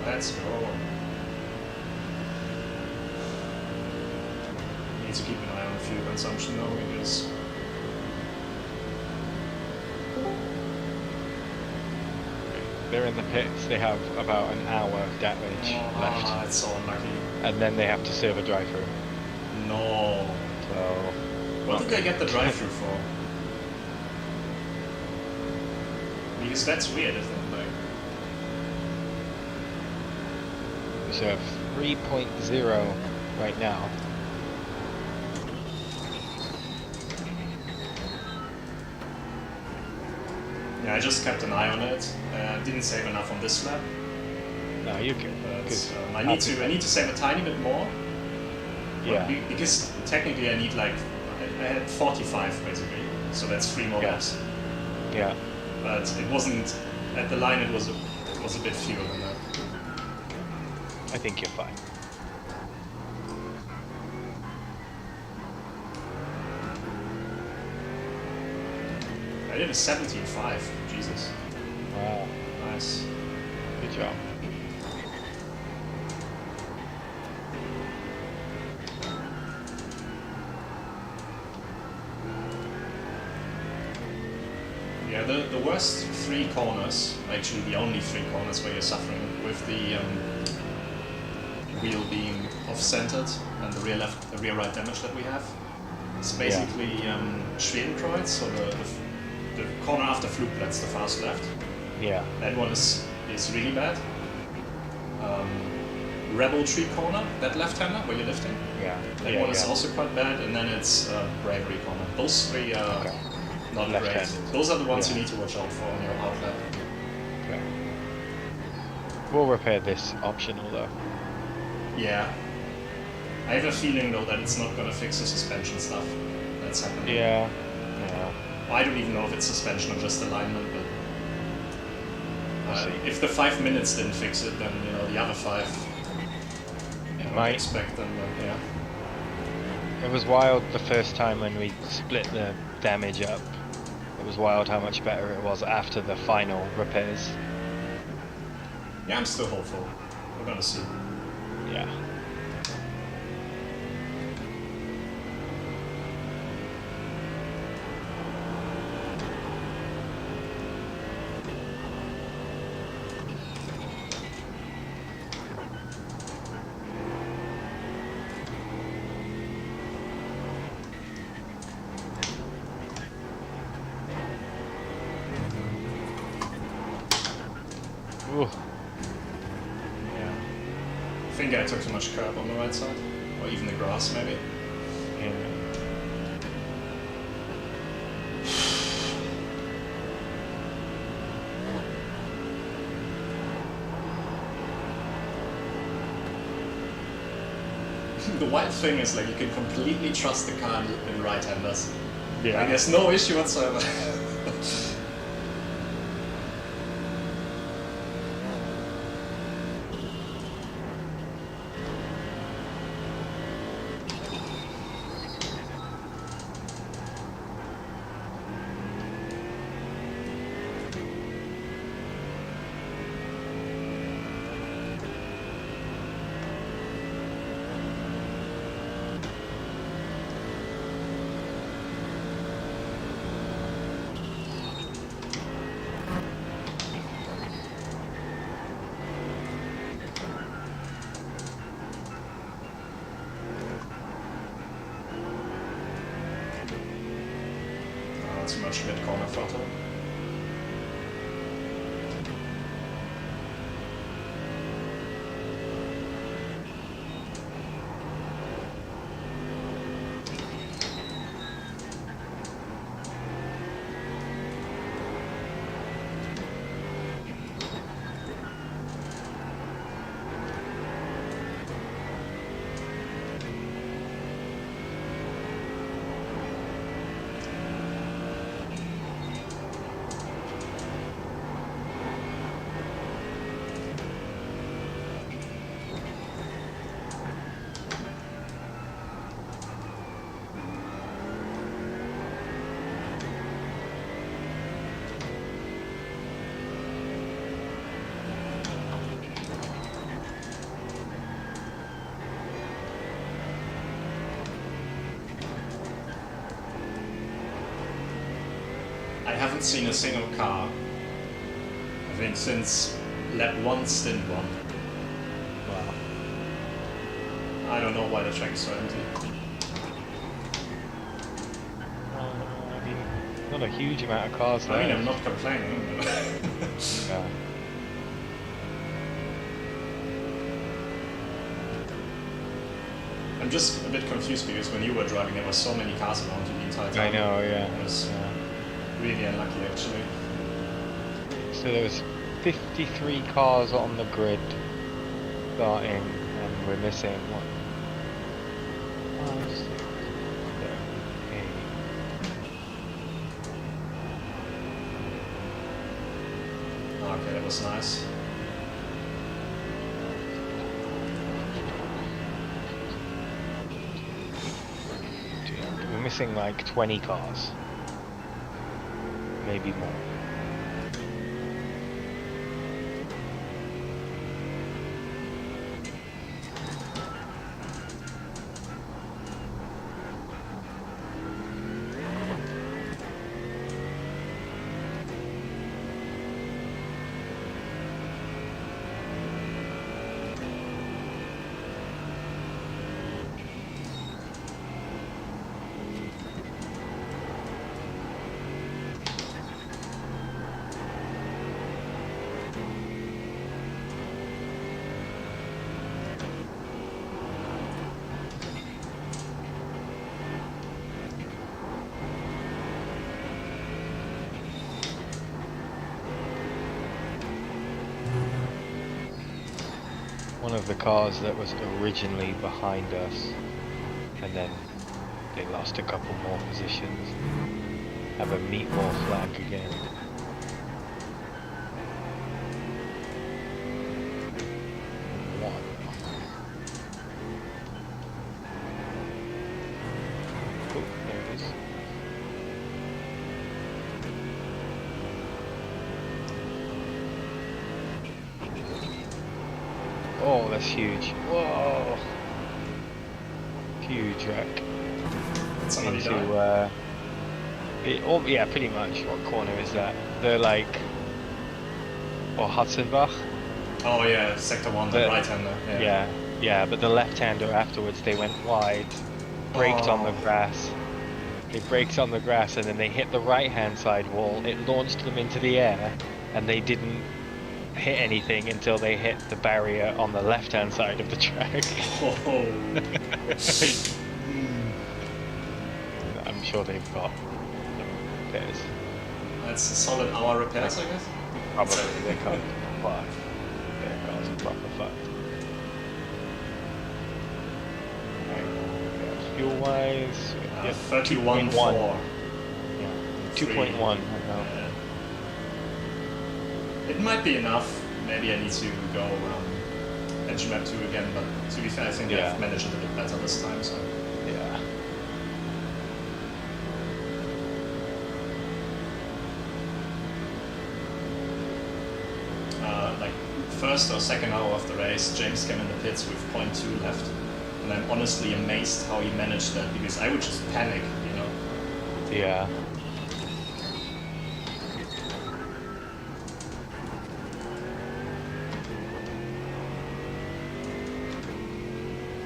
Let's go. Need to keep an eye on fuel consumption though, because They're in the pits. They have about an hour damage left, it's so unlucky. and then they have to serve a drive-through. No. So, What did they get the drive-through for? Because that's weird, isn't it? Like, so have 3.0 right now. yeah, I just kept an eye on it. Didn't save enough on this lap, No, you're good. but Good. I need to save a tiny bit more. Yeah. Because technically I need like I had 45 basically, so that's 3 more Yeah. laps. Yeah. But it wasn't at the line. It was a bit fewer than that. I think you're fine. I did a 17.5. Jesus, Wow. nice. Good job. Yeah, the worst 3 corners, actually the only 3 corners where you're suffering with the wheel being off-centered and the rear right damage that we have. It's basically Schwedenkreuz, so the corner after Flugplatz, the fast left. Yeah. That one is really bad. Rebel Tree Corner, that left-hander where you're lifting. Yeah. That yeah, one is yeah. also quite bad, and then it's Bravery Corner. Those three are Okay. not Left-handed. great. Those are the ones Yeah. you need to watch out for on your outlet. Okay. We'll repair this optional though. Yeah. I have a feeling though that it's not gonna fix the suspension stuff that's happening. Yeah. Yeah. I don't even know if it's suspension or just alignment, but We'll see. if the 5 minutes didn't fix it, then you know the other 5. I don't might. expect them, but yeah. It was wild the first time when we split the damage up. It was wild how much better it was after the final repairs. Yeah, I'm still hopeful. We're gonna see. Yeah. Ooh. Yeah. I think I took too much curb on the right side. Or even the grass, maybe. Yeah. The wild thing is, like, you can completely trust the car in right-handers. Yeah. Like, there's no issue whatsoever. Too much mid-corner throttle. I haven't seen a single car, I think, since lap 1, stint 1. Wow. I don't know why the track is so empty. I mean, not a huge amount of cars there. I mean, I'm not complaining. But Yeah. I'm just a bit confused because when you were driving, there were so many cars around you the entire time. I know, yeah. It was Yeah. really unlucky, actually. So there was 53 cars on the grid starting, and we're missing what? 5, 6, 7, 8. Okay, that was nice. We're missing like 20 cars. Maybe more. of the cars that was originally behind us, and then they lost a couple more positions. Have a meatball flag again. One. Oh, there it is. Oh, that's huge. Whoa! Huge wreck. Somebody Into, died. yeah, pretty much. What corner is that? The like, or Hudson-Bach? Oh yeah, sector 1, the The- right-hander. Yeah, but the left-hander afterwards, they went wide, braked on the Oh. grass. They braked on the grass and then they hit the right-hand side wall. It launched them into the air, and they didn't hit anything until they hit the barrier on the left-hand side of the track. Oh. I'm sure they've got repairs. That's a solid hour repairs, I guess. Probably they can't fuck. Their cars are proper fucked. Fuel wise, 31.4. Yeah, 2.1 right now. It might be enough. Maybe I need to go engine map 2 again, but to be fair, I think Yeah. I've managed it a bit better this time. So Yeah. like first or second hour of the race, James came in the pits with 0.2 left, and I'm honestly amazed how he managed that because I would just panic, you know. Yeah.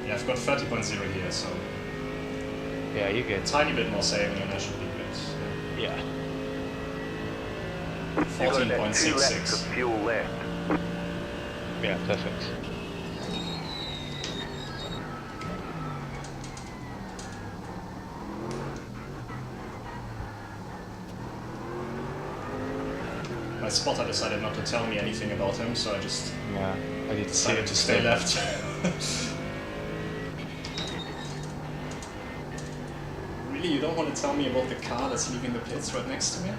Yeah, I've got 30.0 here, so Yeah, you're good. a tiny bit more saving and I should be good. Yeah. You've got about 2 laps of 14.66. fuel left. Yeah, perfect. My spotter decided not to tell me anything about him, so I just Yeah. I did see decided it to stay left. Really, you don't want to tell me about the car that's leaving the pits right next to me?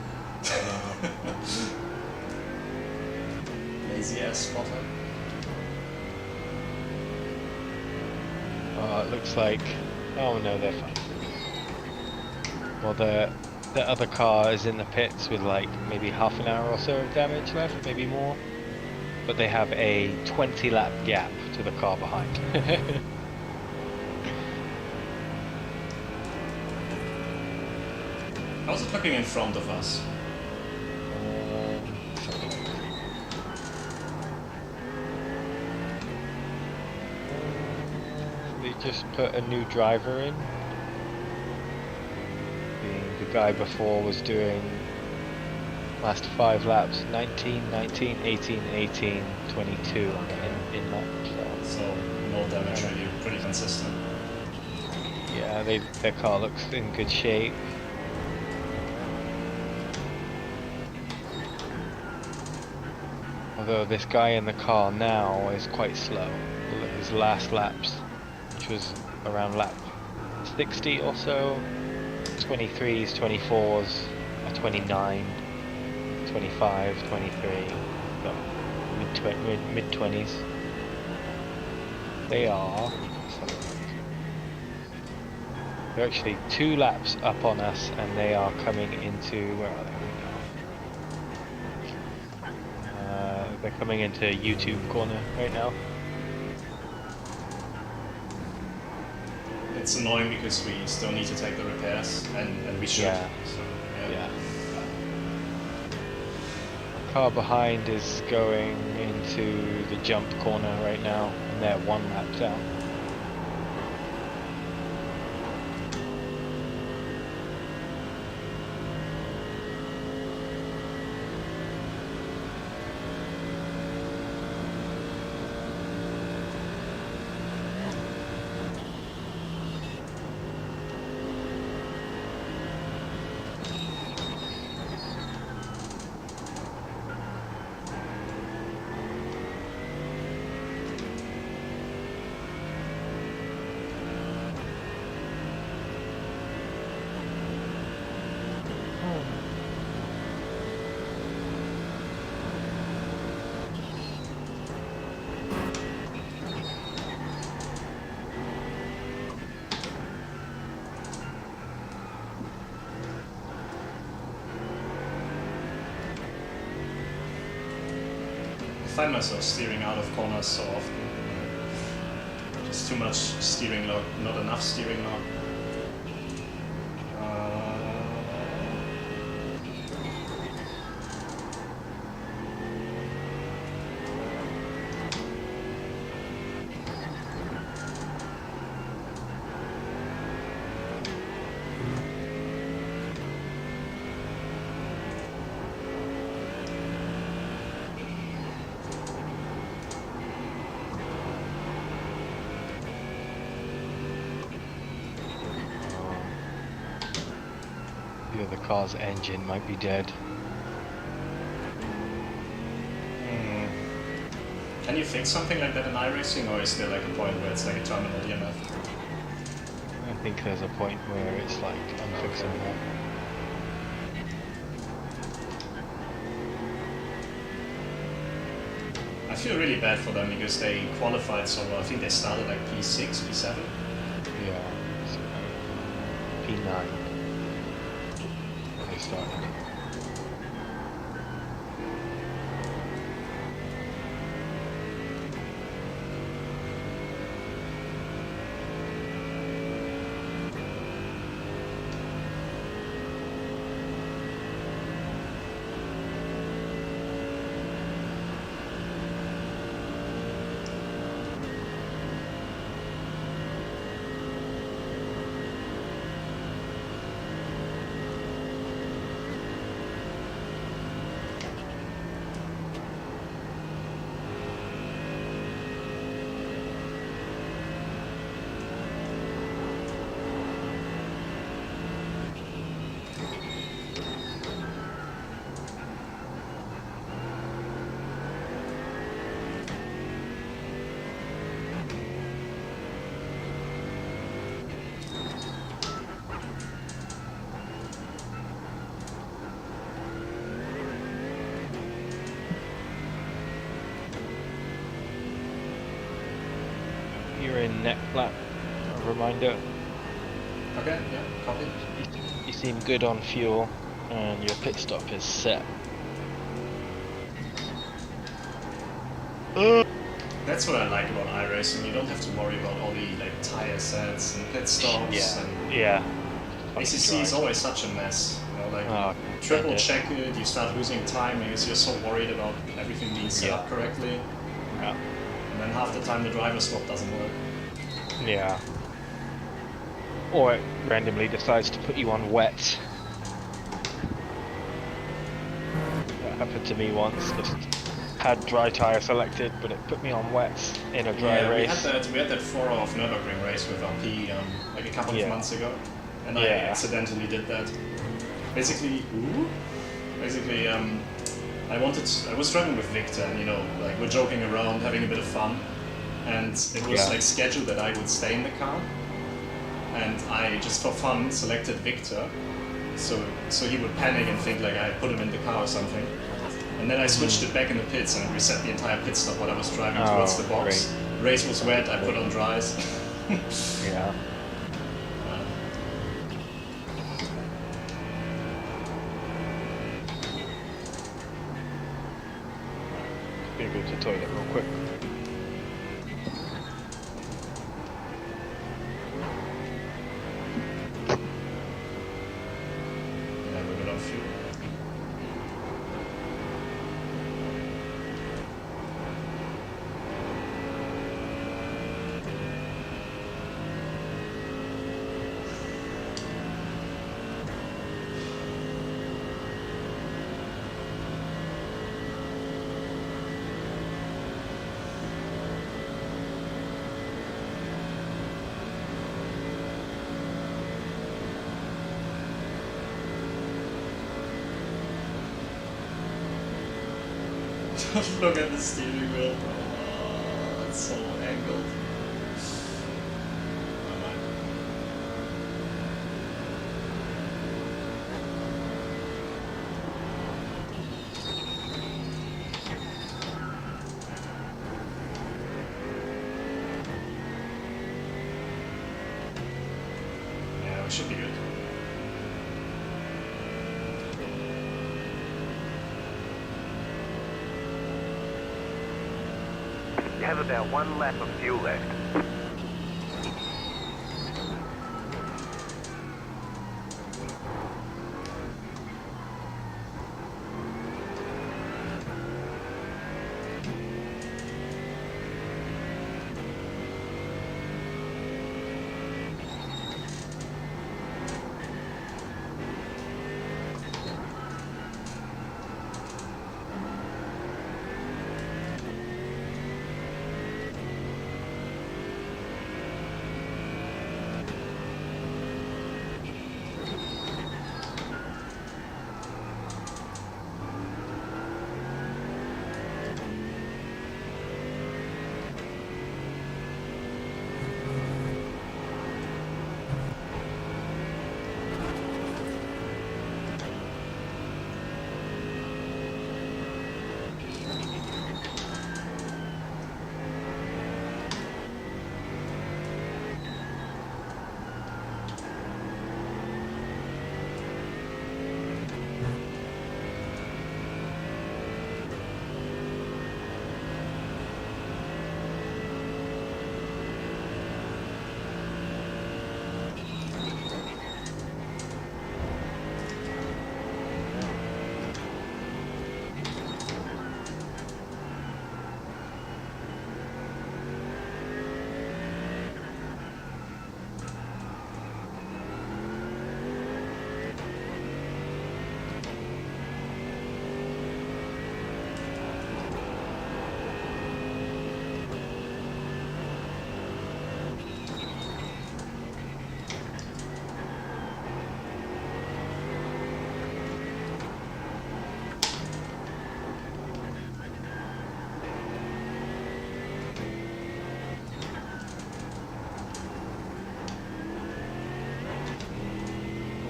Lazy ass spotter. It looks like. Oh no, they're fine. Well, the other car is in the pits with like maybe half an hour or so of damage left, maybe more. But they have a 20-lap gap to the car behind. How's it looking in front of us? They just put a new driver in. The guy before was doing last 5 laps 19, 19, 18, 18, 22 in that. So no damage really, pretty consistent. Yeah, their car looks in good shape. Although this guy in the car now is quite slow. His last laps, which was around lap 60 or so, 23s, 24s, a 29, 25, 23, no, mid 20s. They are. They're actually 2 laps up on us, and they are coming into. Where are they? They're coming into YouTube corner right now. It's annoying because we still need to take the repairs, and we should. Yeah. So, Yeah. Car behind is going into the jump corner right now, and they're 1 lap down. find myself steering out of corners so often. Just too much steering lock, not enough steering lock. The other car's engine might be dead. Can you fix something like that in Iracing, or is there like a point where it's like a terminal DNF? I think there's a point where it's like, I'm fixing that. I feel really bad for them because they qualified so well. I think they started like P6, P7. Yeah. So, P9. They started. You're in net flat. A reminder. Okay, yeah, copy. You seem good on fuel, and your pit stop is set. That's what I like about iRacing. You don't have to worry about all the like tire sets and pit stops. And Yeah. ACC is always such a mess. You know, like Oh, triple and check it. You start losing time because you're so worried about everything being set up correctly. Yeah. And then half the time the driver swap doesn't work. Yeah. Or it randomly decides to put you on wet. That happened to me once. Just had dry tire selected, but it put me on wets in a dry Yeah, race. we had that 4-hour Nürburgring race with RP like a couple of months ago, and I accidentally did that. Basically, I was driving with Victor, and you know, like we're joking around, having a bit of fun, and it was like scheduled that I would stay in the car, and I just for fun selected Victor, so he would panic and think like I put him in the car or something. And then I switched it back in the pits and reset the entire pit stop while I was driving towards the box. Great. Race was wet, I put on dries. Yeah. Gonna go to the toilet real quick. Yeah, we're good on fuel. Look at the steering wheel. Oh, it's so angled. Yeah, we should be good. have about 1 lap of fuel left.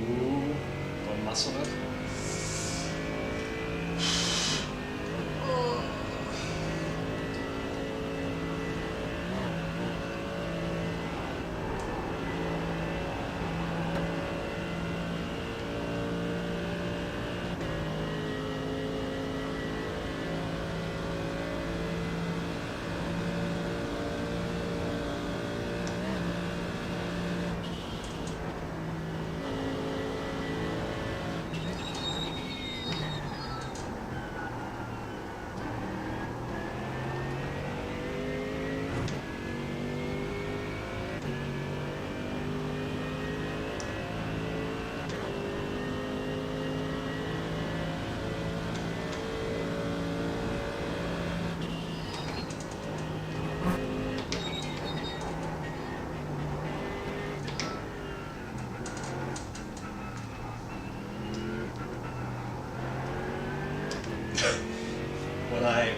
Ooh, don't muscle it.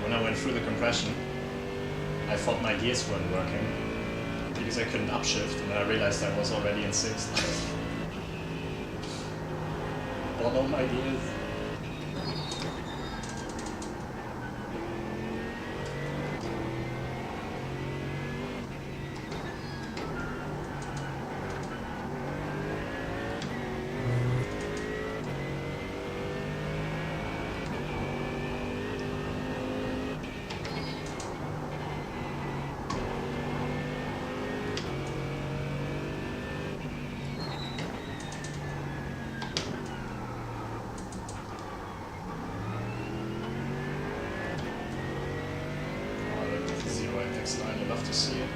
When I went through the compression, I thought my gears weren't working because I couldn't upshift, and then I realized I was already in 6th. Bottom my gears. Line, you love to see it.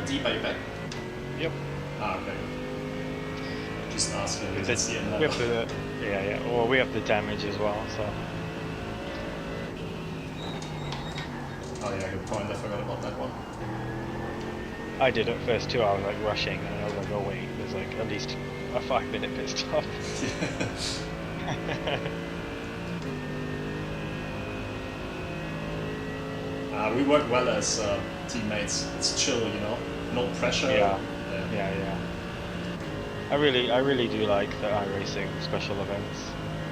Deep, are you back? Yep. Ah, okay. Just asking because it's the end We have the yeah. Well, we have the damage as well, so. Oh yeah, good point. I forgot about that one. I did at first too. I was like rushing, and I was like, oh wait, there's like at least a 5-minute pit stop. We work well as teammates. It's chill, you know, no pressure. Yeah. I really do like the iRacing special events.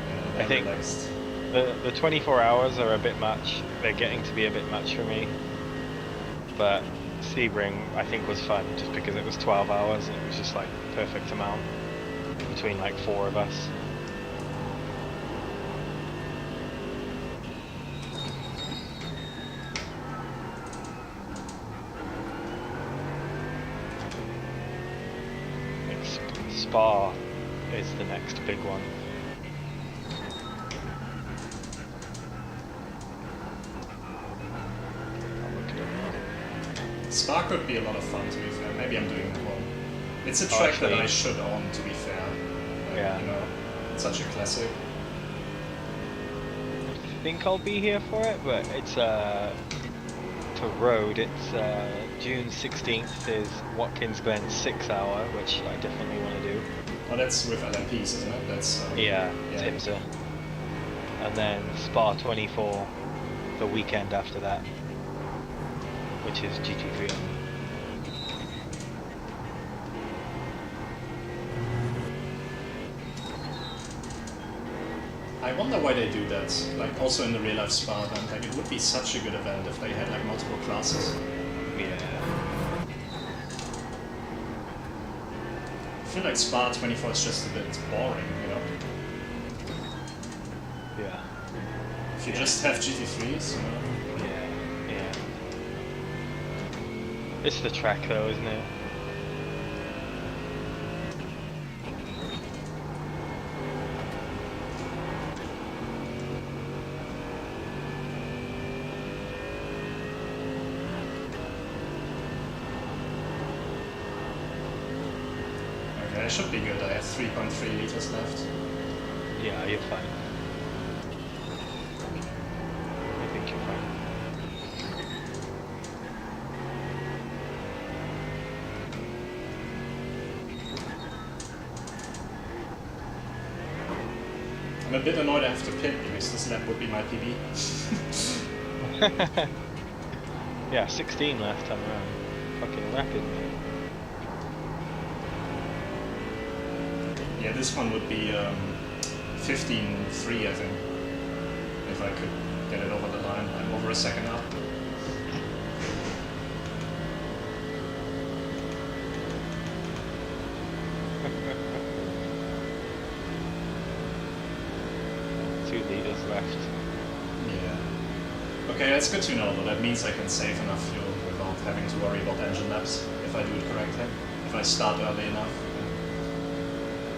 Yeah, I think relaxed. the 24 hours are a bit much. They're getting to be a bit much for me. But Sebring, I think, was fun just because it was 12 hours and it was just like perfect amount between like 4 of us. Like Spa is the next big one. I'll look it up. Spa could be a lot of fun, to be fair. Maybe I'm doing it wrong. It's a Oh, track that actually- I should own, to be fair. Like, Yeah. You know, it's such a classic. I think I'll be here for it, but it's for road. It's June 16th is Watkins Glen 6 hour, which I definitely want to do. Oh, that's with LMPs, isn't it? That's Yeah, yeah. Timser. And then Spa 24 the weekend after that, which is GT3. I wonder why they do that. Like also in the real life Spa event, like it would be such a good event if they had like multiple classes. Yeah. I feel like Spa 24 is just a bit boring, you know. Yeah. If you just have GT3s, you know. Yeah. It's the track though, isn't it? Okay, I should be good. I have 3.3 liters left. Yeah, you're fine. I think you're fine. I'm a bit annoyed I have to pit because this lap would be my PB. Yeah, 16 last time around. Fucking rapid, mate. Yeah, this one would be 15.3, I think. If I could get it over the line. I'm over a second up. Two leaders left. Yeah. Okay, that's good to know, though. That means I can save enough fuel without having to worry about engine laps if I do it correctly. If I start early enough.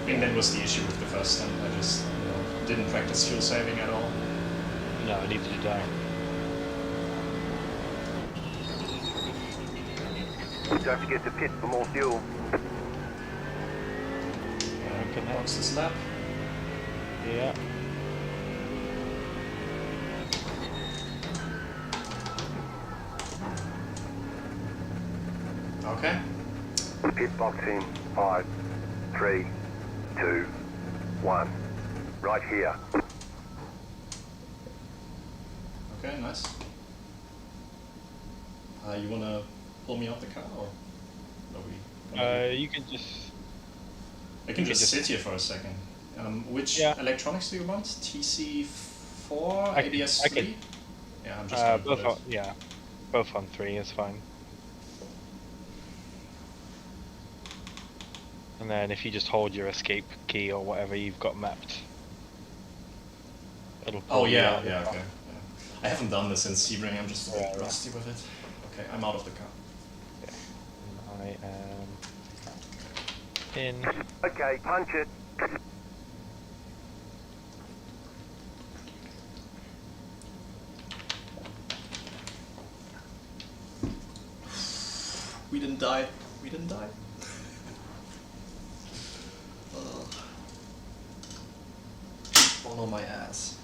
I mean, that was the issue with the first stint. I just didn't practice fuel saving at all. No, neither did I. Don't forget to pit for more fuel. I can help. Box this lap. Yeah. Okay. Pit box in 5, 3, 2, 1. Right here. Okay, nice. You wanna pull me out the car, or are we? gonna do- You can just. I can you just can sit here for a second. Which Yeah. electronics do you want? TC4, I can- ABS I 3? can- Yeah, I'm just gonna Both put on, it. yeah, both on 3 is fine. And then if you just hold your escape key or whatever you've got mapped, it'll. Oh pull you yeah, out the yeah, car. okay. Yeah. I haven't done this since Sebring, I'm just a bit Yeah, yeah. rusty with it. Okay, I'm out of the car. I am in. Okay, punch it. We didn't die. We didn't die. Oh no, my ass.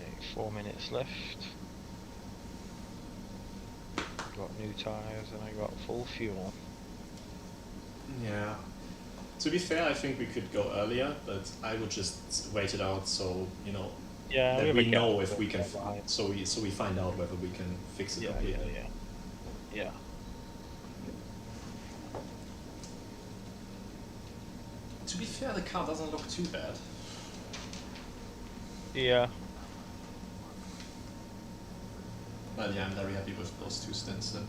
Okay, 4 minutes left. got new tyres, and I got full fuel. Yeah. To be fair, I think we could go earlier, but I would just wait it out so, you know, Yeah, that have we a know gap if we can, behind. so we find out whether we can fix it Yeah, completely. yeah. To be fair, the car doesn't look too bad. Yeah. But yeah, I'm very happy with those 2 stints. That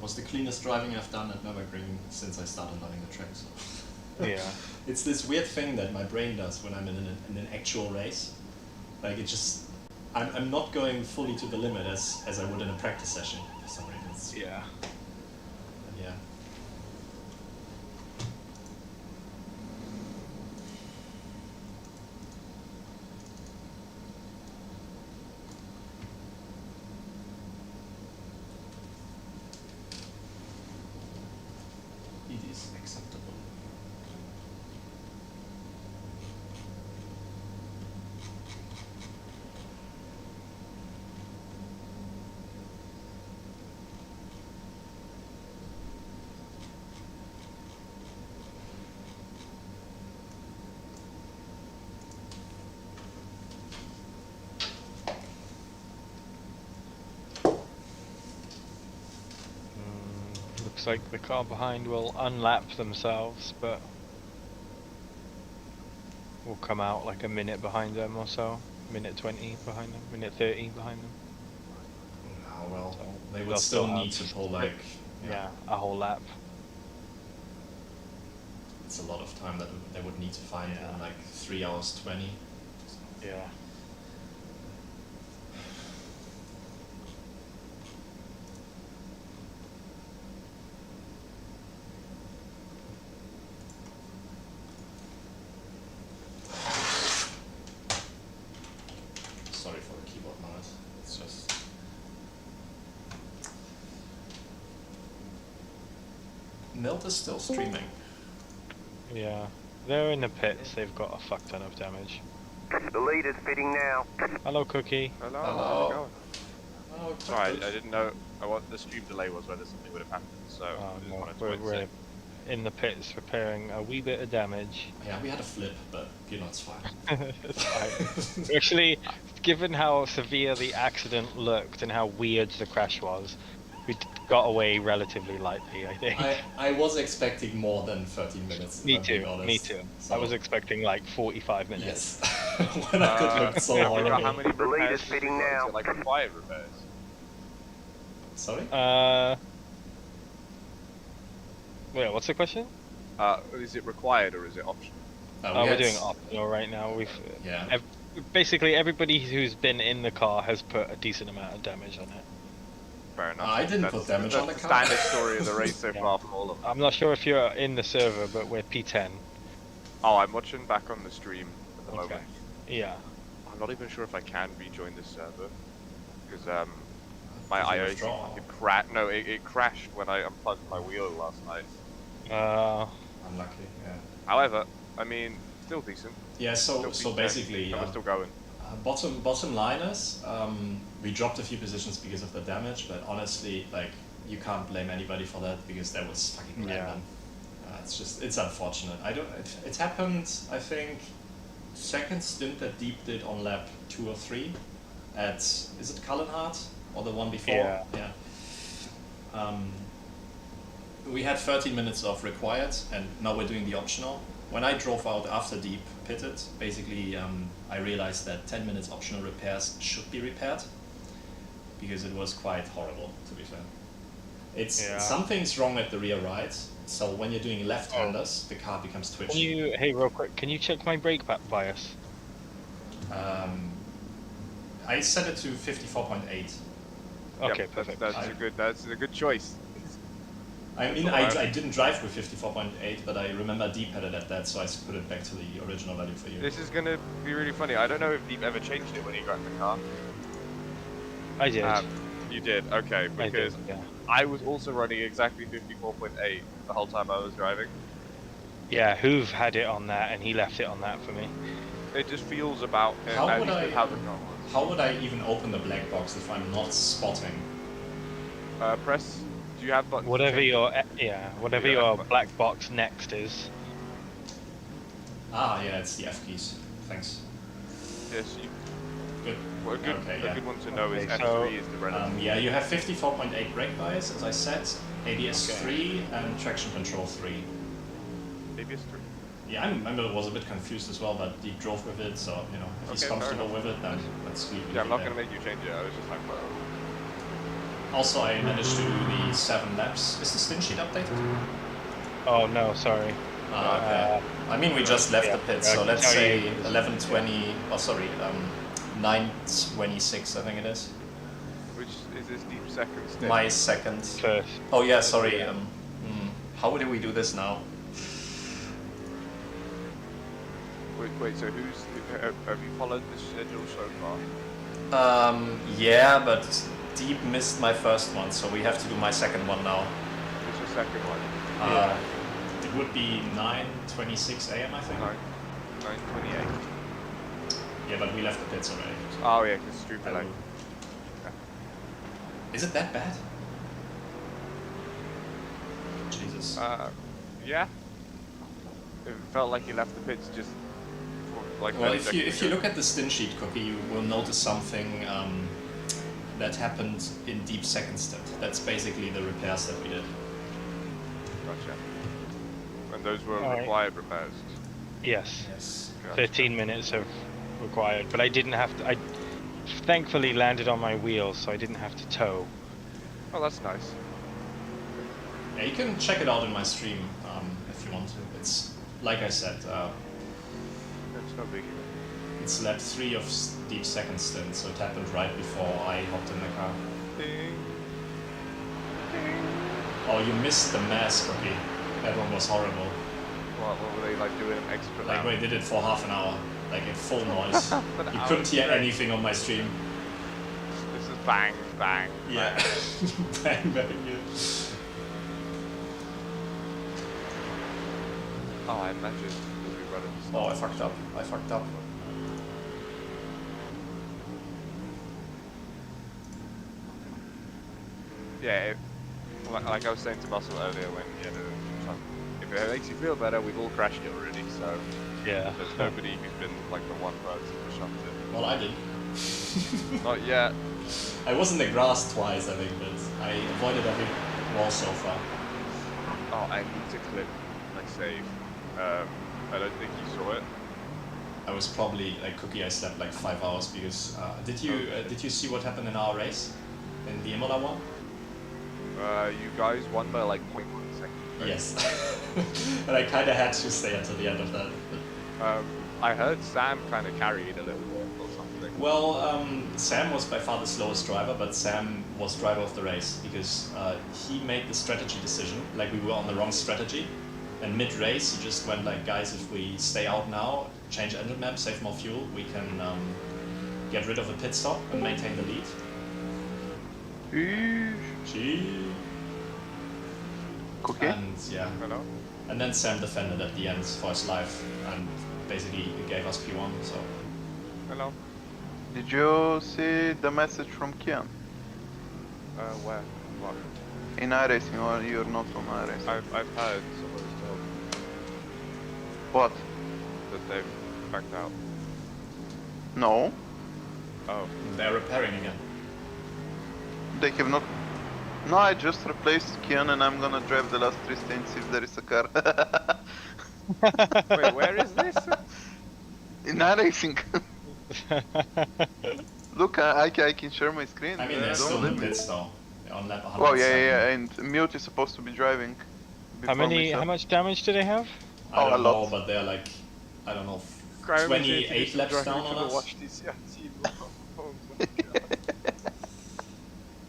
was the cleanest driving I've done at Nürburgring since I started learning the track. So. Yeah. It's this weird thing that my brain does when I'm in an actual race. Like it just, I'm not going fully to the limit as I would in a practice session for some reason. Yeah. Yeah. It is acceptable. Looks like the car behind will unlap themselves, but we'll come out like a minute behind them or so. Minute 20 behind them, minute 30 behind them. Oh well, So they they'll would still still need have to pull like, Yeah, a whole lap. it's a lot of time that they would need to find Yeah. in like 3 hours 20. Yeah. Sorry for the keyboard noise. It's just Milt is still streaming. Yeah. They're in the pits, they've got a fuck ton of damage. The leader's fitting now. Hello, Cookie. Hello, Hello. how's it going? Oh, Sorry, good. I didn't know what the stream delay was, whether something would have happened, so Oh, I just no, wanted to wait and we're see. in the pits repairing a wee bit of damage. Yeah, we had a flip, but you know, it's fine. It's fine. Actually, given how severe the accident looked and how weird the crash was, we got away relatively lightly, I think. I was expecting more than 13 minutes. Me if I'm being too, honest. me too. So, I was expecting like 45 minutes. yes. When I could look so Can I figure out how horrible. many The leader's repairs fitting is it? now. Is it like required repairs? Sorry? Wait, what's the question? Is it required or is it optional? We We're had- doing optional right now. Yeah. Basically, everybody who's been in the car has put a decent amount of damage on it. Fair enough. I didn't That's- put damage that's on the the car. standard story of the race so Yeah. far from all of them. I'm not sure if you're in the server, but we're P10. Oh, I'm watching back on the stream at the Okay. moment. Yeah. I'm not even sure if I can rejoin this server because my Did you IO withdraw? it crashed when I unplugged my wheel last night. Unlucky, yeah. However, I mean, still decent. Yeah, so Still P10, basically, and we're still going. bottom line is, we dropped a few positions because of the damage, but honestly, like, you can't blame anybody for that because that was fucking Yeah. random. It's unfortunate. It happened, I think, second stint that Deep did on lap 2 or 3 at, is it Cullenhardt or the one before? Yeah. We had 13 minutes of required, and now we're doing the optional. When I drove out after Deep pitted, basically I realized that 10 minutes optional repairs should be repaired because it was quite horrible, to be fair. Yeah. Something's wrong at the rear right, so when you're doing left-handers, the car becomes twitchy. Hey, real quick, can you check my brake bias? I set it to 54.8. Okay, Yep, perfect. That's a good choice. I mean, Alright. I didn't drive with 54.8, but I remember Deep had it at that, so I put it back to the original value for you. This is gonna be really funny. I don't know if Deep ever changed it when he got in the car. I did. You did, okay, I because did, yeah. I was also running exactly 54.8 the whole time I was driving. Yeah, Hoove had it on that, and he left it on that for me. It just feels about How at would least I- with how the car was. How would I even open the black box if I'm not spotting? Press Do you have buttons? to Whatever change your it? whatever Yeah, your but- black box next is. Ah, yeah, it's the F keys. Thanks. Yes. You, Good. well, Okay, a yeah. good one to know is Okay, F3 so, is the relative. Yeah, you have 54.8 brake bias, as I said, ABS Okay. 3 and traction control 3. ABS 3. Yeah, I was a bit confused as well, but he drove with it, so you know, if he's Okay, fair comfortable enough. with it, then let's leave it. Yeah, I'm not there. gonna make you change it. I was just like, well, Also, I managed to do the 7 laps. Is the stint sheet updated? Oh no, sorry. Ah, okay. I mean, we just left yeah, the pit, I so can let's tell say you- 11:20. Oh, sorry, 9:26, I think it is. which is this deep second step? My second. First. Oh yeah, sorry. How do we do this now? Wait, so have you followed the schedule so far? Yeah, but Deep missed my first one, so we have to do my second one now. It's your second one. It would be 9:26 a.m. I think. 9:28. Yeah, but we left the pits already. So Oh yeah, because stream I delay. will- Is it that bad? Jesus. Yeah. It felt like you left the pits just for like. Well, 30 if you seconds ago. look at the stint sheet, Cookie, you will notice something that happened in Deep second stint. That's basically the repairs that we did. Gotcha. And those were Alright. required repairs. Yes. Yes. Gotcha. 13 minutes of required, but I didn't have to. I thankfully landed on my wheels, so I didn't have to tow. Oh, that's nice. Yeah, you can check it out in my stream if you want to. It's like I said, It's no biggie. it's lap 3 of Deep second stint, so it happened right before I hopped in the car. Ding. Oh, you missed the mass, Cookie. That one was horrible. What were they like doing an extra Like lap? we did it for half an hour, like in full noise. An You hour couldn't hear straight. anything on my stream. This is bang, bang. Yeah. bang. Bang, bang, yeah. Oh, I imagine you'll be running. Oh, I fucked up. I fucked up. Yeah, like I was saying to Muscle earlier, when if it makes you feel better, we've all crashed it already, so Yeah. there's nobody who's been like the one person to shunt it. Well, I did. Not yet. I was in the grass twice, I think, but I avoided every wall so far. Oh, I need to clip my save. I don't think you saw it. I was probably like Cookie. I slept like 5 hours because did you see what happened in our race in the Imola one? You guys won by like 0.1 second. Right? Yes. And I kind of had to stay until the end of that. But, I heard Sam kind of carried a little bit or something. well, Sam was by far the slowest driver, but Sam was driver of the race because he made the strategy decision. Like we were on the wrong strategy, and mid-race he just went like, guys, if we stay out now, change engine map, save more fuel, we can get rid of a pit stop and maintain the lead. Gee. Cookie? And yeah, Hello? and then Sam defended at the end for his life and basically gave us P1. So Hello? Did you see the message from Kian? Where? What? In iRacing, or you're not on iRacing? I've heard someone's told What? that they've backed out. No, Oh. they're repairing again. they have not. No, I just replaced Kian and I'm gonna drive the last 3 stints if there is a car. Wait, where is this? In iRacing. Look, I can share my screen. I mean, they're Don't still in leave the me. pits though. They're on lap 100. Oh yeah, and Mute is supposed to be driving. How before me, many? so- How much damage do they have? I Oh, don't a know, lot. but they're like, I don't know, Graham is 28 introduced laps driving down to on the us. Watch DCI team.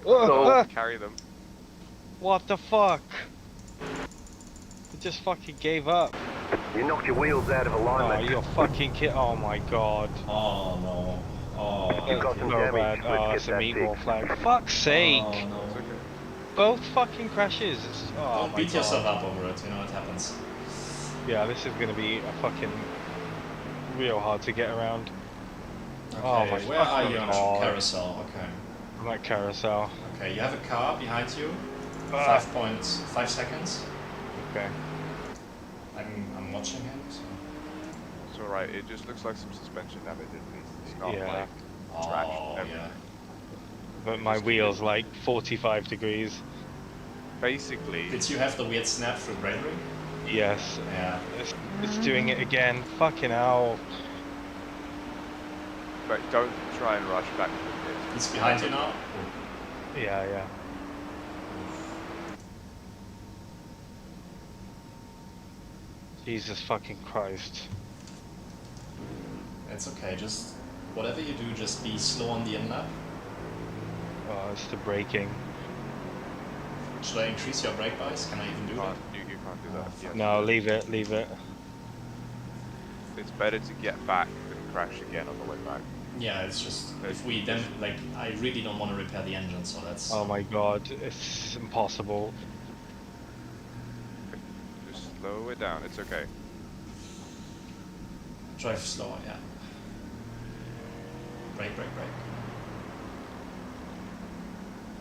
Oh my So- god. Carry them. What the fuck? It just fucking gave up. You knocked your wheels out of Oh, alignment. you're fucking kid. Oh my god. Oh no. Oh. You've got That's some so damage. bad. Let's Oh, get it's a that meatball fixed. flag. Fuck's sake. Oh no. It's okay. Both fucking crashes. Oh Don't my beat god. yourself up over it. You know it happens. Yeah, this is gonna be a fucking real hard to get around. Okay. Oh my where are fucking you on god. carousel? Okay. I'm at carousel. Okay. You have a car behind you. 5.5 seconds. Okay. I'm watching him. So. It's alright, it just looks like some suspension damage at least. It's not Yeah. like trash Oh everything. yeah. But my Just wheel's like 45 degrees. Basically, Did you have the weird snap through bravery? Yes. Yeah. It's doing it again. Fucking hell. but don't try and rush back to the pit. He's behind you now. Yeah, yeah. Jesus fucking Christ. It's okay. Just whatever you do, just be slow on the in-lap. Oh, it's the braking. Should I increase your brake bias? Can I even do that? You can't do that. Oh, Yeah. No, leave it, leave it. It's better to get back than crash again on the way back. Yeah, it's just if we then like I really don't want to repair the engine, so that's. Oh my god, it's impossible. Just slow it down, it's okay. Drive slower, yeah. Brake, brake, brake.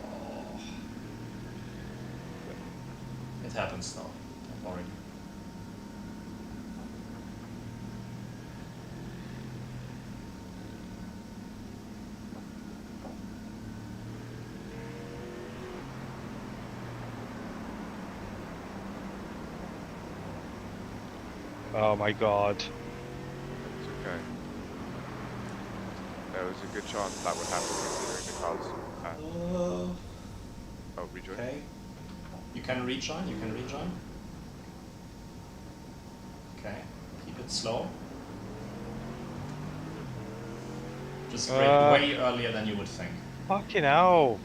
Oh. It happens now. Don't worry. Oh my god. It's okay. There was a good chance that would happen considering the cars. Oh, rejoin. Okay. You can rejoin, you can rejoin. Okay. Keep it slow. Just brake way earlier than you would think. Fucking hell.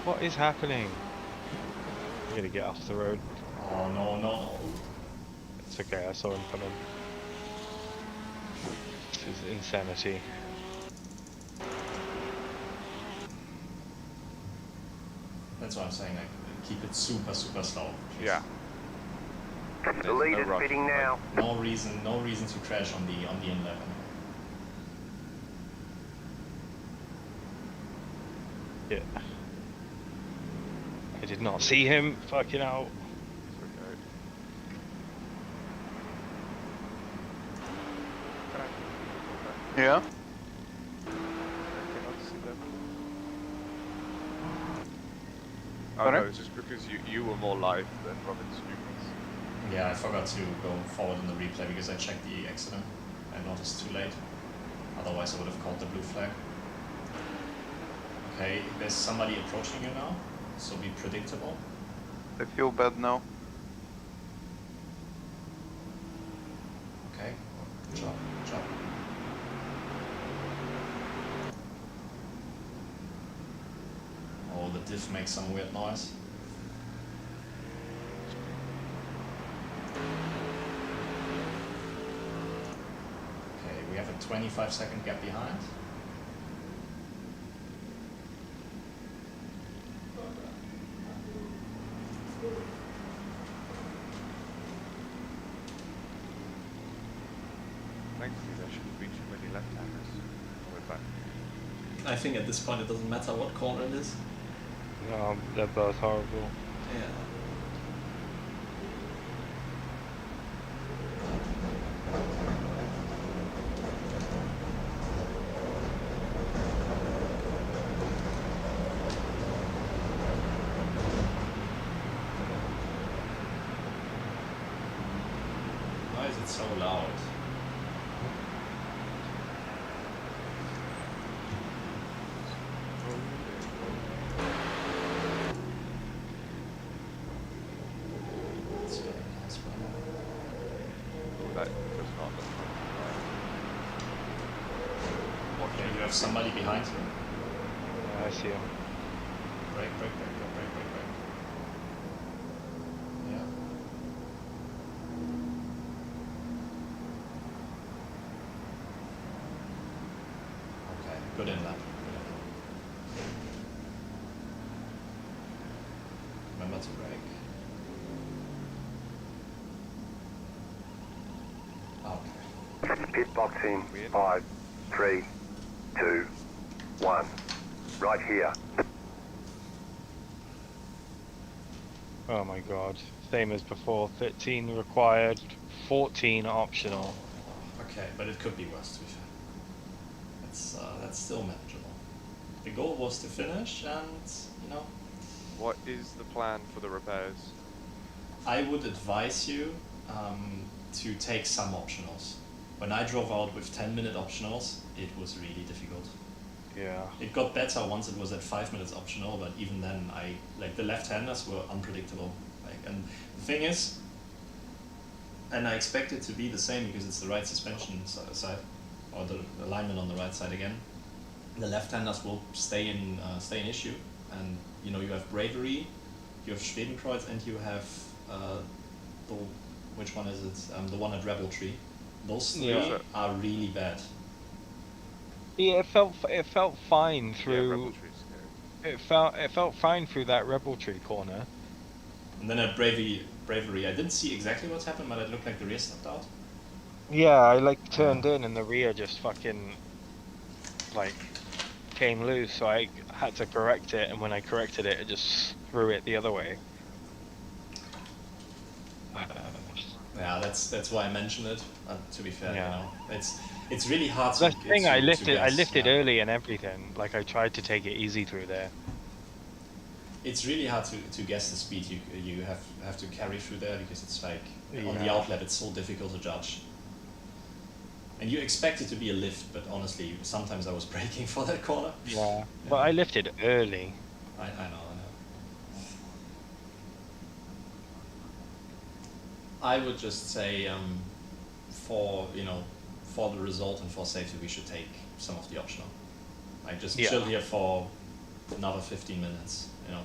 What is happening? I'm gonna get off the road. Oh no, no. It's okay, I saw him come in. This is insanity. That's what I'm saying, like keep it super, super slow. Yeah. The There's leader's no rush. pitting now. No reason to crash on the in-lap. Yeah. I did not see him. Fucking hell. It's okay. Yeah? I cannot see them. Oh Sorry? no, it's just because you were more live than Robin's students. Yeah, I forgot to go forward in the replay because I checked the accident. I noticed too late. Otherwise I would have caught the blue flag. Okay, there's somebody approaching you now, so be predictable. I feel bad now. Okay, good job, good job. Oh, the diff makes some weird noise. Okay, we have a 25-second gap behind. Thankfully, there shouldn't be too many left-handers. We're back. I think at this point it doesn't matter what corner it is. No, they're both horrible. Yeah. Why is it so loud? It's getting nice by now. That does not look Okay, you have somebody behind you. Yeah, I see him. Brake, brake, brake, brake, brake, brake, brake. Yeah. Okay, good inlet. Good inlet. Remember to brake. Okay. Pit box in. Weird. 5, 3, 2, 1. Right here. Oh my god. Same as before. 13 required, 14 optional. Okay, but it could be worse, to be fair. That's still manageable. The goal was to finish, and you know, What is the plan for the repairs? I would advise you to take some optionals. When I drove out with 10-minute optionals, it was really difficult. Yeah. It got better once it was at 5 minutes optional, but even then, the left-handers were unpredictable. And the thing is, and I expect it to be the same because it's the right suspension side, or the alignment on the right side again. The left-handers will stay in issue, and you know you have Bravery, you have Schwedenkreuz, and you have which one is it? The one at Rebel Tree. Those three Yeah. are really bad. Yeah, it felt fine Yeah, through. Rebel Tree's scary. It felt fine through that Rebel Tree corner. And then at Bravery, I didn't see exactly what happened, but it looked like the rear stepped out. Yeah, I like turned in and the rear just fucking like came loose, so I had to correct it, and when I corrected it, it just threw it the other way. Yeah, that's why I mentioned it. To be fair, Yeah. you know, it's really hard to. That's the thing. I lifted guess, early and everything. Like I tried to take it easy through there. It's really hard to guess the speed you have to carry through there because it's like on the Yeah. outlet it's so difficult to judge. And you expect it to be a lift, but honestly, sometimes I was braking for that corner. Yeah. But I lifted early. I know. I would just say, for the result and for safety, we should take some of the optional. Like just chill here for another 15 minutes. You know.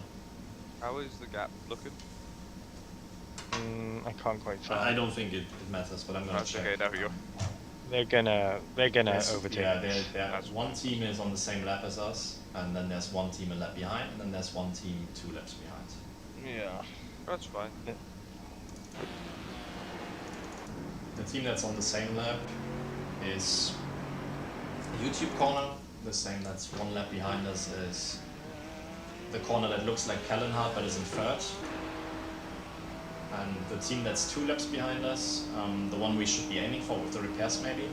How is the gap looking? I can't quite tell. I don't think it matters, but I'm gonna That's check. okay, there we go. They're gonna There's- overtake Yeah, us. there's one team is on the same lap as us, and then there's one team a lap behind, and then there's one team 2 laps behind. Yeah. That's fine. The team that's on the same lap is YouTube corner. The same that's 1 lap behind us is the corner that looks like Kellenhardt but is in 3rd. And the team that's 2 laps behind us, the one we should be aiming for with the repairs maybe,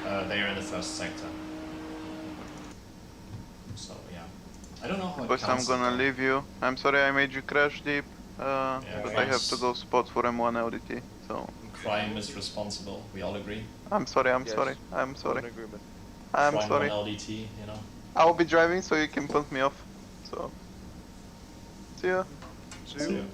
they are in the 1st sector. So yeah, I don't know how it But I'm counts gonna though. leave you. I'm sorry I made you crash deep, but I have to go spot for M1 LDT. So Crime is responsible, we all agree. I'm sorry. Yes, I'm we're in sorry. agreement. I'm Crime sorry. on LDT, you know. I'll be driving, so you can punt me off. So see ya. See you.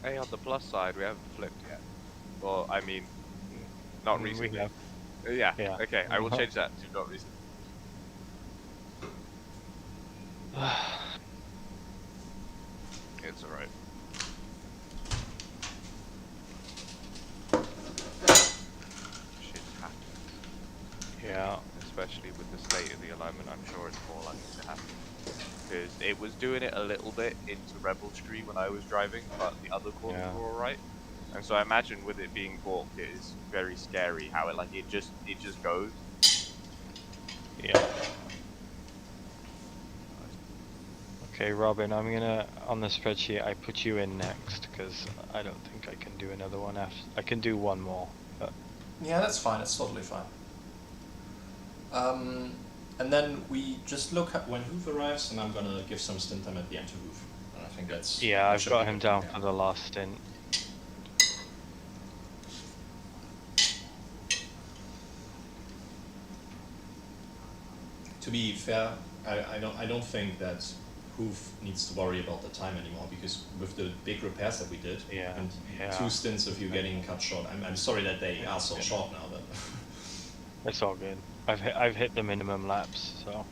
Hey, on the plus side, we haven't flipped yet. Well, I mean, not We recently. have. Yeah, Yeah. okay, I will change that to not recently. It's alright. Shit happens. Yeah. Especially with the state of the alignment, I'm sure it's more likely to happen. Because it was doing it a little bit into Rebel Tree when I was driving, but the other corners were alright. And so I imagine with it being balked, it is very scary how it just goes. Yeah. Okay, Robin, I'm gonna, on the spreadsheet, I put you in next, because I don't think I can do another one after. I can do one more, but Yeah, that's fine. It's totally fine. And then we just look at when Hoof arrives, and I'm gonna give some stint time at the end to Hoof. And I think that's. yeah, that I've should got be him good. down Yeah. for the last stint. To be fair, I don't think that Hoof needs to worry about the time anymore because with the big repairs that we did Yeah, and yeah. 2 stints of you getting cut short. I'm sorry that they are so short now, but. It's all good. I've hit the minimum laps, so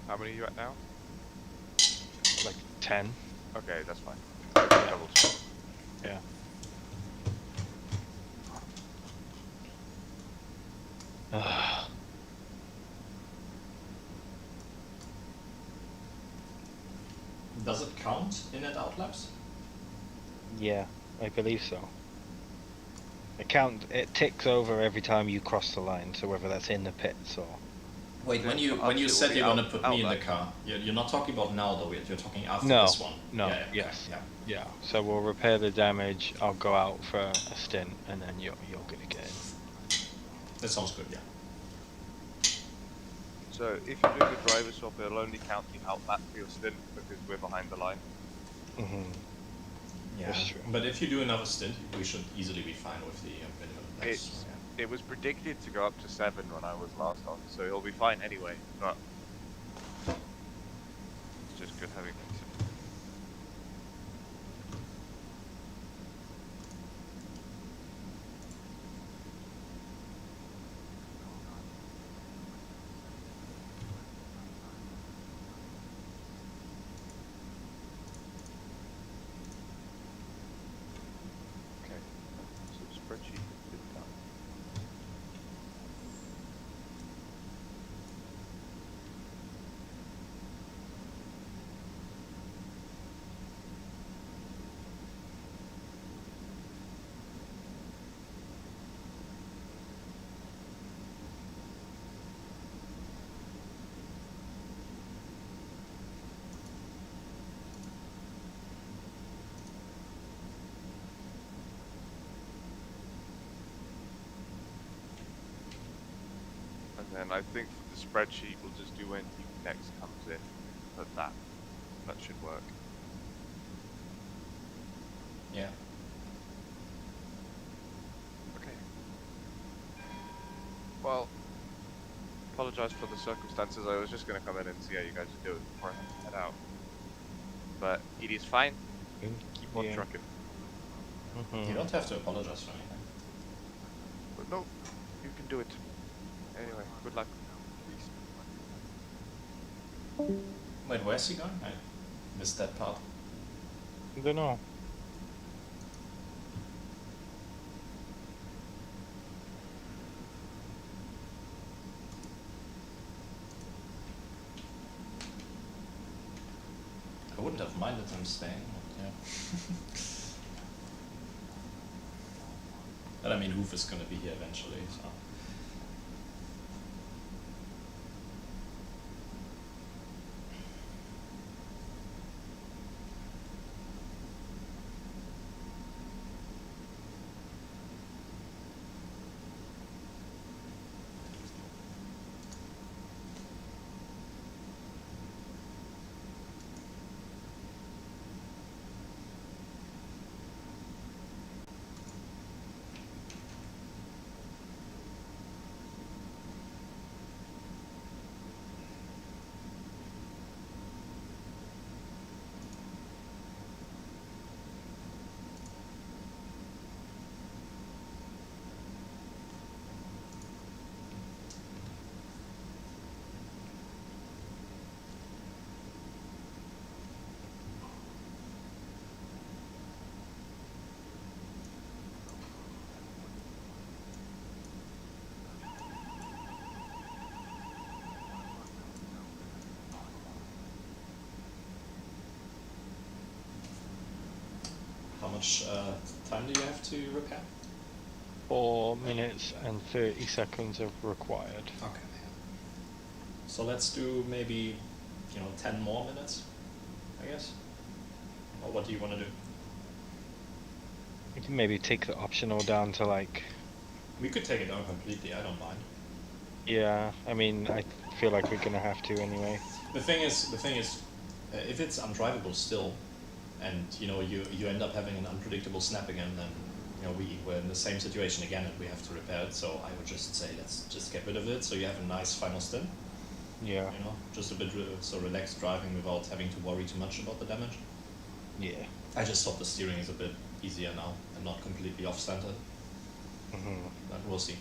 How many are you at now? like 10. Okay, that's fine. Double check. Yeah. count in and out laps? Yeah, I believe so. It ticks over every time you cross the line, so whether that's in the pits or... Wait, Yeah, when you for when us you it will said be you're gonna out- put me in the outlet. car, you're not talking about now though. You're talking after No, this one. no, Yeah, yeah, yes. yeah. Yeah, so we'll repair the damage, I'll go out for a stint, and then you're gonna get in. That sounds good. Yeah. So if you're doing a driver swap, it'll only count the out lap for your stint because we're behind the line. Mm-hmm. Yeah. That's true. But if you do another stint, we should easily be fine with the minimum laps. It was predicted to go up to 7 when I was last on, so it'll be fine anyway. But it's just good having it. Okay, so spreadsheet has been done. And then I think for the spreadsheet, we'll just do when team next comes in. But that should work. Yeah. Okay. Well, apologize for the circumstances. I was just gonna come in and see how you guys are doing before I head out. But it is fine. Keep on Yeah. trucking. Mm-hmm. You don't have to apologize for anything. But no, you can do it. Anyway, good luck. Peace. Wait, where's he going? I missed that part. I don't know. I wouldn't have minded him staying, but yeah. But I mean, Hoof is gonna be here eventually, so. How much time do you have to repair? 4 minutes and 30 seconds are required. Okay. So let's do maybe, 10 more minutes, I guess? Or what do you want to do? We can maybe take the optional down to like... We could take it down completely, I don't mind. Yeah, I mean, I feel like we're gonna have to anyway. The thing is, if it's undrivable still, and you end up having an unpredictable snap again, then we're in the same situation again, and we have to repair it. So I would just say let's just get rid of it, so you have a nice final stint. Yeah. Just a bit so relaxed driving without having to worry too much about the damage. Yeah. I just thought the steering is a bit easier now and not completely off center. Mm-hmm. But we'll see.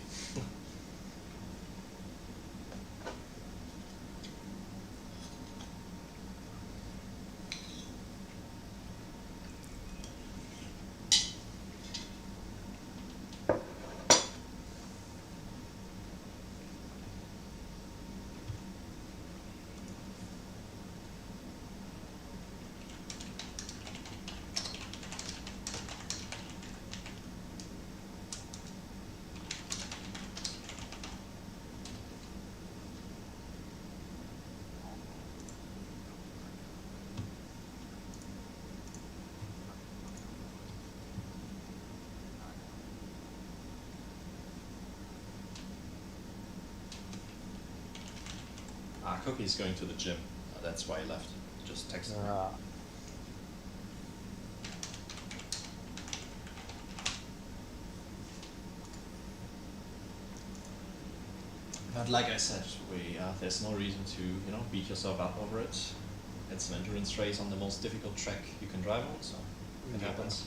Cookie's going to the gym. That's why he left. Just texted me. Ah. But like I said, there's no reason to beat yourself up over it. It's an endurance race on the most difficult track you can drive on, so it happens.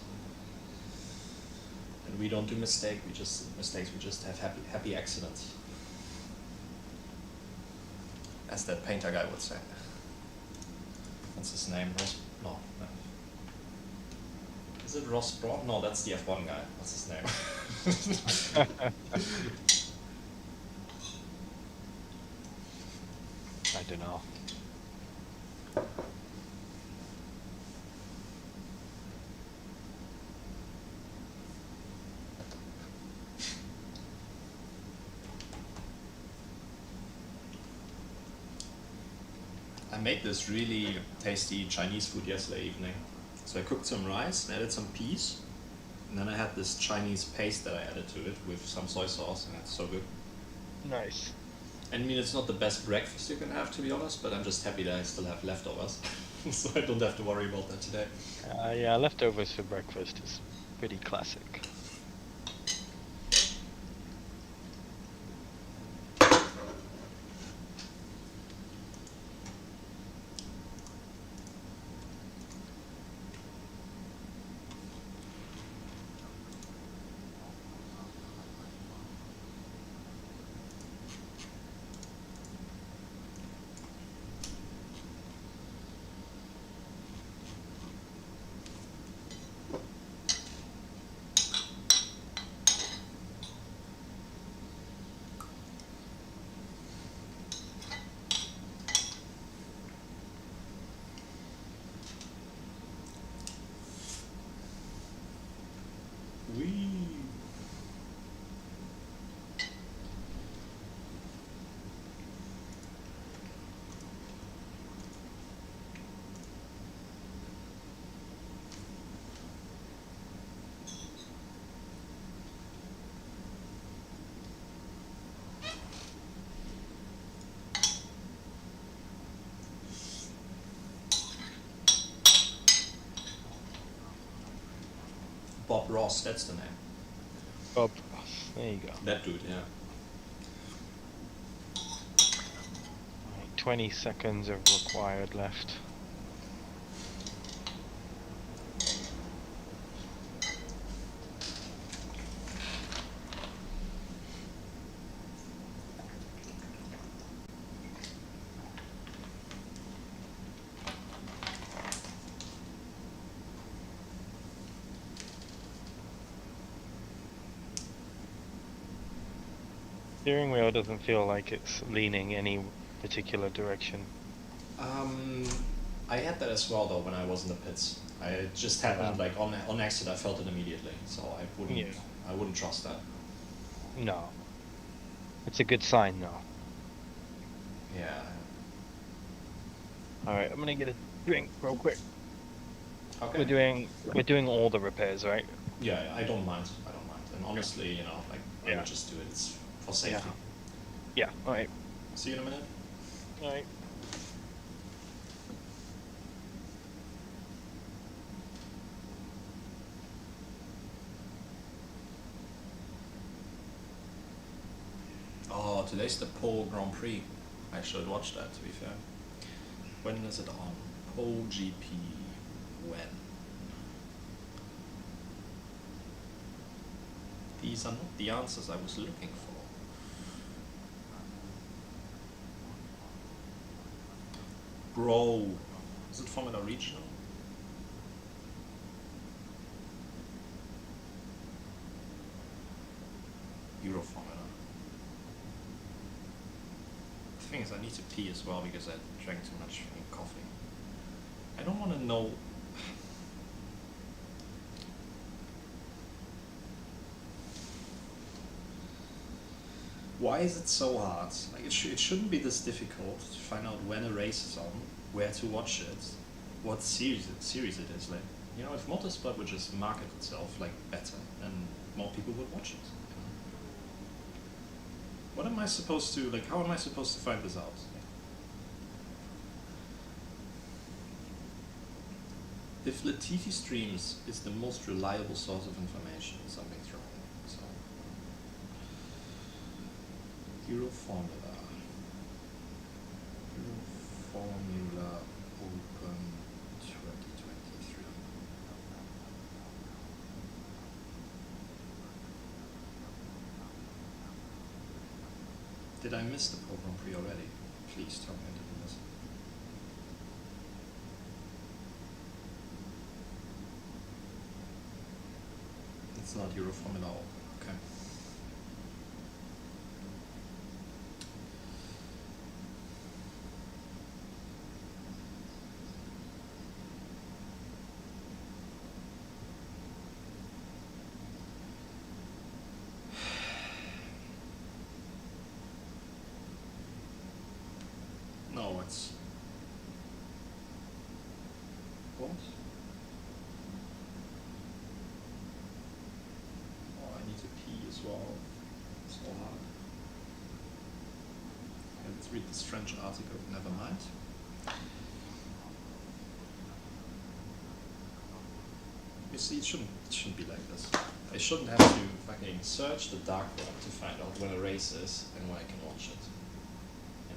And we don't do mistakes. We just have happy accidents, as that painter guy would say. What's his name? No. Is it Ross Braun? No, that's the F1 guy. What's his name? I don't know. I made this really tasty Chinese food yesterday evening. So I cooked some rice, added some peas, and then I had this Chinese paste that I added to it with some soy sauce, and it's so good. Nice. I mean, it's not the best breakfast you can have, to be honest, but I'm just happy that I still have leftovers, so I don't have to worry about that today. Yeah, leftovers for breakfast is pretty classic. Whee! Bob Ross, that's the name. Bob, there you go. That dude, yeah. 20 seconds of required left. Steering wheel doesn't feel like it's leaning any particular direction. I had that as well though when I was in the pits. I just happened like on exit. I felt it immediately, so I wouldn't trust that. No. It's a good sign though. Yeah. Alright, I'm gonna get a drink real quick. Okay. We're doing all the repairs, right? Yeah, I don't mind. And honestly, I Yeah. would just do it. It's for safety. Yeah, alright. See you in a minute. Alright. Oh, today's the Pole Grand Prix. I should watch that, to be fair. When is it on? Pole GP. When? These are not the answers I was looking for. Bro, is it Formula Regional? Euro Formula. The thing is, I need to pee as well because I drank too much coffee. I don't want to know. Why is it so hard? Like it shouldn't be this difficult to find out when a race is on, where to watch it, what series it is. Like, if Motorsport would just market itself like better, then more people would watch it. What am I supposed to how am I supposed to find this out? If Latifi streams is the most reliable source of information, something's wrong. So, Euro Formula. Euro Formula Open 2023. Did I miss the Pro Grand Prix already? Please tell me I didn't miss it. It's not Euro Formula Open, okay. No, it's... What? Oh, I need to pee as well. It's so hard. Okay, let's read this French article. Never mind. You see, it shouldn't be like this. I shouldn't have to fucking search the dark web to find out when a race is and when I can watch it. You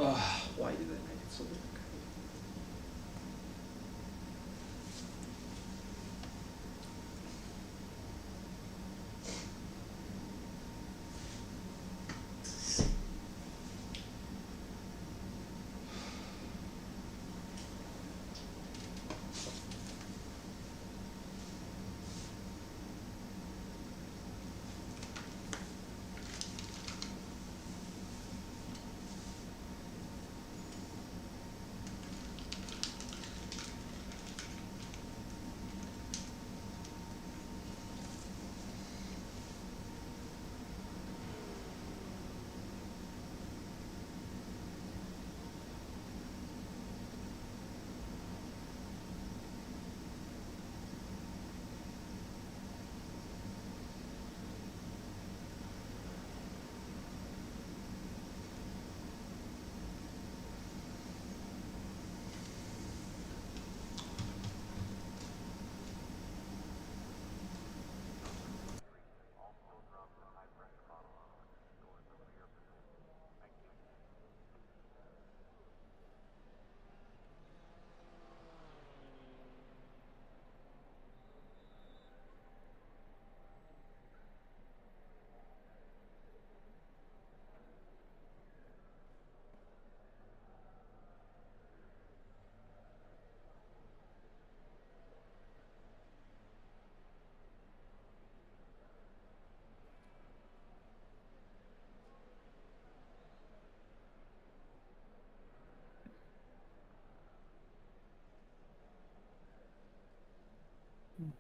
know. Why did I make it so difficult?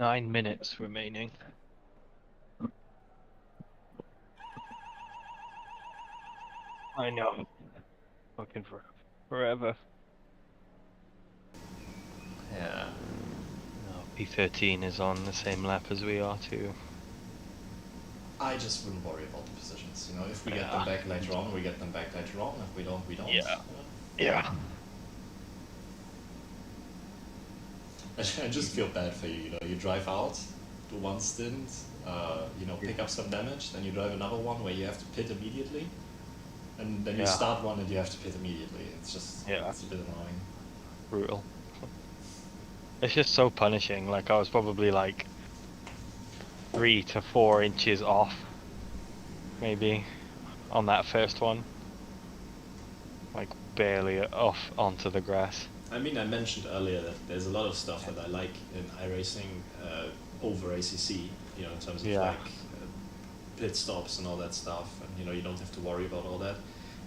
Nine minutes remaining. I know. Fucking forever. Yeah. No, P13 is on the same lap as we are too. I just wouldn't worry about the positions. You know, if we get them back later on, we get them back later on. If we don't, we don't. Yeah. You know? Yeah. I just feel bad for you. You know, you drive out, do one stint, you know, pick up some damage, then you drive another one where you have to pit immediately, and then you start one and you have to pit immediately. It's just, it's a bit annoying. Brutal. It's just so punishing. Like I was probably like 3 to 4 inches off, maybe, on that first one. Like barely off onto the grass. I mean, I mentioned earlier that there's a lot of stuff that I like in iRacing over ACC, you know, in terms of like pit stops and all that stuff, and you know, you don't have to worry about all that.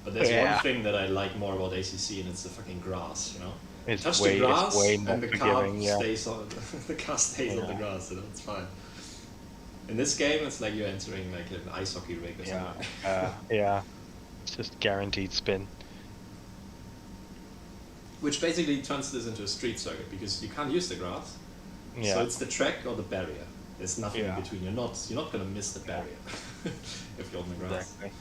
But there's one thing that I like more about ACC, and it's the fucking grass, you know. It's touch way, the grass, it's way more and the forgiving, car stays on the car stays on the grass, you know, it's fine. In this game, it's like you're entering like an ice hockey rig or something. Yeah, it's just guaranteed spin. Which basically turns this into a street circuit because you can't use the grass. Yeah. So it's the track or the barrier. There's nothing in between. You're not gonna miss the barrier if you're on the grass. Exactly.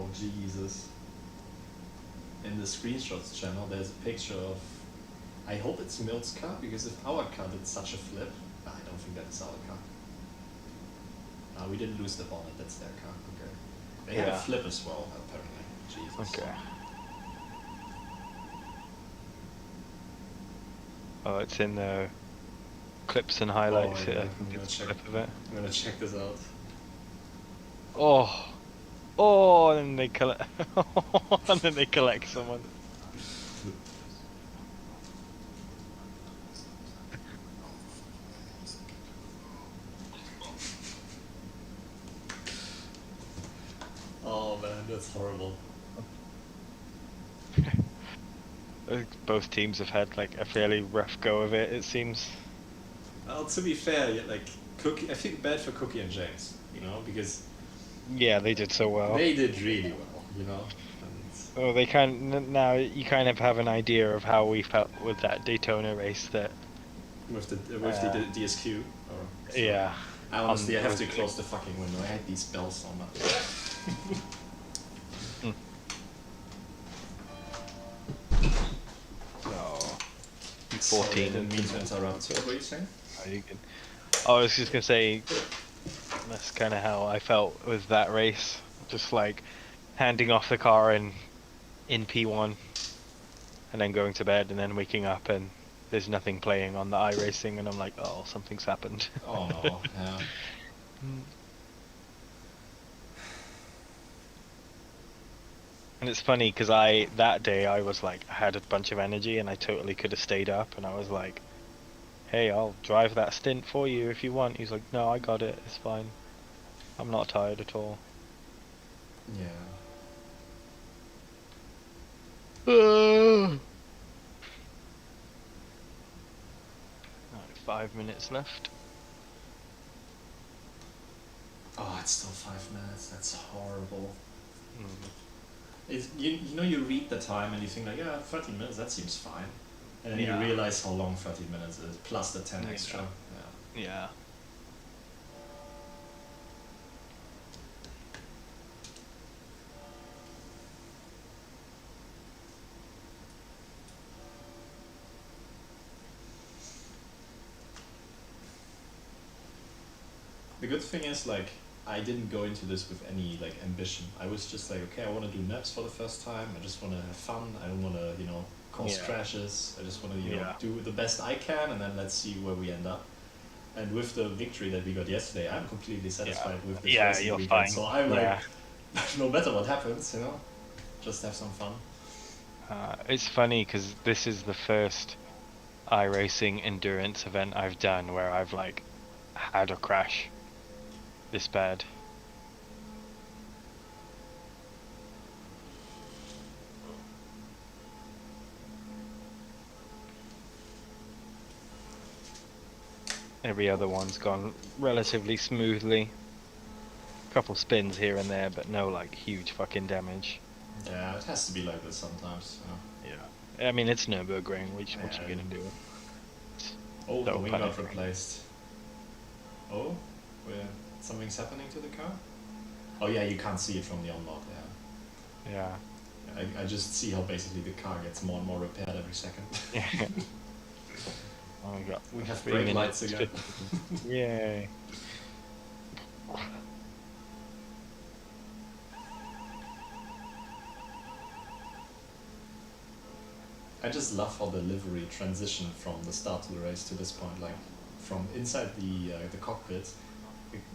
Oh Jesus. In the screenshots channel there's a picture of, I hope it's Milt's car, because if our car did such a flip, I don't think that's our car. We didn't lose the bonnet, that's their car, okay. They had a Yeah. flip as well, apparently. Jesus. Okay. Oh, it's in the clips and highlights. yeah, I think I'm gonna it's a check. clip of it. I'm gonna check this out. Oh, oh, and then they collect, and then they collect someone. Oh man, that's horrible. Both teams have had like a fairly rough go of it. It seems. Well, to be fair, like Cookie, I feel bad for Cookie and James, you know, because Yeah, they did so well. they did really well, you know. And Oh, they now you kind of have an idea of how we felt with that Daytona race. That with the DSQ. Or, yeah. I honestly, I have to was- close the fucking window. I hate these bells so much. Oh, Sorry, I 14. didn't mean to interrupt. What were you saying? Oh, you can. I was just gonna say that's kind of how I felt with that race. Just like handing off the car in P1, and then going to bed, and then waking up and there's nothing playing on the iRacing, and I'm like, oh, something's happened. Oh no, yeah. And it's funny because that day I was like, I had a bunch of energy and I totally could have stayed up, and I was like, hey, I'll drive that stint for you if you want. He's like, no, I got it, it's fine. I'm not tired at all. Yeah. 5 minutes left. Oh, it's still 5 minutes. That's horrible. Mm. You know, you read the time and you think like, yeah, 30 minutes, that seems fine. And then Yeah. you realize how long 30 minutes is, plus the 10 Yeah. extra. Yeah. Yeah. The good thing is, like, I didn't go into this with any, like, ambition. I was just like, okay, I want to do maps for the first time. I just want to have fun. I don't want to, you know, cause Yeah. crashes. I just want to, you know, Yeah. do the best I can, and then let's see where we end up. And with the victory that we got yesterday, I'm completely satisfied with this Yeah, racing you're weekend. fine. So I'm Yeah. like, no matter what happens, you know, just have some fun. It's funny because this is the first iRacing endurance event I've done where I've like had a crash this bad. Every other one's gone relatively smoothly. Couple spins here and there, but no like huge fucking damage. Yeah, it has to be like this sometimes. Yeah. I mean, it's Nürburgring, what you Yeah. gonna do? Oh, the So wing got funny. replaced. Oh, where something's happening to the car? Oh yeah, you can't see it from the onboard. Yeah. Yeah, I just see how basically the car gets more and more repaired every second. Yeah. Oh my god. We have 3 brake minutes, lights again. 50. Yay. I just love how the livery transitioned from the start of the race to this point. Like from inside the cockpit,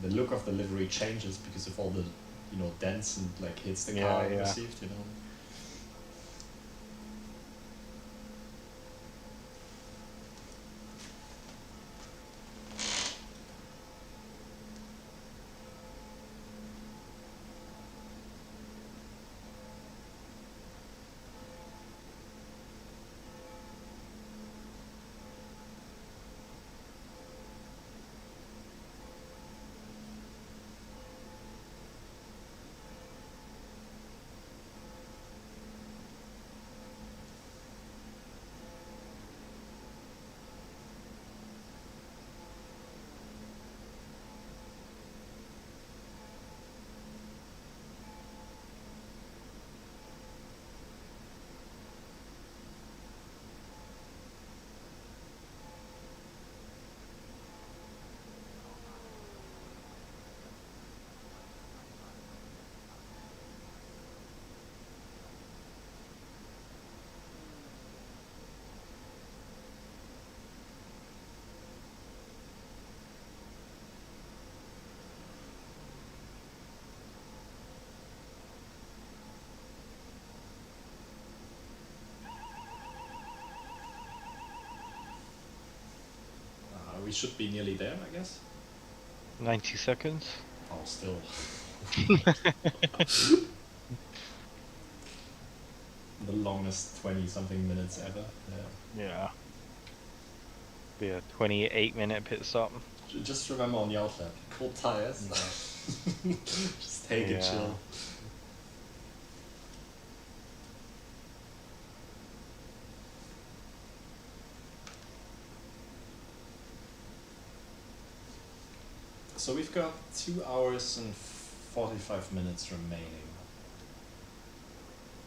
the look of the livery changes because of all the, you know, dents and like hits the car Yeah, yeah. received. You know. should be nearly there, I guess. 90 seconds. Oh, still. The longest 20-something minutes ever. Yeah. Yeah. Be a 28-minute pit stop. Just remember on the outlap, cold tires. Just take it chill. So we've got 2 hours and 45 minutes remaining.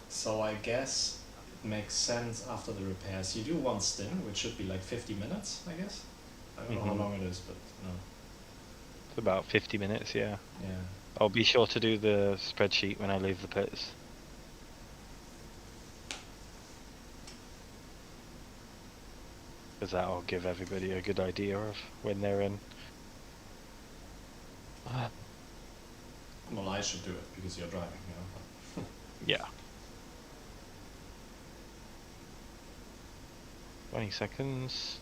So I guess it makes sense after the repairs. You do one stint, which should be like 50 minutes, I guess. I don't know how long it is, but no. It's about 50 minutes, yeah. Yeah. I'll be sure to do the spreadsheet when I leave the pits. Because that'll give everybody a good idea of when they're in. Well, I should do it because you're driving, you know. Yeah. 20 seconds.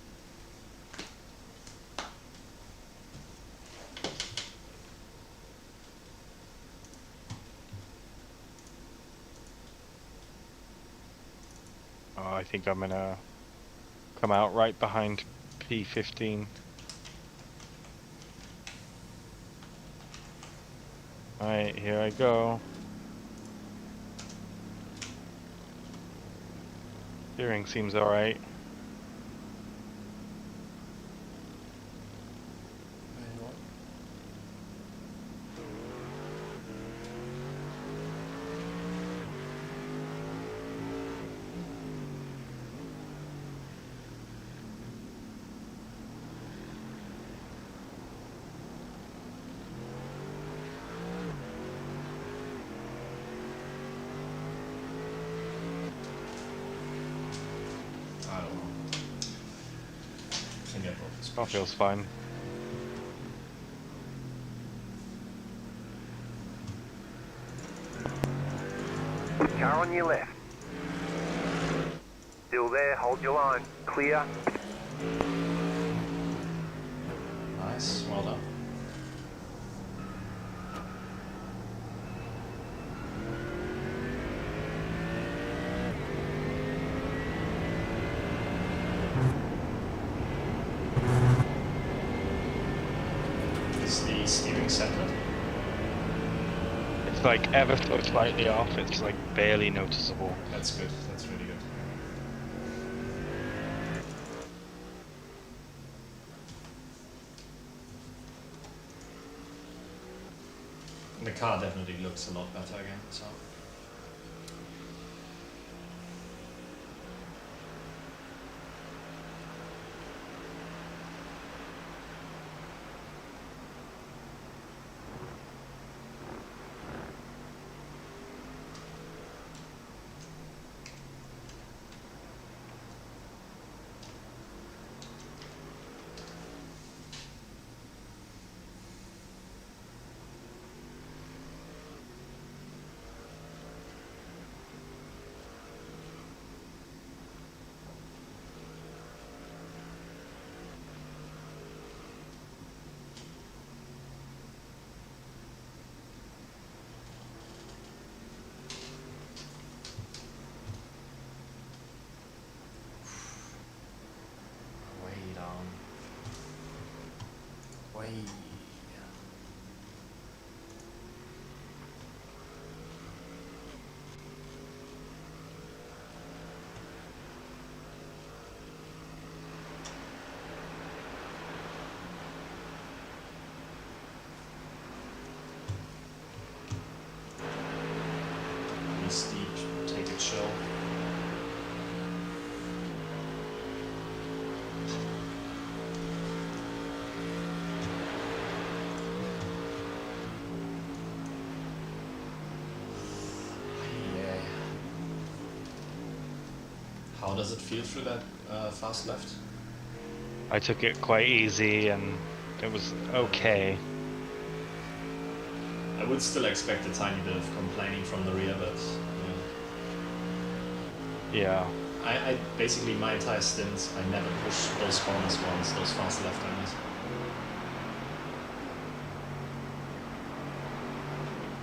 Oh, I think I'm gonna come out right behind P15. Alright, here I go. Steering seems alright. I don't know. Can get both. That feels fine. Car on your left. Still there, hold your line. Clear. Nice, well done. Is the steering centered? It's like ever so slightly off, it's like barely noticeable. That's good, that's really good. The car definitely looks a lot better again, so. Way down. Way. Be steep, take it chill. Yeah. How does it feel through that fast left? I took it quite easy and it was okay. I would still expect a tiny bit of complaining from the rear, but Yeah. I basically my entire stint, I never pushed those corners once, those fast left-handers.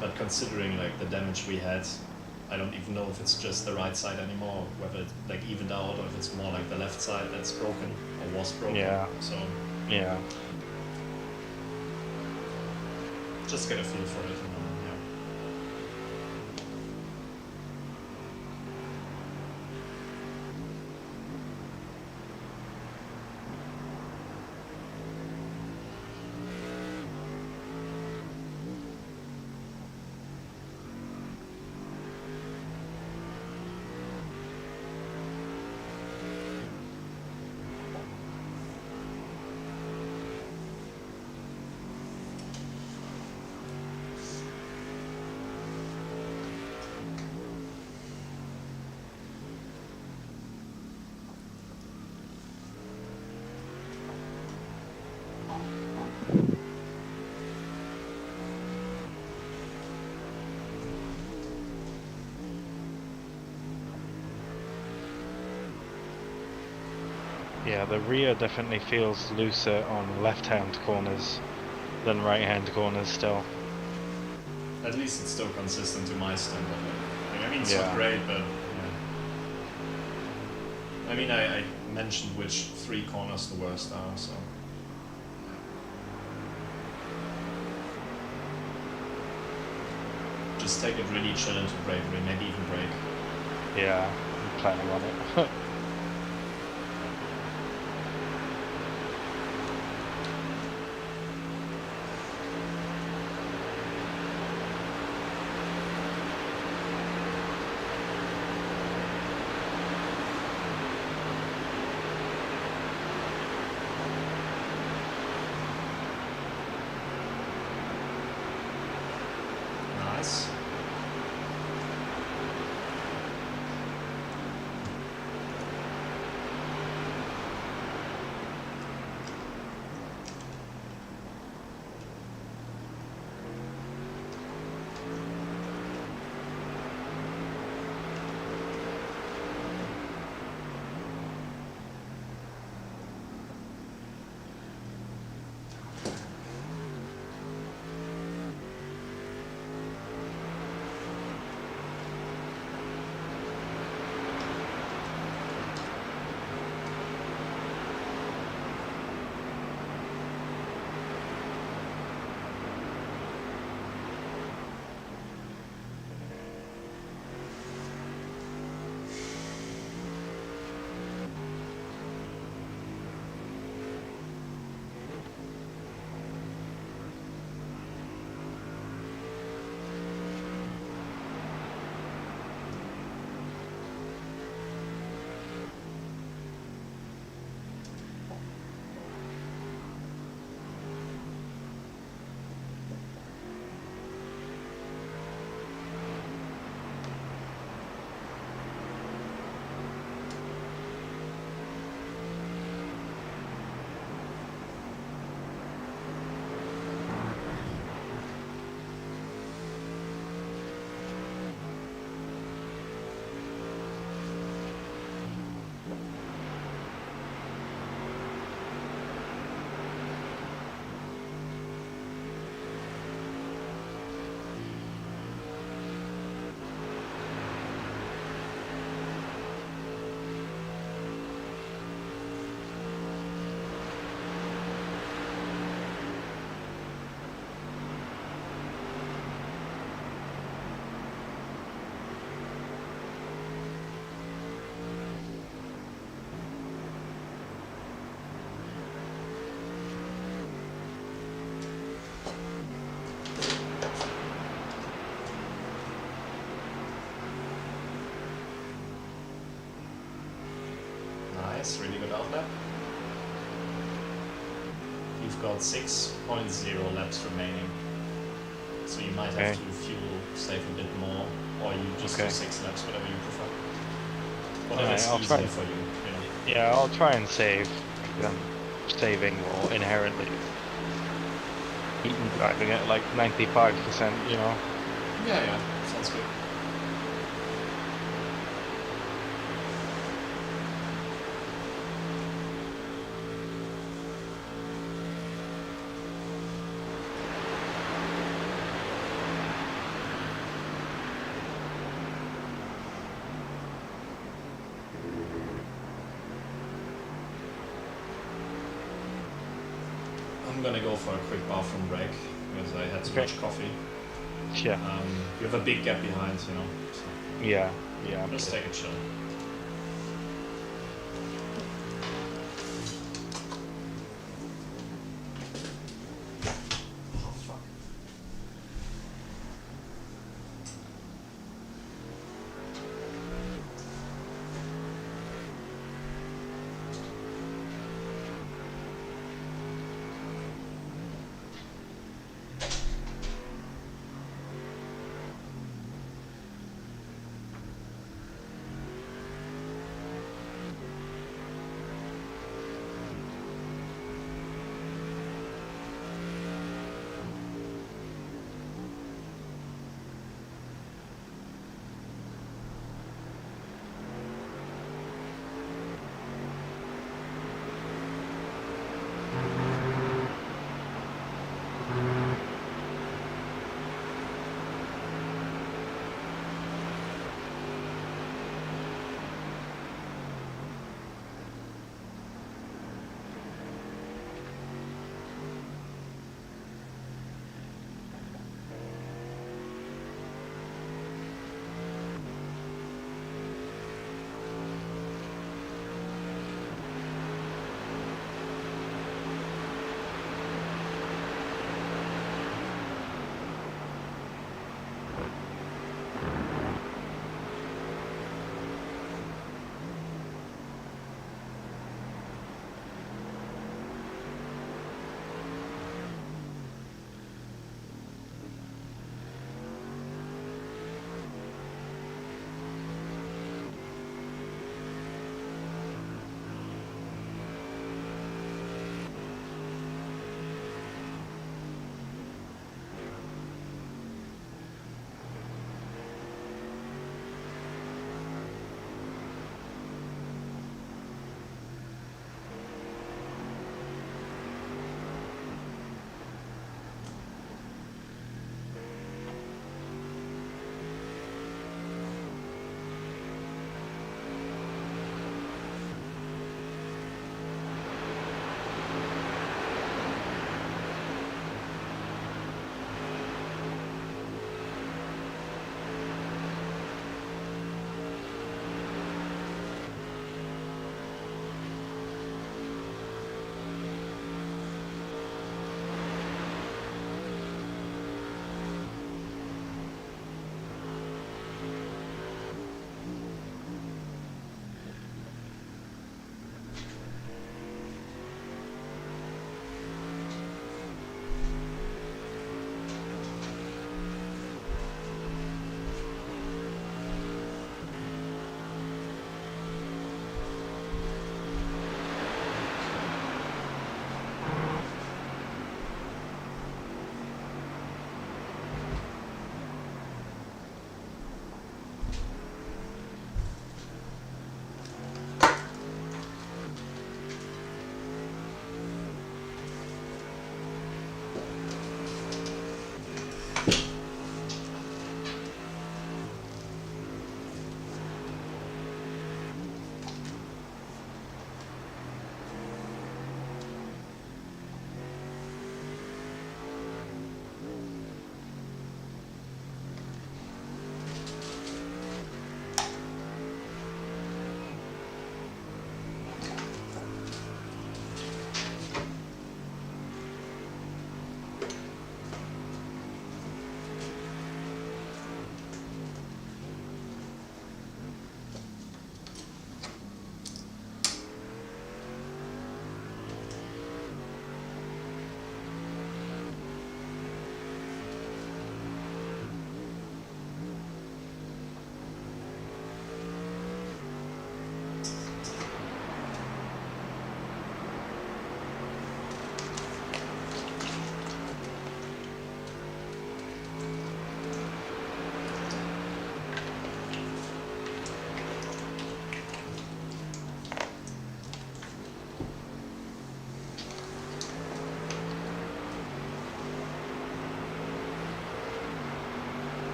But considering like the damage we had, I don't even know if it's just the right side anymore, whether it like evened out or if it's more like the left side that's broken or was broken. Yeah. So Yeah. just get a feel for it. And, yeah. Yeah, the rear definitely feels looser on left-hand corners than right-hand corners still. At least it's still consistent to my standard. Like, I mean, it's Yeah. not great, but yeah. I mean, I mentioned which 3 corners the worst are, so. Just take it really chill into bravery, maybe even break. Yeah, I'm planning on it. Nice. Nice, really good outlet. You've got 6.0 laps remaining. So you might have Okay. to fuel save a bit more, or you just do Okay. 6 laps, whatever you prefer. Whatever Alright, is I'll easier try. for you, you know. Yeah, I'll try and save. Saving will inherently keep me driving at like 95%, you know. Yeah, sounds good. I'm gonna go for a quick bathroom break because I had too Okay. much coffee. Yeah. You have a big gap behind, you know. So Yeah. Yeah. I'm just good. take a chill. Oh fuck.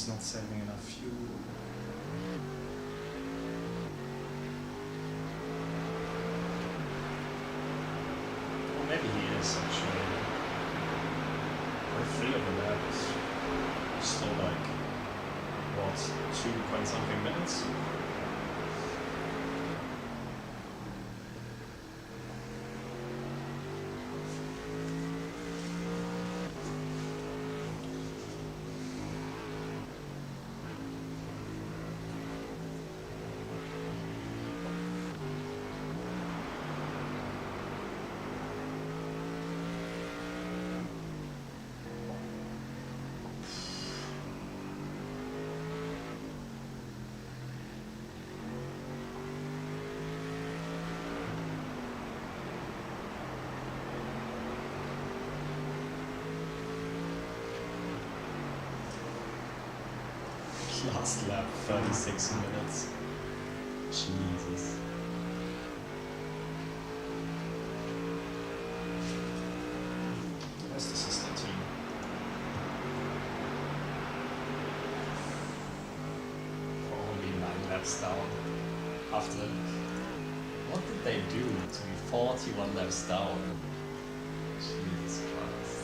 he's not saving enough fuel. Or maybe he is actually. We're 3 of the laps. Still like, what, 2 point something minutes? Last lap, 36 minutes. Jesus. Where's the sister team? Probably 9 laps down. After... What did they do to be 41 laps down? Jesus Christ.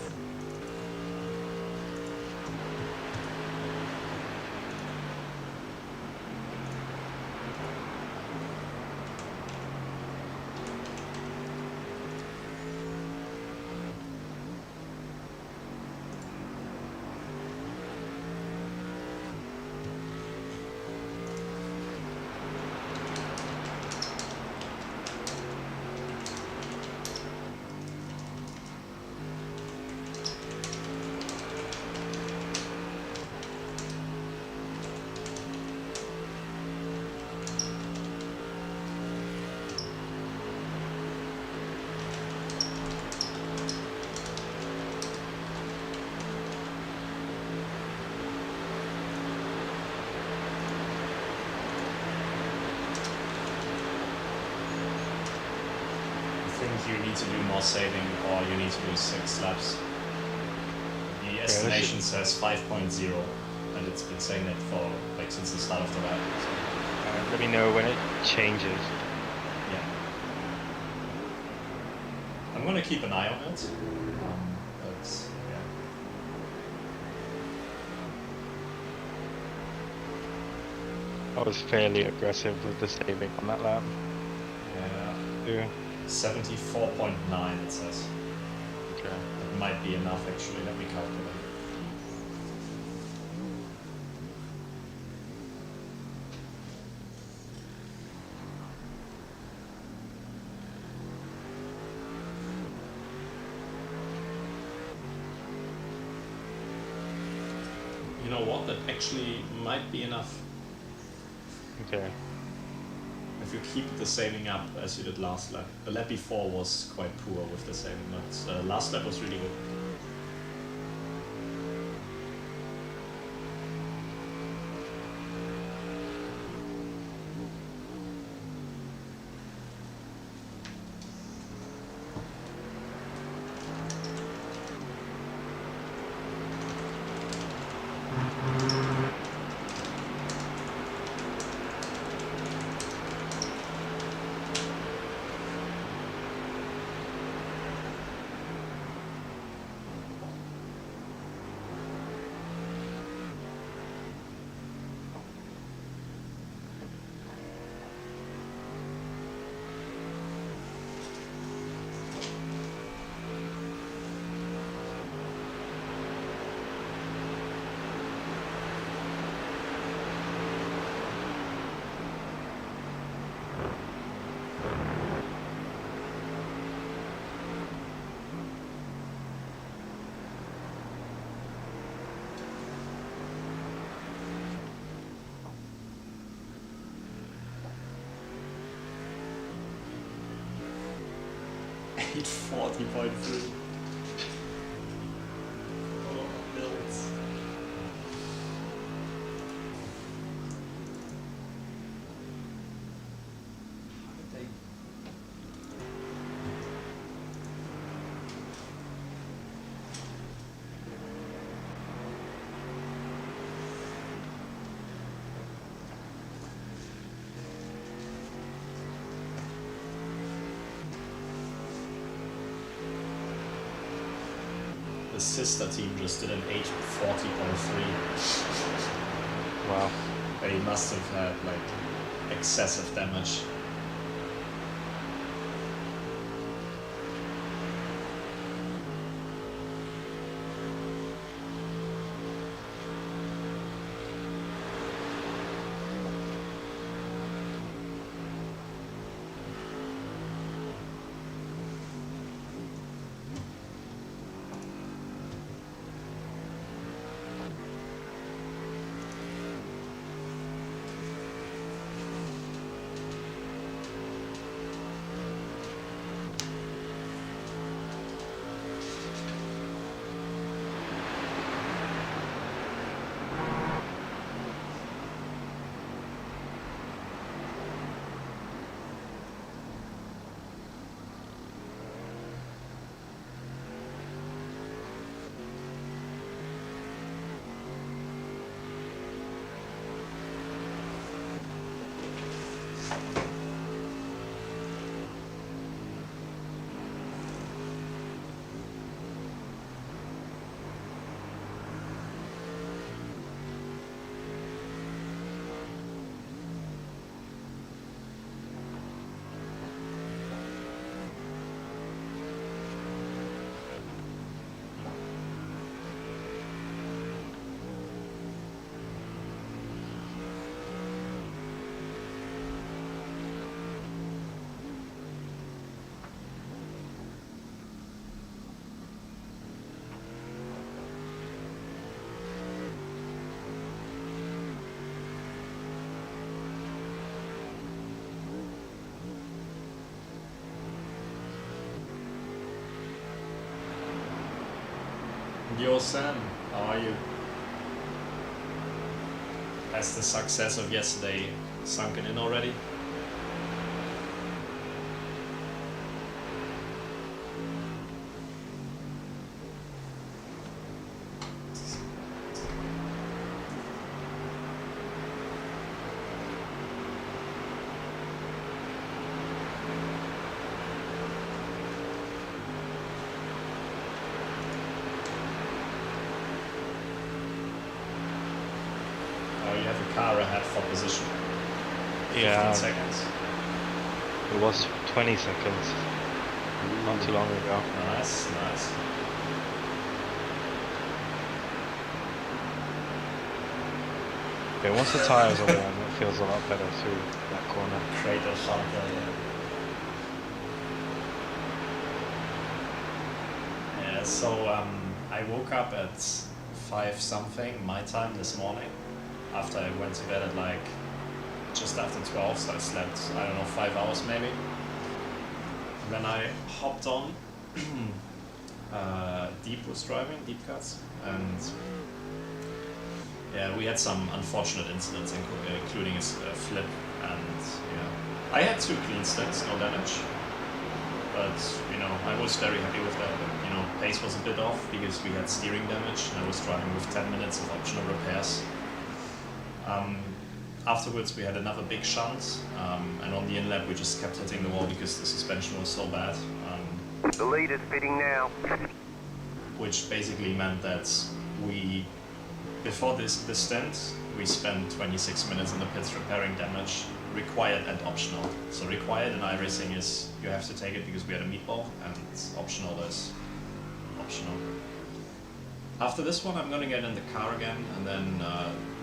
You need to do more saving, or you need to do 6 laps. The estimation says 5.0, and it's been saying that for like since the start of the lap. So. Let me know when it changes. Yeah. I'm gonna keep an eye on it. But yeah. I was fairly aggressive with the saving on that lap. Yeah. Yeah. 74.9 it says. Okay. It might be enough actually, let me calculate. You know what, that actually might be enough. Okay. If you keep the saving up as you did last lap. The lap before was quite poor with the saving, but last lap was really good. Eight 40.3. Oh, builds. the sister team just did an 840.3. Wow. They must have had like excessive damage. Yo Sam, how are you? Has the success of yesterday sunken in already? You have a car ahead for position. 15 seconds. It was 20 seconds. Not too long ago. Nice, nice. Okay, once the tyres are warm, it feels a lot better through that corner. Crater shot there. Yeah, so I woke up at 5 something my time this morning. After I went to bed at like just after 12, so I slept, I don't know, 5 hours maybe. And then I hopped on, Deep was driving, Deep Cuts, and yeah, we had some unfortunate incidents, including a flip, and yeah, I had 2 clean stints, no damage, but you know, I was very happy with that. But, you know, pace was a bit off because we had steering damage, and I was driving with 10 minutes of optional repairs. Afterwards we had another big shunt, and on the in-lap we just kept hitting the wall because the suspension was so bad. The lead is fitting now. Which basically meant that we, before this stint, we spent 26 minutes in the pits repairing damage, required and optional. So required in Iracing is you have to take it because we had a meatball, and optional is optional. After this one I'm gonna get in the car again, and then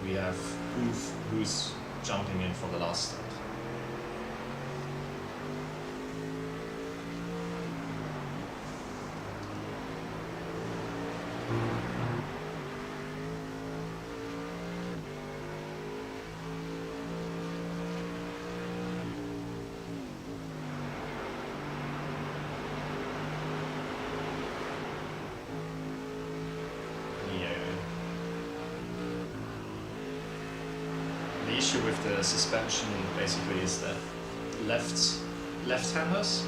we have who's jumping in for the last stint. The issue with the suspension basically is that left-handers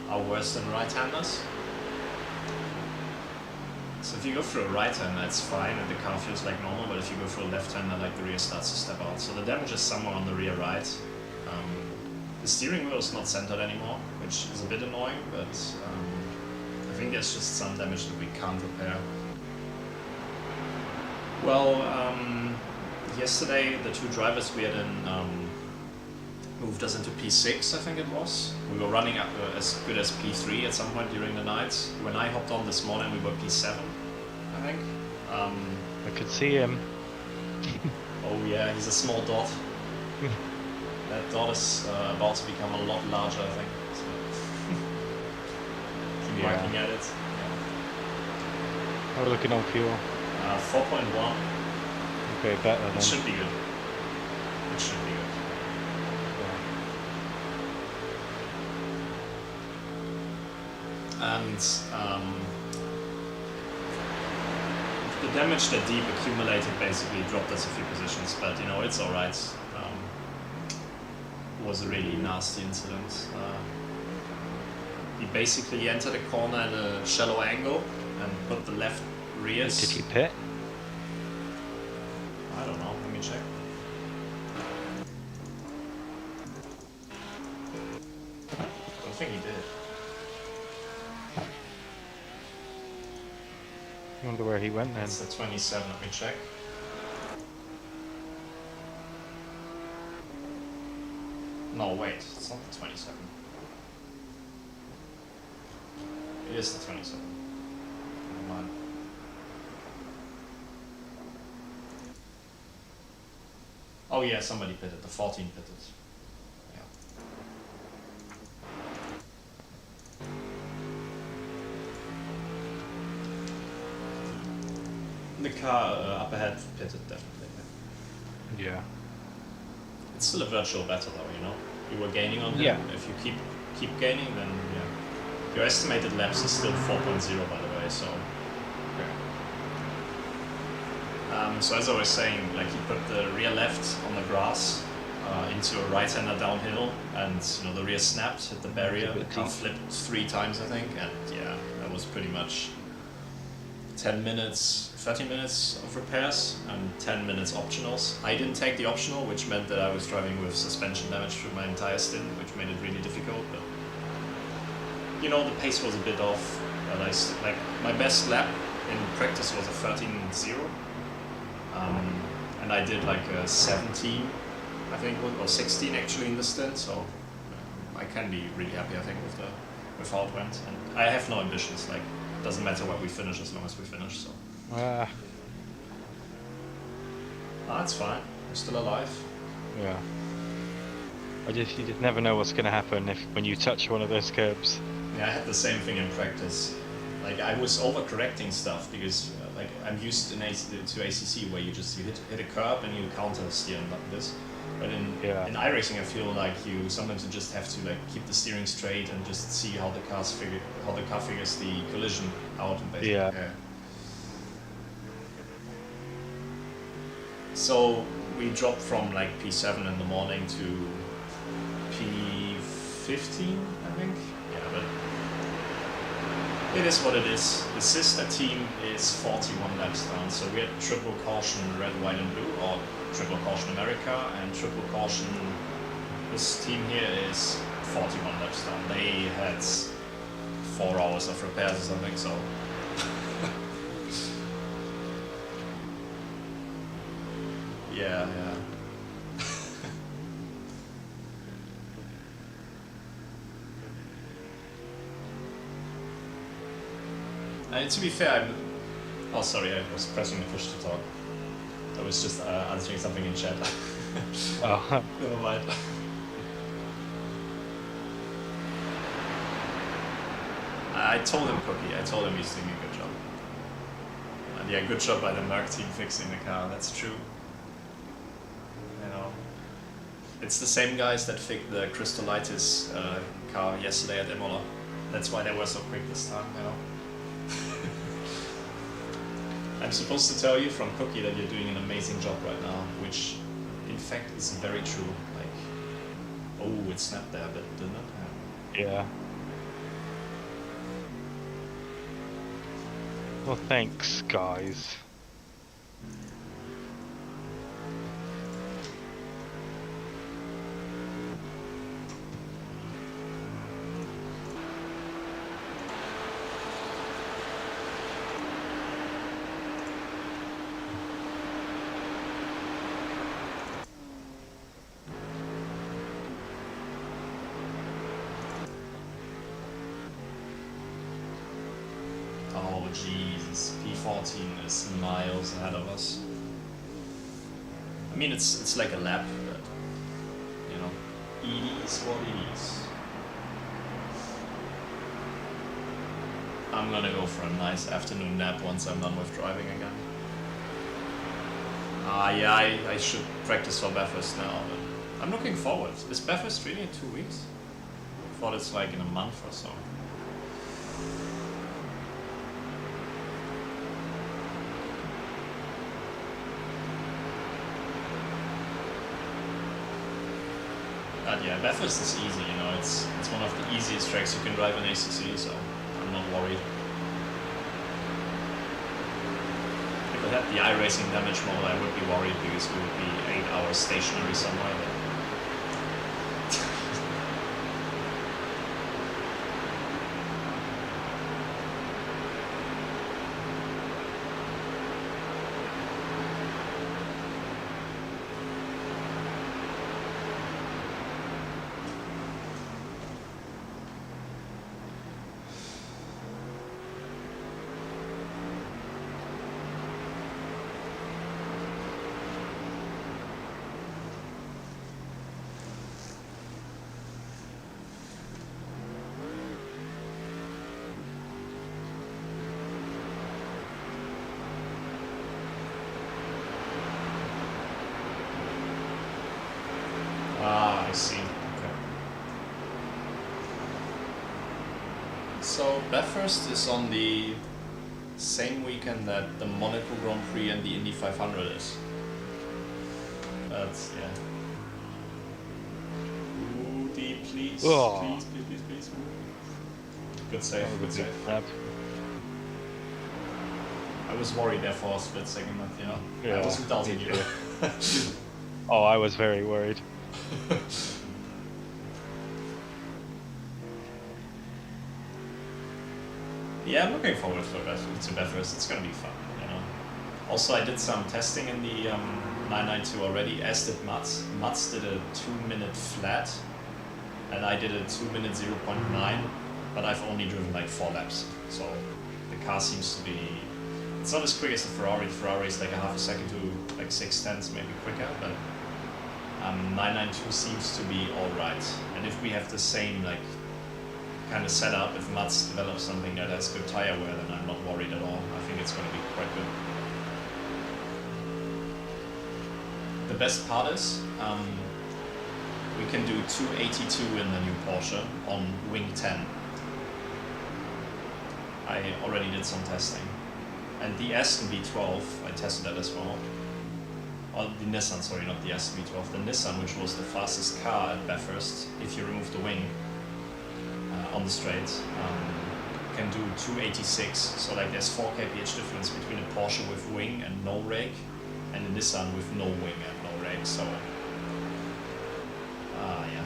are worse than right-handers. So if you go through a right-hander, it's fine and the car feels like normal, but if you go through a left-hander, like the rear starts to step out. So the damage is somewhere on the rear right. The steering wheel is not centered anymore, which is a bit annoying, but I think think there's just some damage that we can't repair. Well, yesterday the two drivers we had in moved us into P6, I think it was. We were running up as good as P3 at some point during the night. When I hopped on this morning, we were P7, I think. I could see him. Oh yeah, he's a small dot. That dot is about to become a lot larger, I think. So keep marking at it. How are we looking on fuel? 4.1. Okay, better then. It should be good. It should be good. And the damage that Deep accumulated basically dropped us a few positions, but you know, it's alright. It was a really nasty incident. He basically entered a corner at a shallow angle and put the left rears. Did he pit? I don't know, let me check. I don't think he did. I wonder where he went then. It's the 27, let me check. No, wait, it's not the 27. It is the 27. Never mind. Oh yeah, somebody pitted, the 14 pitted. Yeah. The car up ahead pitted, definitely. Yeah. It's still a virtual battle though, you know? You were gaining on him. Yeah. If you keep gaining, then yeah. Your estimated laps is still 4.0 by the way, so... So as I was saying, like he put the rear left on the grass into a right-hander downhill, and you know the rear snapped, hit the barrier, the car flipped 3 times I think, and yeah, that was pretty much 13 minutes of repairs and 10 minutes optionals. I didn't take the optional, which meant that I was driving with suspension damage through my entire stint, which made it really difficult, but you know, the pace was a bit off, but like my best lap in practice was a 13.0. And I did like a 17, I think, or 16 actually in the stint, so I can be really happy, I think, with how it went. And I have no ambitions, like, it doesn't matter what we finish as long as we finish, so. It's fine, we're still alive. Yeah. You just never know what's going to happen when you touch one of those curbs. Yeah, I had the same thing in practice. Like, I was overcorrecting stuff because like I'm used to ACC where you hit a curb and you counter steer like this. But in Iracing, I feel like sometimes you just have to like keep the steering straight and just see how the car figures the collision out and basically. Yeah. So we dropped from like P7 in the morning to P15, I think. Yeah, but it is what it is. The sister team is 41 laps down, so we had triple caution red, white and blue, or triple caution America, and triple caution, this team here is 41 laps down. They had 4 hours of repairs or something, so... yeah. To be fair, oh sorry, I was pressing the push to talk. I was just answering something in chat. Oh. Never mind. I told him, Cookie, he's doing a good job. And yeah, good job by the Merc team fixing the car, that's true. You know, it's the same guys that fixed the Crystallitis car yesterday at Imola. That's why they were so quick this time, you know. I'm supposed to tell you from Cookie that you're doing an amazing job right now, which in fact is very true. Like, oh, it snapped there a bit, didn't it? Yeah. Well, thanks, guys. Oh Jesus, P14 is miles ahead of us. I mean, it's like a lap, but you know, it is what it is. I'm gonna go for a nice afternoon nap once I'm done with driving again. Yeah, I should practice for Bathurst now, but I'm looking forward. Is Bathurst really in 2 weeks? I thought it's like in a month or so. But yeah, Bathurst is easy, you know, it's one of the easiest tracks you can drive in ACC, so I'm not worried. If I had the Iracing damage mode, I would be worried because we would be 8 hours stationary somewhere. I see. Okay. So Bathurst is on the same weekend that the Monaco Grand Prix and the Indy 500 is. But yeah. Ooh, deep, please. Oh. Please. Good save, good save. I was worried there for a split second, but you know, Yeah, I wasn't doubting you. Oh, I was very worried. Yeah, I'm looking forward to Bathurst. It's gonna be fun, you know. Also, I did some testing in the 992 already, as did Mats. Mats did a 2-minute flat, and I did a 2-minute 0.9, but I've only driven like 4 laps. So the car seems to be, it's not as quick as the Ferrari. The Ferrari is like a half a second to like 6/10, maybe quicker, but 992 seems to be alright. And if we have the same like kind of setup, if Mats develops something that has good tire wear, then I'm not worried at all. I think it's going to be quite good. The best part is we can do 282 in the new Porsche on wing 10. I already did some testing. And the Aston V12, I tested that as well. Or the Nissan, sorry, not the Aston V12. The Nissan, which was the fastest car at Bathurst, if you remove the wing on the straight, can do 286. So like there's 4 kph difference between a Porsche with wing and no rake and a Nissan with no wing and no rake. So yeah.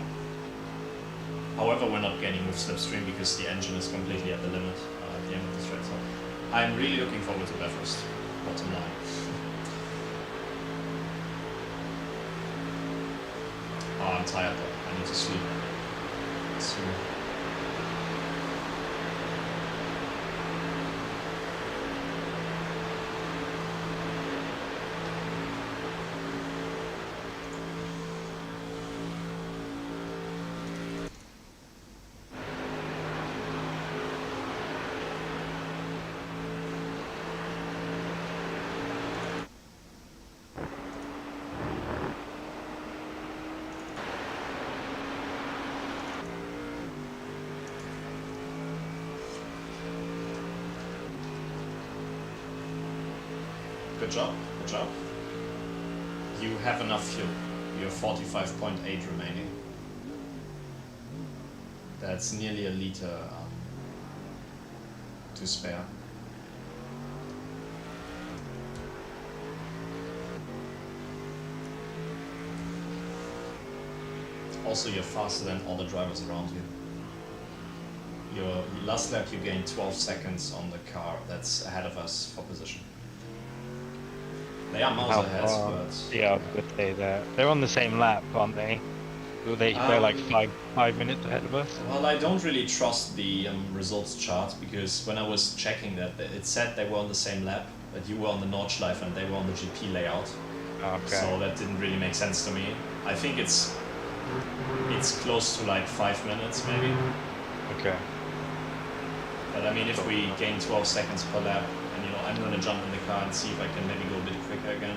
However, we're not gaining with slipstream because the engine is completely at the limit at the end of the straight. So I'm really looking forward to Bathurst, bottom line. Oh, I'm tired though. I need to sleep. So, good job, good job. You have enough fuel. You have 45.8 remaining. That's nearly a liter to spare. Also, you're faster than all the drivers around you. Your last lap you gained 12 seconds on the car that's ahead of us for position. They are miles ahead, but... Yeah, I would say that. They're on the same lap, aren't they? They're like 5 minutes ahead of us. Well, I don't really trust the results chart because when I was checking that, it said they were on the same lap, but you were on the Nordschleife and they were on the GP layout. Okay. So that didn't really make sense to me. I think it's close to like 5 minutes maybe. Okay. But I mean, if we gain 12 seconds per lap, and I'm gonna jump in the car and see if I can maybe go a bit quicker again,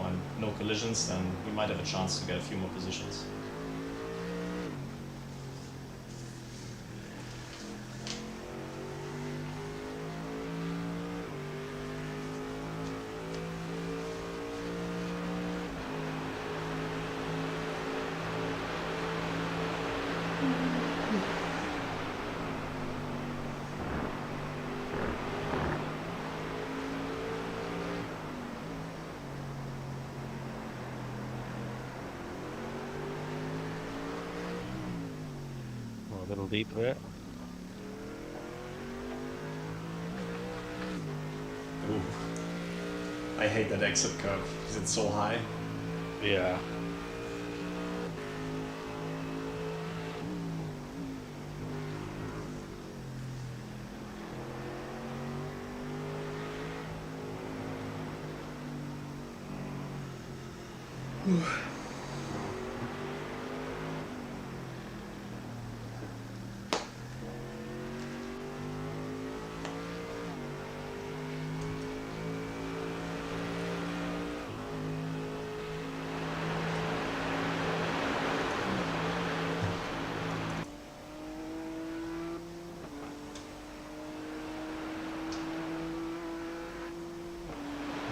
and no collisions, then we might have a chance to get a few more positions. Oh, a little deep there. Ooh. I hate that exit curve because it's so high. Yeah.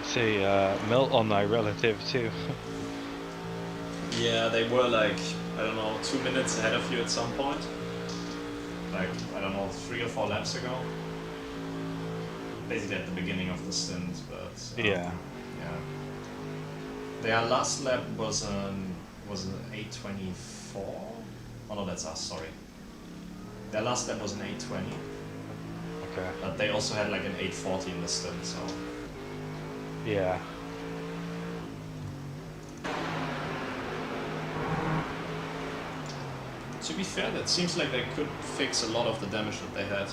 See, melt on my relative too. Yeah, they were like, I don't know, 2 minutes ahead of you at some point. Like, I don't know, 3 or 4 laps ago. Basically at the beginning of the stint, but... Yeah. Yeah. Their last lap was an 8:24? Oh no, that's us, sorry. Their last lap was an 8:20. Okay. But they also had like an 8:40 in the stint, so... Yeah. To be fair, that seems like they could fix a lot of the damage that they had.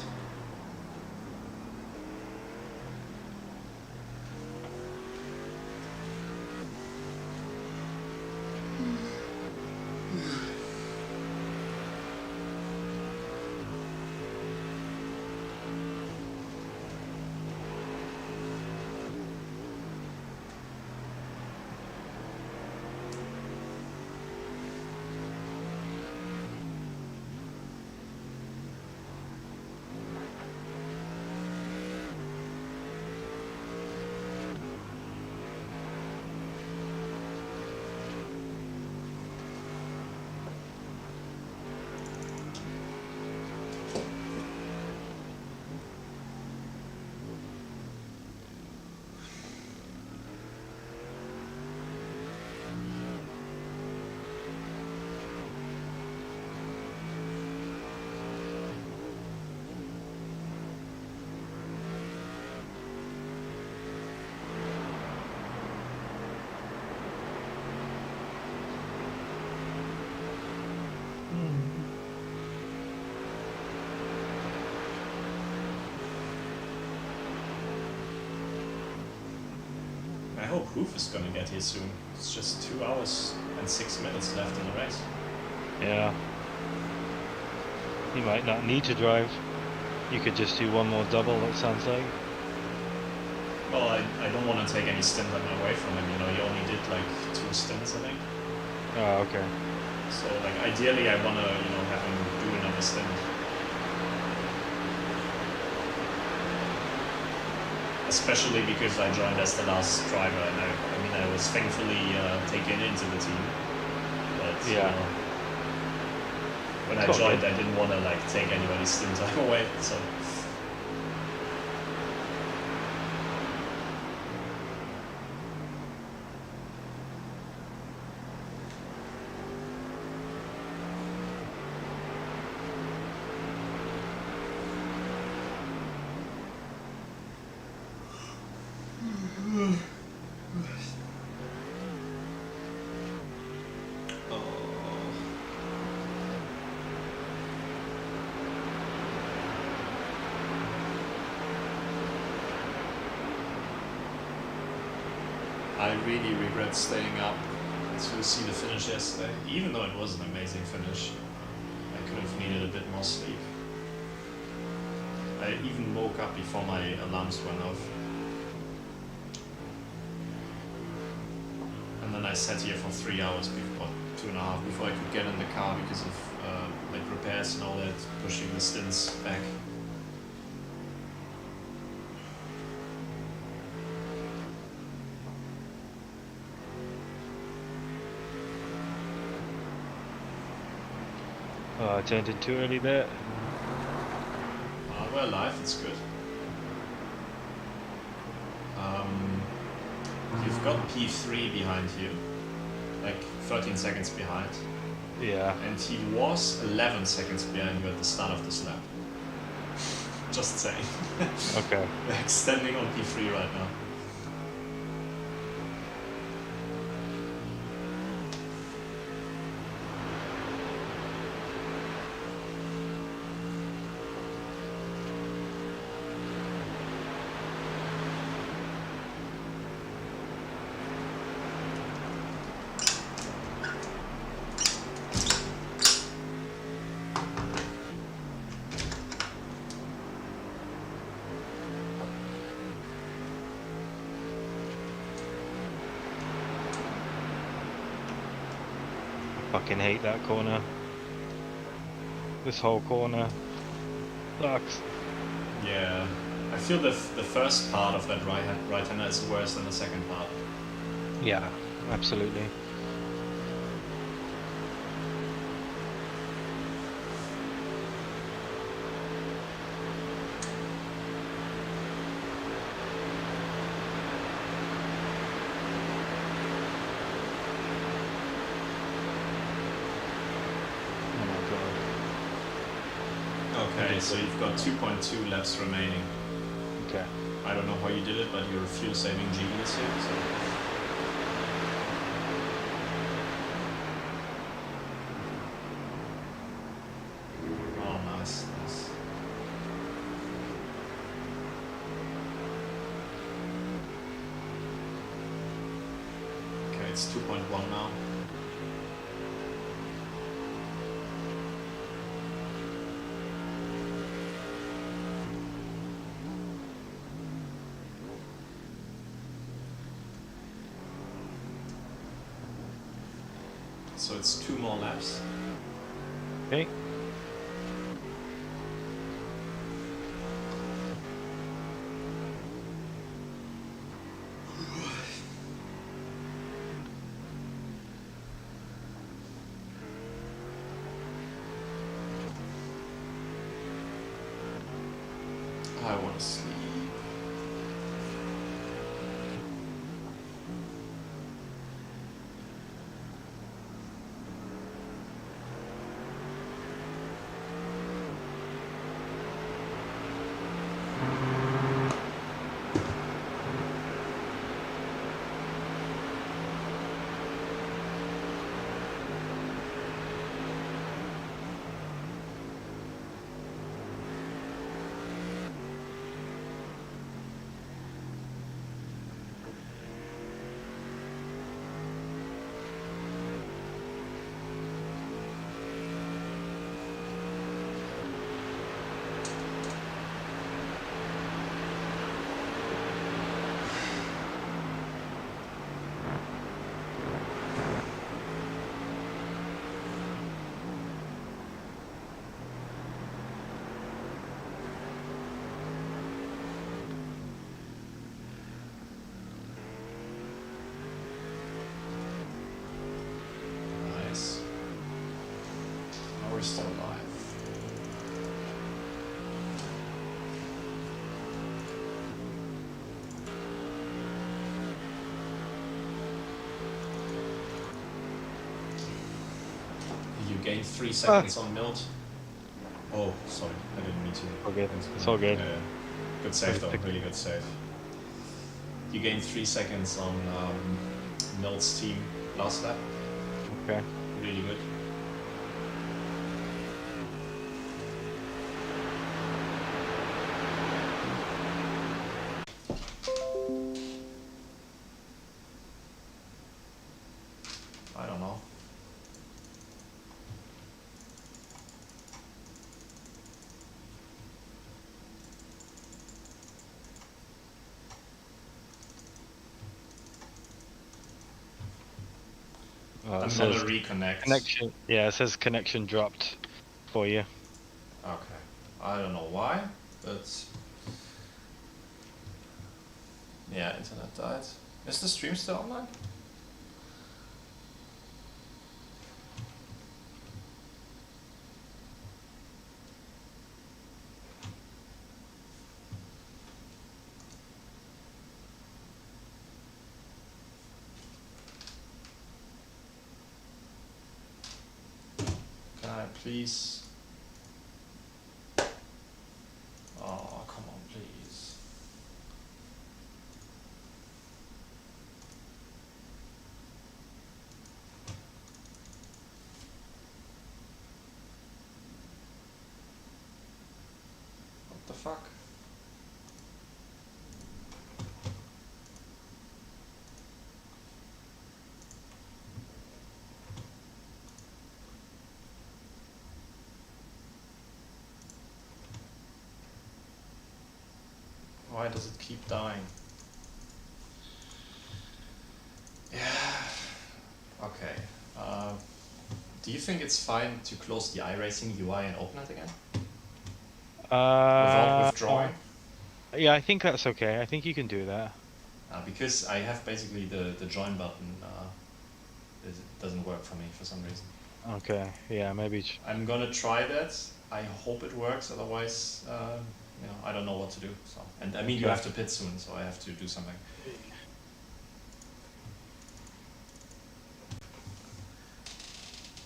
I hope Hoof is gonna get here soon. It's just 2 hours and 6 minutes left in the race. Yeah. He might not need to drive. You could just do one more double, it sounds like. Well, I don't want to take any stint away from him, he only did like 2 stints, I think. Oh, okay. So, like, ideally I want to, have him do another stint. Especially because I joined as the last driver, and I was thankfully taken into the team. But, Yeah. When I Cool, joined, yeah. I didn't want to, like, take anybody's stint time away, so... I really regret staying up to see the finish yesterday, even though it was an amazing finish. I could have needed a bit more sleep. I even woke up before my alarms went off. And then I sat here for 3 hours, before, 2.5, before I could get in the car because of like repairs and all that, pushing the stints back. Oh, I turned in too early there. We're alive, it's good. You've got P3 behind you, like 13 seconds behind. Yeah. And he was 11 seconds behind you at the start of this lap. Just saying. Okay. We're extending on P3 right now. Fucking hate that corner. This whole corner sucks. Yeah, I feel the first part of that right-hander is worse than the second part. Yeah, absolutely. Okay, so you've got 2.2 laps remaining. Okay. I don't know how you did it, but you're a fuel-saving genius here, so... Oh, nice, nice. Okay, it's 2.1 now. So it's 2 more laps. Okay. I want to sleep. Nice. Now we're still alive. You gained 3 seconds on Milt. Oh, sorry, I didn't mean to. All good. It's all good. Good save though, really good save. You gained 3 seconds on Milt's team last lap. Okay. Really good. Oh, it I'm says gonna reconnect. connection. Yeah, it says connection dropped for you. Okay. I don't know why, but yeah, internet died. Is the stream still online? Can I please? Oh, come on, please. What the fuck? Why does it keep dying? Yeah. Okay. Do you think it's fine to close the Iracing UI and open it again? Without withdrawing? Yeah, I think that's okay. I think you can do that. Because I have basically the join button. It doesn't work for me for some reason. Okay, yeah, maybe. I'm gonna try that. I hope it works. Otherwise, I don't know what to do. So, and I mean, you Okay. have to pit soon, so I have to do something.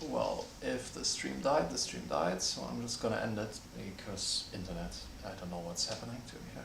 Well, if the stream died, so I'm just gonna end it because internet. I don't know what's happening to me here.